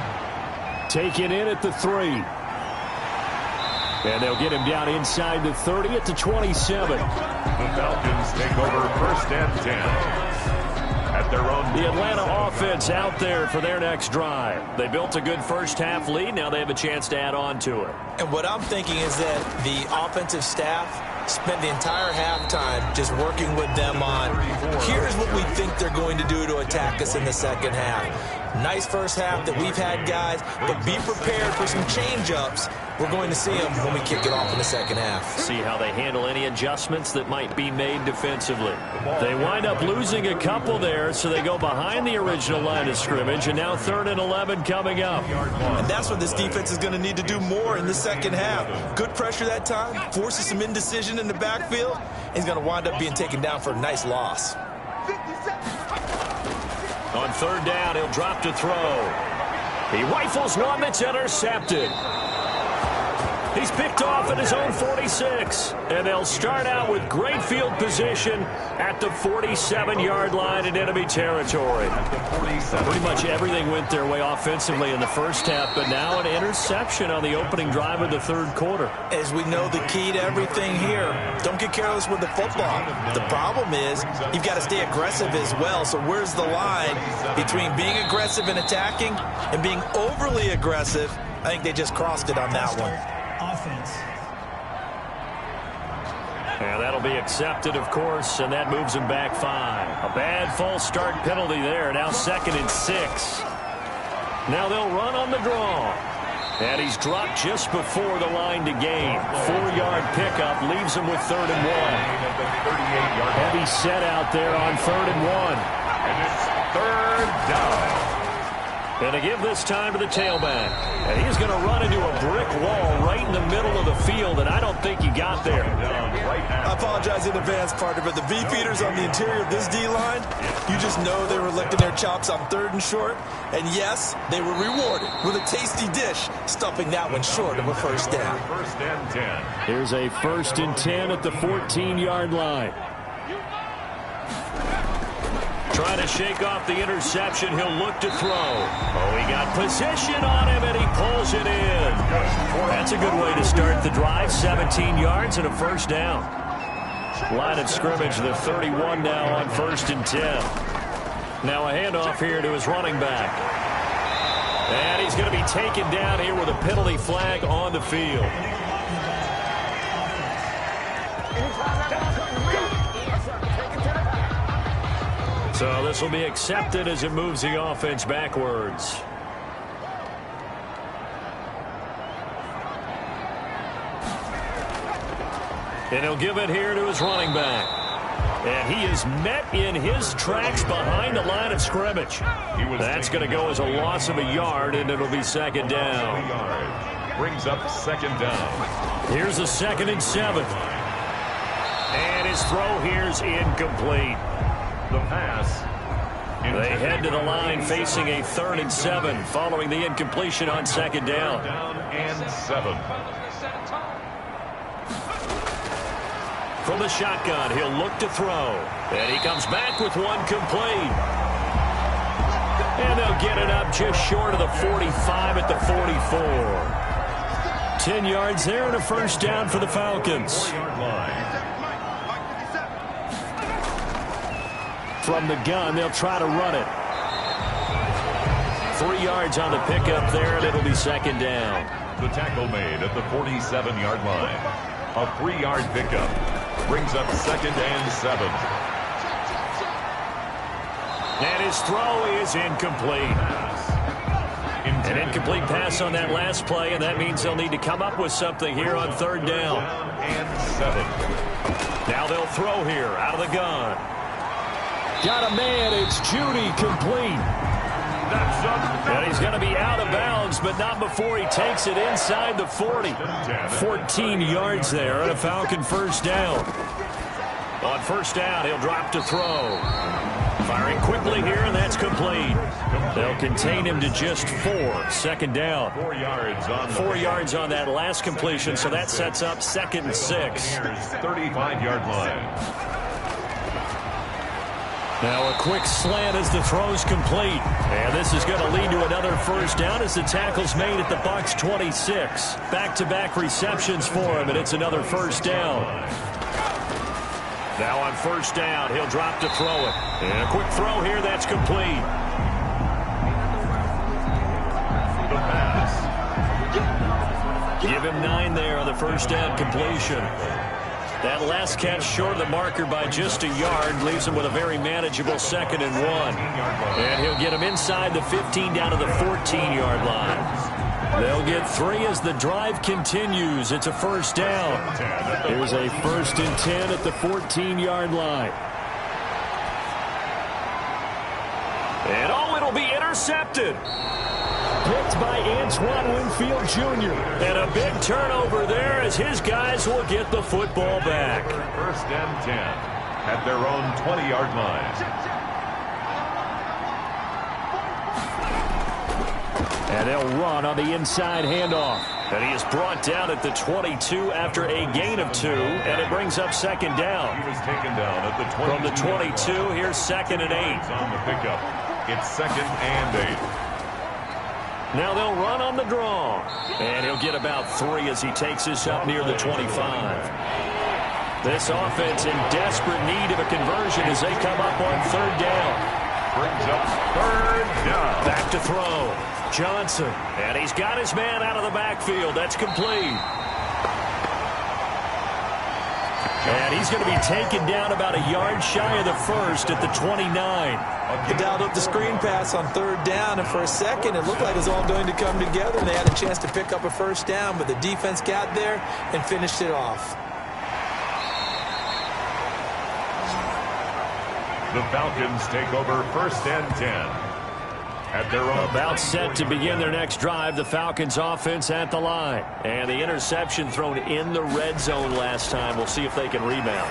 Speaker 6: Taken in at the 3. And they'll get him down inside the 30 at the 27.
Speaker 2: The Falcons take over 1st and 10. At their own.
Speaker 1: The Atlanta offense out there for their next drive. They built a good first-half lead. Now they have a chance to add on to it.
Speaker 3: And what I'm thinking is that the offensive staff spent the entire halftime just working with them on, here's what we think they're going to do to attack us in the second half. Nice first half that we've had, guys, but be prepared for some change-ups. We're going to see them when we kick it off in the second half.
Speaker 1: See how they handle any adjustments that might be made defensively. They wind up losing a couple there, so they go behind the original line of scrimmage, and now 3rd and 11 coming up.
Speaker 3: And that's what this defense is going to need to do more in the second half. Good pressure that time, forces some indecision in the backfield. He's going to wind up being taken down for a nice loss.
Speaker 1: On 3rd down, he'll drop to throw. He rifles one that's intercepted. He's picked off at his own 46. And they'll start out with great field position at the 47-yard line in enemy territory. Pretty much everything went their way offensively in the first half, but now an interception on the opening drive of the 3rd quarter.
Speaker 3: As we know, the key to everything here, don't get careless with the football. The problem is you've got to stay aggressive as well. So where's the line between being aggressive and attacking and being overly aggressive? I think they just crossed it on that one.
Speaker 5: Offense.
Speaker 1: And that'll be accepted, of course, and that moves him back 5. A bad false start penalty there. Now 2nd and 6. Now they'll run on the draw. And he's dropped just before the line to gain. 4-yard pickup leaves him with 3rd and 1. Heavy set out there on 3rd and 1.
Speaker 2: And it's 3rd down.
Speaker 1: And to give this time to the tailback. And he's going to run into a brick wall right in the middle of the field, and I don't think he got there.
Speaker 3: I apologize in advance, partner, but the V-feeders on the interior of this D-line, you just know they were licking their chops on 3rd and short. And yes, they were rewarded with a tasty dish, stuffing that one short of a 1st down.
Speaker 2: 1st and 10.
Speaker 6: Here's a 1st and 10 at the 14-yard line.
Speaker 1: Trying to shake off the interception. He'll look to throw. Oh, he got position on him, and he pulls it in. That's a good way to start the drive. 17 yards and a 1st down. Line of scrimmage, the 31 now on 1st and 10. Now a handoff here to his running back. And he's going to be taken down here with a penalty flag on the field. So this will be accepted as it moves the offense backwards. And he'll give it here to his running back. And he is met in his tracks behind the line of scrimmage. That's going to go as a loss of a yard, and it'll be 2nd down.
Speaker 2: Brings up 2nd down.
Speaker 1: Here's a 2nd and 7. And his throw here's incomplete.
Speaker 2: The pass.
Speaker 1: They head to the line facing a 3rd and 7 following the incompletion on 2nd down.
Speaker 2: Down and 7.
Speaker 1: From the shotgun, he'll look to throw. And he comes back with one complete. And they'll get it up just short of the 45 at the 44. 10 yards there and a 1st down for the Falcons. From the gun, they'll try to run it. 3 yards on the pickup there, and it'll be 2nd down.
Speaker 2: The tackle made at the 47-yard line. A 3-yard pickup. Brings up 2nd and 7.
Speaker 1: And his throw is incomplete. An incomplete pass on that last play, and that means they'll need to come up with something here on 3rd down.
Speaker 2: And 7.
Speaker 1: Now they'll throw here out of the gun.
Speaker 6: Got a man, it's Judy, complete.
Speaker 1: And he's going to be out of bounds, but not before he takes it inside the 40. 14 yards there and a Falcon 1st down. On 1st down, he'll drop to throw. Firing quickly here, and that's complete. They'll contain him to just 4. Second down.
Speaker 2: 4 yards on
Speaker 1: 4 yards on that last completion, so that sets up 2nd and 6.
Speaker 2: 35-yard line.
Speaker 1: Now a quick slant as the throw's complete. And this is going to lead to another first down as the tackle's made at the Bucs 26. Back-to-back receptions for him, and it's another first down. Now on first down, he'll drop to throw it. And a quick throw here, that's complete.
Speaker 2: The pass.
Speaker 1: Give him 9 there on the first down completion. That last catch short of the marker by just a yard leaves him with a very manageable 2nd and 1. And he'll get him inside the 15 down to the 14-yard line. They'll get 3 as the drive continues. It's a first down. Here's a 1st and 10 at the 14-yard line. And it'll be intercepted. Picked by Antoine Winfield Jr. And a big turnover there as his guys will get the football back.
Speaker 2: 1st and 10 at their own 20-yard line.
Speaker 1: And they'll run on the inside handoff. And he is brought down at the 22 after a gain of 2. And it brings up 2nd down.
Speaker 2: He was taken down at the 22.
Speaker 1: From the 22, here's 2nd and 8.
Speaker 2: On the pickup, it's 2nd and 8.
Speaker 1: Now they'll run on the draw. And he'll get about 3 as he takes this up near the 25. This offense in desperate need of a conversion as they come up on 3rd down.
Speaker 2: Brings up 3rd down.
Speaker 1: Back to throw. Johnson. And he's got his man out of the backfield. That's complete. And he's going to be taken down about a yard shy of the 1st at the 29.
Speaker 3: He dialed up the screen pass on 3rd down, and for a second it looked like it was all going to come together, and they had a chance to pick up a first down, but the defense got there and finished it off.
Speaker 2: The Falcons take over 1st and 10. At their own
Speaker 1: about set to begin their next drive, the Falcons offense at the line. And the interception thrown in the red zone last time. We'll see if they can rebound.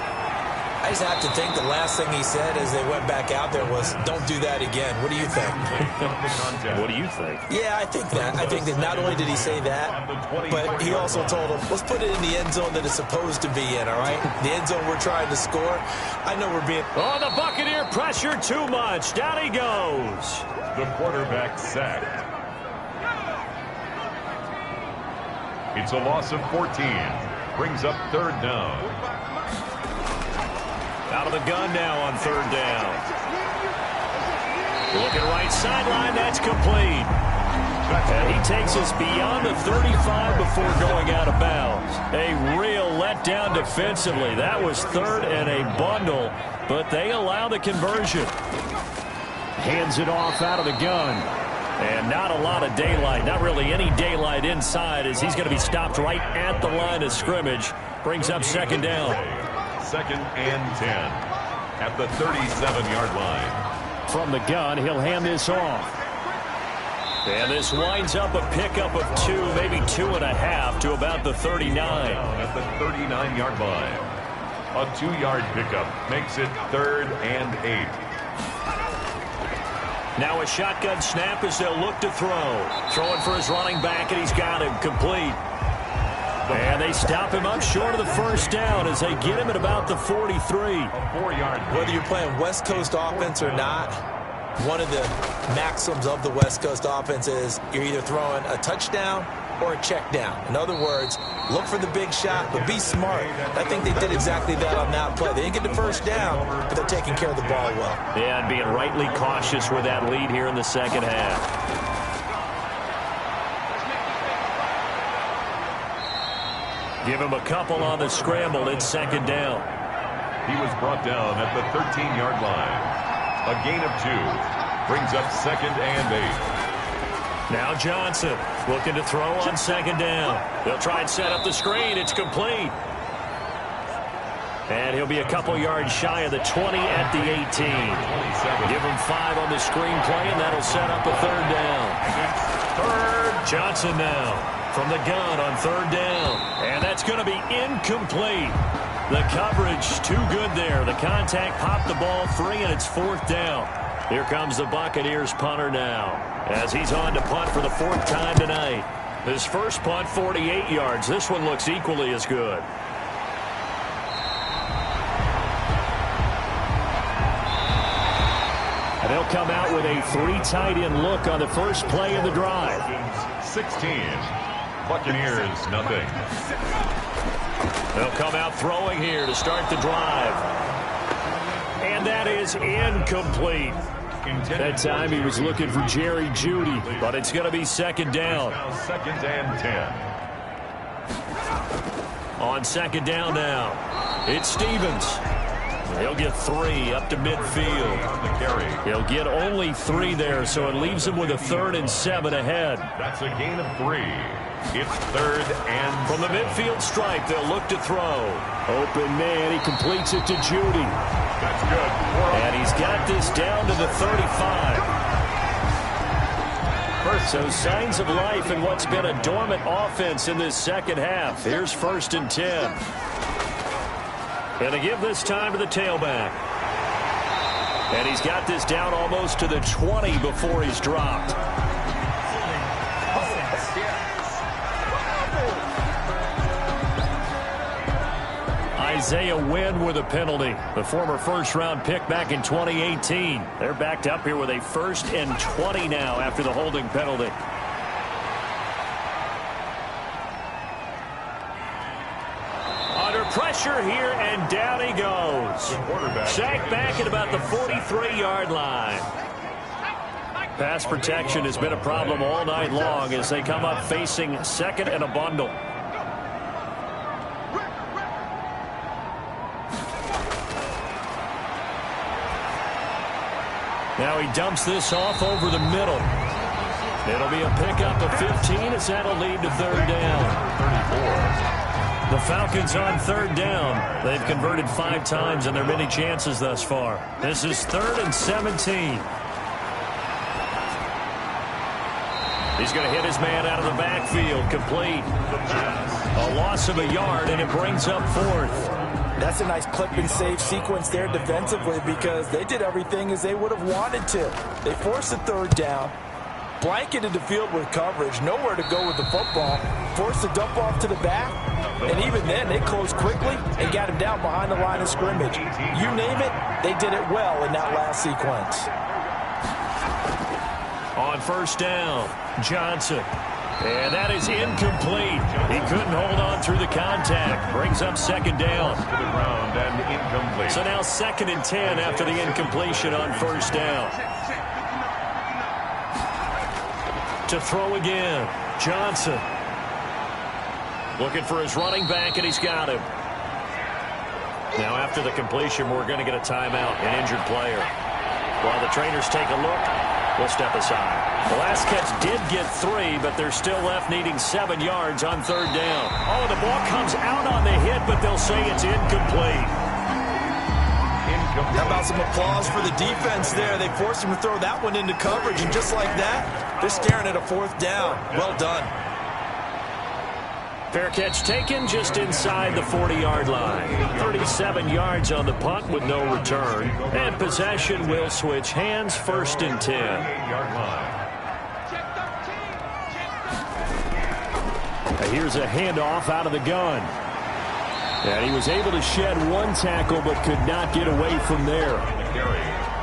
Speaker 3: I just have to think the last thing he said as they went back out there was, don't do that again. What do you think?
Speaker 1: What do you think?
Speaker 3: Yeah, I think that. I think that not only did he say that, but he also told them, let's put it in the end zone that it's supposed to be in, all right? The end zone we're trying to score. I know we're being...
Speaker 1: Oh, the Buccaneer pressure too much. Down he goes.
Speaker 2: The quarterback sacked. It's a loss of 14. Brings up 3rd down.
Speaker 1: Out of the gun now on 3rd down. Looking right sideline, that's complete. And he takes us beyond the 35 before going out of bounds. A real letdown defensively. That was 3rd and a bundle, but they allow the conversion. Hands it off out of the gun. And not a lot of daylight, not really any daylight inside as he's going to be stopped right at the line of scrimmage. Brings up 2nd down.
Speaker 2: 2nd and 10 at the 37-yard line.
Speaker 1: From the gun, he'll hand this off. And this winds up a pickup of 2, maybe 2.5 to about the 39.
Speaker 2: At the 39-yard line. A 2-yard pickup makes it 3rd and 8.
Speaker 1: Now a shotgun snap as they'll look to throw. Throwing for his running back, and he's got him complete. And they stop him up short of the first down as they get him at about the 43.
Speaker 2: A 4-yard.
Speaker 3: Whether you're playing West Coast offense or not, one of the maxims of the West Coast offense is you're either throwing a touchdown or a check down. In other words, look for the big shot, but be smart. I think they did exactly that on that play. They didn't get the first down, but they're taking care of the ball well.
Speaker 1: Yeah, and being rightly cautious with that lead here in the second half. Give him a couple on the scramble. It's 2nd down.
Speaker 2: He was brought down at the 13-yard line. A gain of 2. Brings up 2nd and 8.
Speaker 1: Now Johnson looking to throw on 2nd down. They'll try and set up the screen. It's complete. And he'll be a couple yards shy of the 20 at the 18.
Speaker 2: 27.
Speaker 1: Give him 5 on the screen play, and that'll set up a 3rd down. 3rd. Johnson now from the gun on 3rd down. And that's going to be incomplete. The coverage too good there. The contact popped the ball free, and it's 4th down. Here comes the Buccaneers punter now, as he's on to punt for the 4th time tonight. His first punt, 48 yards. This one looks equally as good. And they'll come out with a 3 tight end look on the first play of the drive.
Speaker 2: 16. Buccaneers, nothing.
Speaker 1: They'll come out throwing here to start the drive. And that is incomplete. That time he was looking for Jerry Jeudy, but it's going to be 2nd down.
Speaker 2: 2nd and 10.
Speaker 1: On 2nd down now, it's Stevens. He'll get 3 up to midfield. He'll get only 3 there, so it leaves him with a 3rd and 7 ahead.
Speaker 2: That's a gain of 3. It's 3rd and
Speaker 1: from the midfield stripe, they'll look to throw. Open man, he completes it to Jeudy.
Speaker 2: That's good.
Speaker 1: And he's got this down to the 35. So signs of life in what's been a dormant offense in this second half. Here's 1st and 10. And to give this time to the tailback. And he's got this down almost to the 20 before he's dropped. Isaiah Wynn with a penalty. The former first-round pick back in 2018. They're backed up here with a 1st and 20 now after the holding penalty. Under pressure here, and down he goes. Sacked back at about the 43-yard line. Pass protection has been a problem all night long as they come up facing 2nd and a bundle. Now he dumps this off over the middle. It'll be a pickup of 15 as that'll lead to 3rd down. 34. The Falcons on 3rd down. They've converted 5 times in their many chances thus far. This is 3rd and 17. He's going to hit his man out of the backfield. Complete. A loss of a yard, and it brings up 4th.
Speaker 4: That's a nice clip and save sequence there defensively because they did everything as they would have wanted to. They forced the 3rd down, blanketed the field with coverage, nowhere to go with the football, forced the dump off to the back, and even then they closed quickly and got him down behind the line of scrimmage. You name it, they did it well in that last sequence.
Speaker 1: On 1st down, Johnson. And that is incomplete. He couldn't hold on through the contact. Brings up 2nd down.
Speaker 2: To the ground and incomplete.
Speaker 1: So now 2nd and 10 after the incompletion on 1st down. To throw again, Johnson. Looking for his running back, and he's got him. Now after the completion, we're going to get a timeout, an injured player. While the trainers take a look, we'll step aside. The last catch did get 3, but they're still left needing 7 yards on 3rd down. Oh, the ball comes out on the hit, but they'll say it's incomplete.
Speaker 4: How about some applause for the defense there? They forced him to throw that one into coverage, and just like that, they're staring at a 4th down. Well done.
Speaker 1: Fair catch taken just inside the 40-yard line. 37 yards on the punt with no return. And possession will switch hands, 1st and 10. Here's a handoff out of the gun. And he was able to shed 1 tackle but could not get away from there.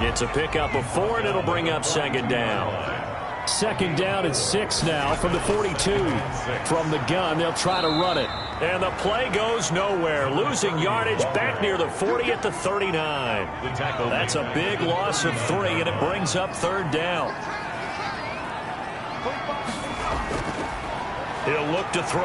Speaker 1: It's a pickup of 4, and it'll bring up 2nd down. 2nd down and 6 now from the 42. From the gun, they'll try to run it. And the play goes nowhere. Losing yardage back near the 40 at the 39. That's a big loss of 3, and it brings up 3rd down. He'll look to throw.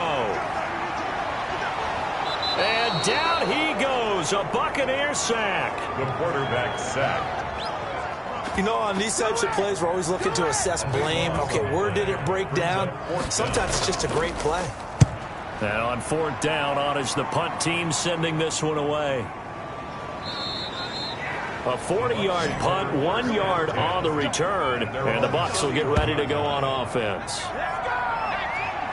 Speaker 1: And down he goes. A Buccaneer sack.
Speaker 2: The quarterback sacked.
Speaker 4: You know, on these types of plays, we're always looking to assess blame. Okay, where did it break down? Sometimes it's just a great play.
Speaker 1: And on 4th down, on is the punt team sending this one away. A 40-yard punt, 1 yard on the return, and the Bucs will get ready to go on offense.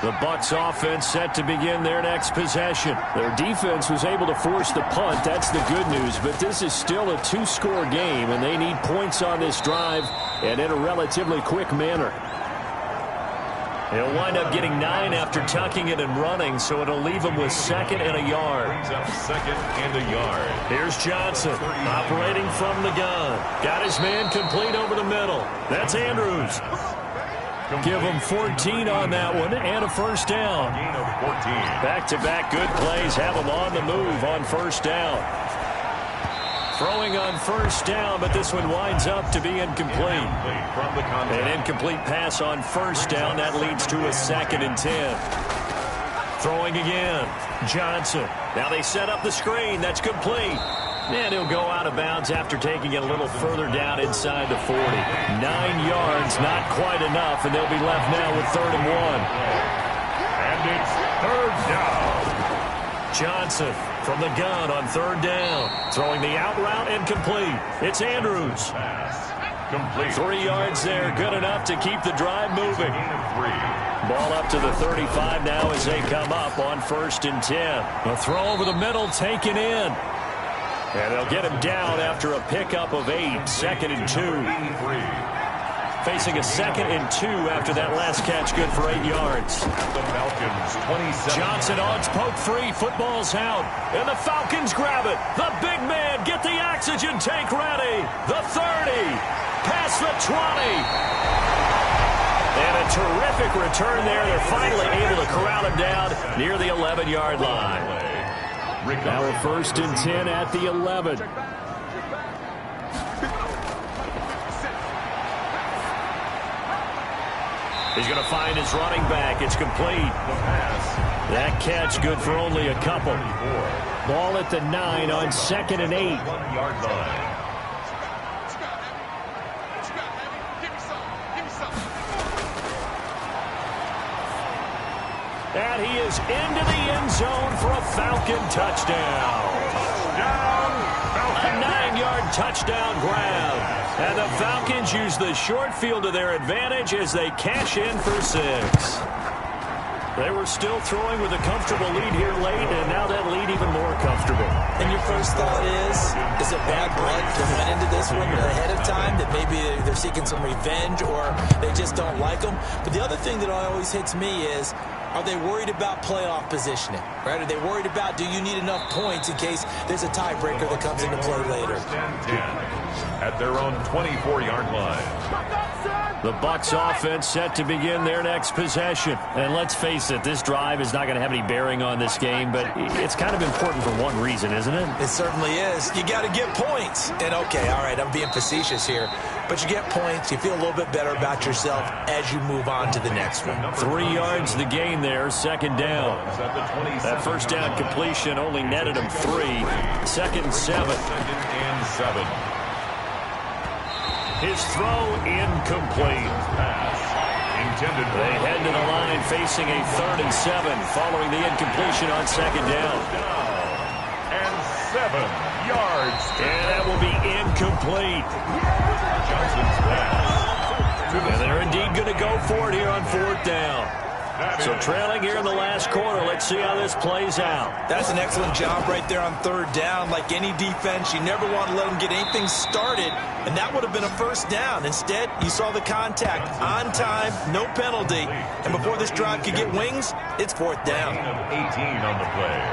Speaker 6: The Bucs offense set to begin their next possession. Their defense was able to force the punt. That's the good news. But this is still a two-score game, and they need points on this drive and in a relatively quick manner. He'll wind up getting 9 after tucking it and running, so it'll leave him with 2nd and a yard.
Speaker 2: Brings up 2nd and a yard.
Speaker 6: Here's Johnson operating from the gun. Got his man complete over the middle. That's Andrews. Give him 14 on that one and a first down.
Speaker 2: Gain of 14.
Speaker 6: Back-to-back good plays have him on the move on first down. Throwing on first down, but this one winds up to be incomplete.
Speaker 2: From the contact.
Speaker 6: An incomplete pass on first down. That leads to a 2nd and 10. Throwing again. Johnson. Now they set up the screen. That's complete. And he'll go out of bounds after taking it a little further down inside the 40. 9 yards, not quite enough, and they'll be left now with 3rd and 1.
Speaker 2: And it's 3rd down.
Speaker 6: Johnson from the gun on 3rd down. Throwing the out route and complete. It's Andrews.
Speaker 2: Complete.
Speaker 6: 3 yards there, good enough to keep the drive moving.
Speaker 2: Gain of 3.
Speaker 6: Ball up to the 35 now as they come up on 1st and 10. A throw over the middle taken in. And they'll get him down after a pickup of 8. 2nd and 2. Facing a 2nd and 2 after that last catch, good for 8 yards.
Speaker 2: The Falcons, 27.
Speaker 6: Johnson odds poke free. Football's out. And the Falcons grab it. The big man, get the oxygen tank ready. The 30. Past the 20. And a terrific return there. They're finally able to corral him down near the 11-yard line. Now a 1st and 10 at the 11. He's going to find his running back. It's complete. That catch good for only a couple. Ball at the 9 on 2nd and 8.
Speaker 2: 1-yard line.
Speaker 6: And he is into the end zone for a Falcon touchdown. A 9-yard touchdown grab. And the Falcons use the short field to their advantage as they cash in for 6. They were still throwing with a comfortable lead here late, and now that lead even more comfortable.
Speaker 3: And your first thought is it bad blood that went into this one ahead of time, that maybe they're seeking some revenge or they just don't like them? But the other thing that always hits me is, are they worried about playoff positioning? Right? Are they worried about, do you need enough points in case there's a tiebreaker that comes into play later?
Speaker 2: 10 at their own 24-yard line.
Speaker 6: The Bucs offense set to begin their next possession. And let's face it, this drive is not going to have any bearing on this game, but it's kind of important for one reason, isn't it?
Speaker 3: It certainly is. You got to get points. And okay, all right, I'm being facetious here, but you get points, you feel a little bit better about yourself as you move on to the next one.
Speaker 6: 3 yards the gain there, 2nd down. That first down completion only netted him 3. 2nd and 7.
Speaker 2: 2nd and 7.
Speaker 6: His throw incomplete.
Speaker 2: Pass intended.
Speaker 6: They head to the line facing a 3rd and 7 following the incompletion on 2nd down.
Speaker 2: And 7 yards.
Speaker 6: And that will be incomplete.
Speaker 2: Johnson's pass.
Speaker 6: And they're indeed going to go for it here on 4th down. So trailing here in the last quarter. Let's see how this plays out.
Speaker 3: That's an excellent job right there on 3rd down. Like any defense, you never want to let them get anything started, and that would have been a first down. Instead, you saw the contact on time, no penalty, and before this drive could get wings, it's 4th down.
Speaker 2: 18 on the play.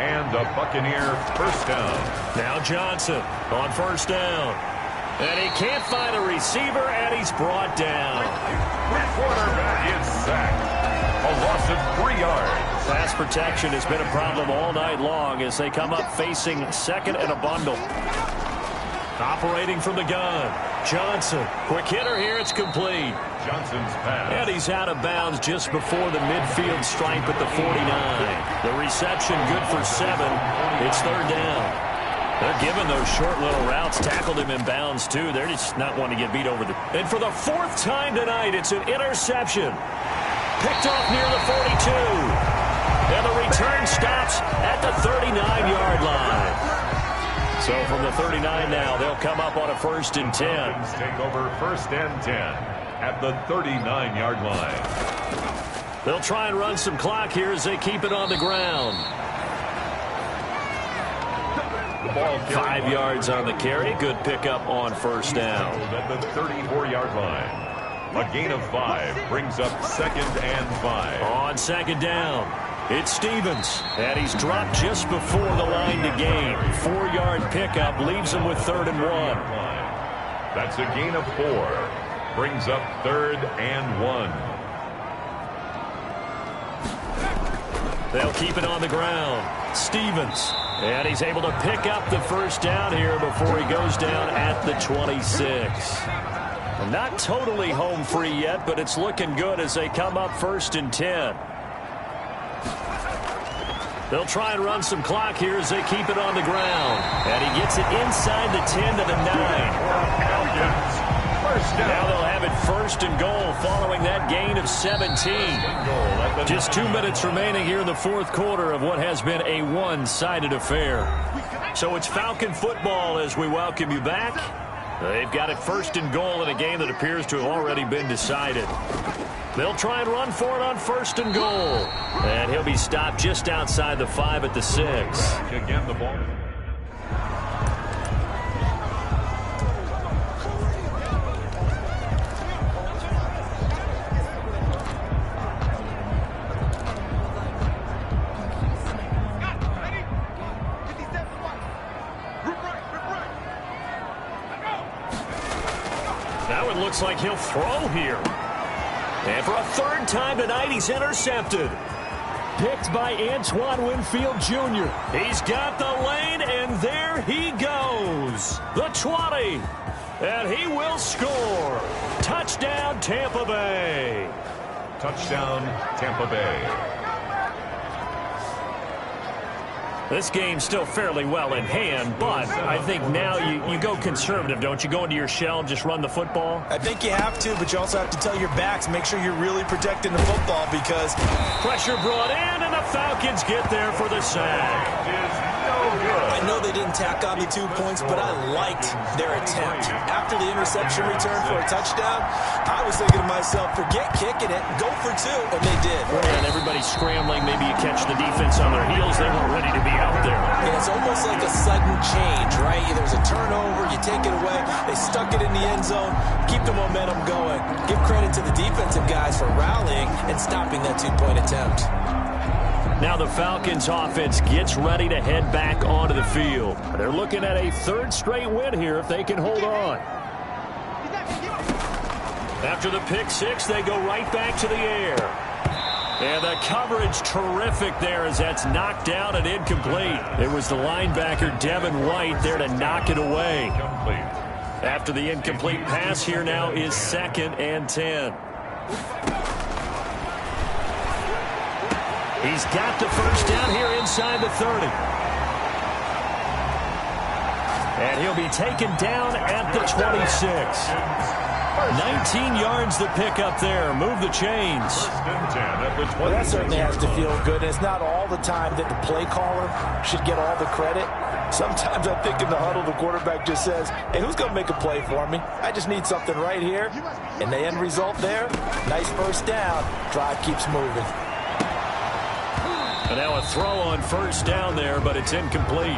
Speaker 2: And a Buccaneer first down.
Speaker 6: Now Johnson on 1st down. And he can't find a receiver, and he's brought down.
Speaker 2: Quarterback is sacked. A loss of 3 yards.
Speaker 6: Pass protection has been a problem all night long as they come up facing 2nd and a bundle. Operating from the gun. Johnson. Quick hitter here. It's complete.
Speaker 2: Johnson's pass.
Speaker 6: And he's out of bounds just before the midfield stripe at the 49. The reception good for 7. It's 3rd down. They're giving those short little routes. Tackled him in bounds, too. They're just not wanting to get beat over the... And for the 4th time tonight, it's an interception. Picked off near the 42. And the return stops at the 39-yard line. So from the 39 now, they'll come up on a 1st and 10.
Speaker 2: Take over 1st and 10 at the 39-yard line.
Speaker 6: They'll try and run some clock here as they keep it on the ground. 5 yards on the carry. Good pickup on first down.
Speaker 2: At the 34-yard line. A gain of 5 brings up 2nd and 5.
Speaker 6: On 2nd down, it's Stevens. And he's dropped just before the line to gain. 4-yard pickup leaves him with 3rd and 1.
Speaker 2: That's a gain of 4. Brings up 3rd and 1.
Speaker 6: They'll keep it on the ground. Stevens. And he's able to pick up the first down here before he goes down at the 26. Not totally home free yet, but it's looking good as they come up 1st and 10. They'll try and run some clock here as they keep it on the ground. And he gets it inside the 10 to the 9. Now they'll have it 1st and goal following that gain of 17. Just 2 minutes remaining here in the 4th quarter of what has been a one-sided affair. So it's Falcon football as we welcome you back. They've got it 1st and goal in a game that appears to have already been decided. They'll try and run for it on 1st and goal. And he'll be stopped just outside the 5 at the 6.
Speaker 2: Again, the ball.
Speaker 6: Looks like he'll throw here. And for a 3rd time tonight, he's intercepted. Picked by Antoine Winfield Jr. He's got the lane, and there he goes. The 20. And he will score. Touchdown, Tampa Bay.
Speaker 2: Touchdown, Tampa Bay.
Speaker 6: This game's still fairly well in hand, but I think now you go conservative, don't you? Go into your shell and just run the football?
Speaker 4: I think you have to, but you also have to tell your backs, make sure you're really protecting the football because...
Speaker 6: Pressure brought in, and the Falcons get there for the sack.
Speaker 3: I know they didn't tack on the 2 points, but I liked their attempt. After the interception return for a touchdown, I was thinking to myself, forget kicking it, go for 2, and they did.
Speaker 6: And everybody's scrambling. Maybe you catch the defense on their heels. They weren't ready to be out there.
Speaker 3: And it's almost like a sudden change, right? There's a turnover, you take it away, they stuck it in the end zone, keep the momentum going. Give credit to the defensive guys for rallying and stopping that 2-point attempt.
Speaker 6: Now the Falcons offense gets ready to head back onto the field. They're looking at a 3rd straight win here if they can hold on. After the pick 6, they go right back to the air. And the coverage terrific there as that's knocked down and incomplete. It was the linebacker Devin White there to knock it away. After the incomplete pass, here now is 2nd and 10. He's got the first down here inside the 30. And he'll be taken down at the 26. 19 yards to pick up there. Move the chains.
Speaker 4: Well, that certainly has to feel good. And it's not all the time that the play caller should get all the credit. Sometimes I think in the huddle, the quarterback just says, hey, who's going to make a play for me? I just need something right here. And the end result there, nice first down. Drive keeps moving.
Speaker 6: And now a throw on first down there, but it's incomplete.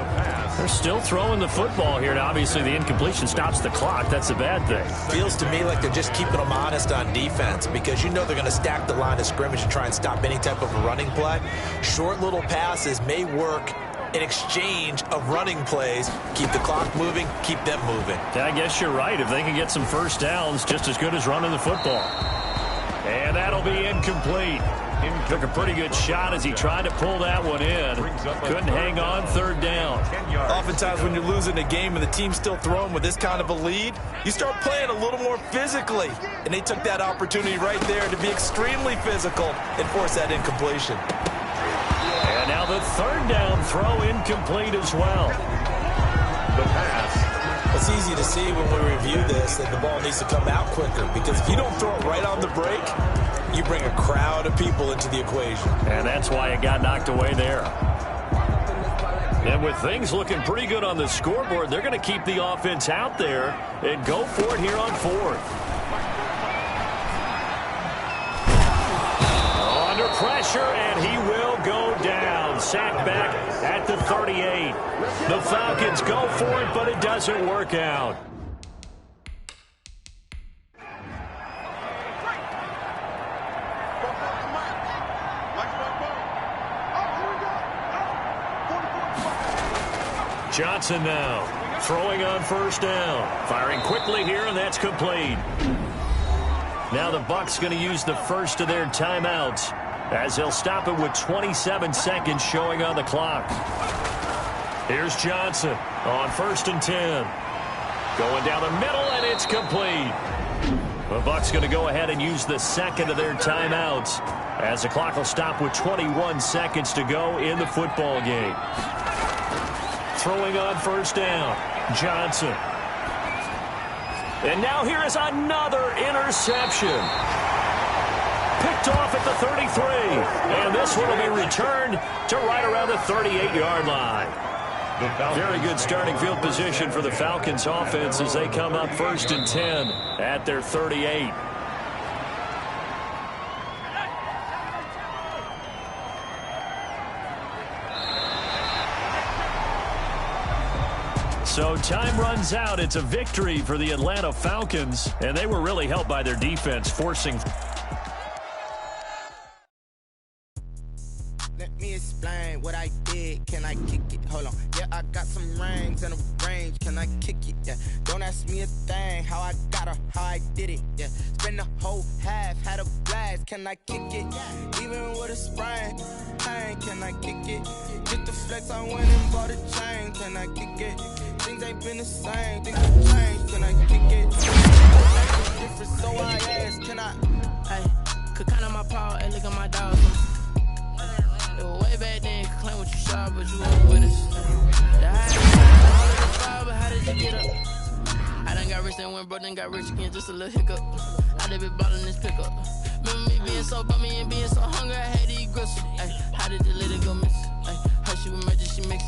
Speaker 6: They're still throwing the football here. Now, obviously, the incompletion stops the clock. That's a bad thing.
Speaker 3: Feels to me like they're just keeping them honest on defense because you know they're going to stack the line of scrimmage and try and stop any type of a running play. Short little passes may work in exchange of running plays. Keep the clock moving, keep them moving.
Speaker 6: I guess you're right. If they can get some first downs, just as good as running the football. And that'll be incomplete. Took a pretty good shot as he tried to pull that one in. Couldn't hang on 3rd down.
Speaker 4: Oftentimes when you're losing a game and the team's still throwing with this kind of a lead, you start playing a little more physically. And they took that opportunity right there to be extremely physical and force that incompletion.
Speaker 6: And now the 3rd down throw incomplete as well.
Speaker 2: The pass.
Speaker 3: It's easy to see when we review this that the ball needs to come out quicker because if you don't throw it right on the break, you bring a crowd of people into the equation.
Speaker 6: And that's why it got knocked away there. And with things looking pretty good on the scoreboard, they're going to keep the offense out there and go for it here on 4th.
Speaker 1: pressure, and he will go down. Sacked back at the 38. The Falcons go for it, but it doesn't work out. Johnson now throwing on first down. Firing quickly here, and that's complete. Now the Bucs going to use the first of their timeouts as they'll stop it with 27 seconds showing on the clock. Here's Johnson on 1st and 10. Going down the middle, and it's complete. The Bucs going to go ahead and use the second of their timeouts as the clock will stop with 21 seconds to go in the football game. Throwing on first down, Johnson. And now here is another interception. Picked off at the 33. And this one will be returned to right around the 38-yard line. Very good starting field position for the Falcons offense as they come up 1st and 10 at their 38. So time runs out. It's a victory for the Atlanta Falcons, and they were really helped by their defense, forcing.
Speaker 11: Let me explain what I did. Can I kick it? Hold on. Yeah, I got some rings and a range. Can I kick it? Yeah. Don't ask me a thing. How I got her, how I did it. Yeah. Spend the whole half, had a blast. Can I kick it? Even with a sprain. Pain, can I kick it? Just the flex, I went and bought a chain. Can I kick it? Things ain't been the same. Things have changed. Can I kick it? Different, so I ask. Can I?
Speaker 12: Hey, could count on my power. Hey, look at my dogs. It was way back then. Could claim what you saw, but you weren't with us. The high, but how did you get up? I done got rich and went broke, then got rich again. Just a little hiccup. I done been ballin' this pickup. Remember me being so bummy and being so hungry, I had to eat gristle. Ay, how did you let it go miss? Ay, her she was magic, she mixed.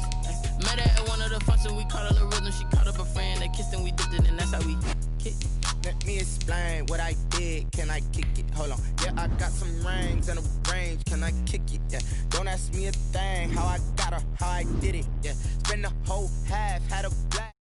Speaker 12: Met her at one of the functions, we caught a little rhythm. She caught up a friend, they kissed and we dipped it, and that's how we kicked.
Speaker 11: Let me explain what I did. Can I kick it? Hold on. Yeah, I got some rings and a range. Can I kick it? Yeah. Don't ask me a thing. How I got her, how I did it. Yeah. Spend the whole half, had a black.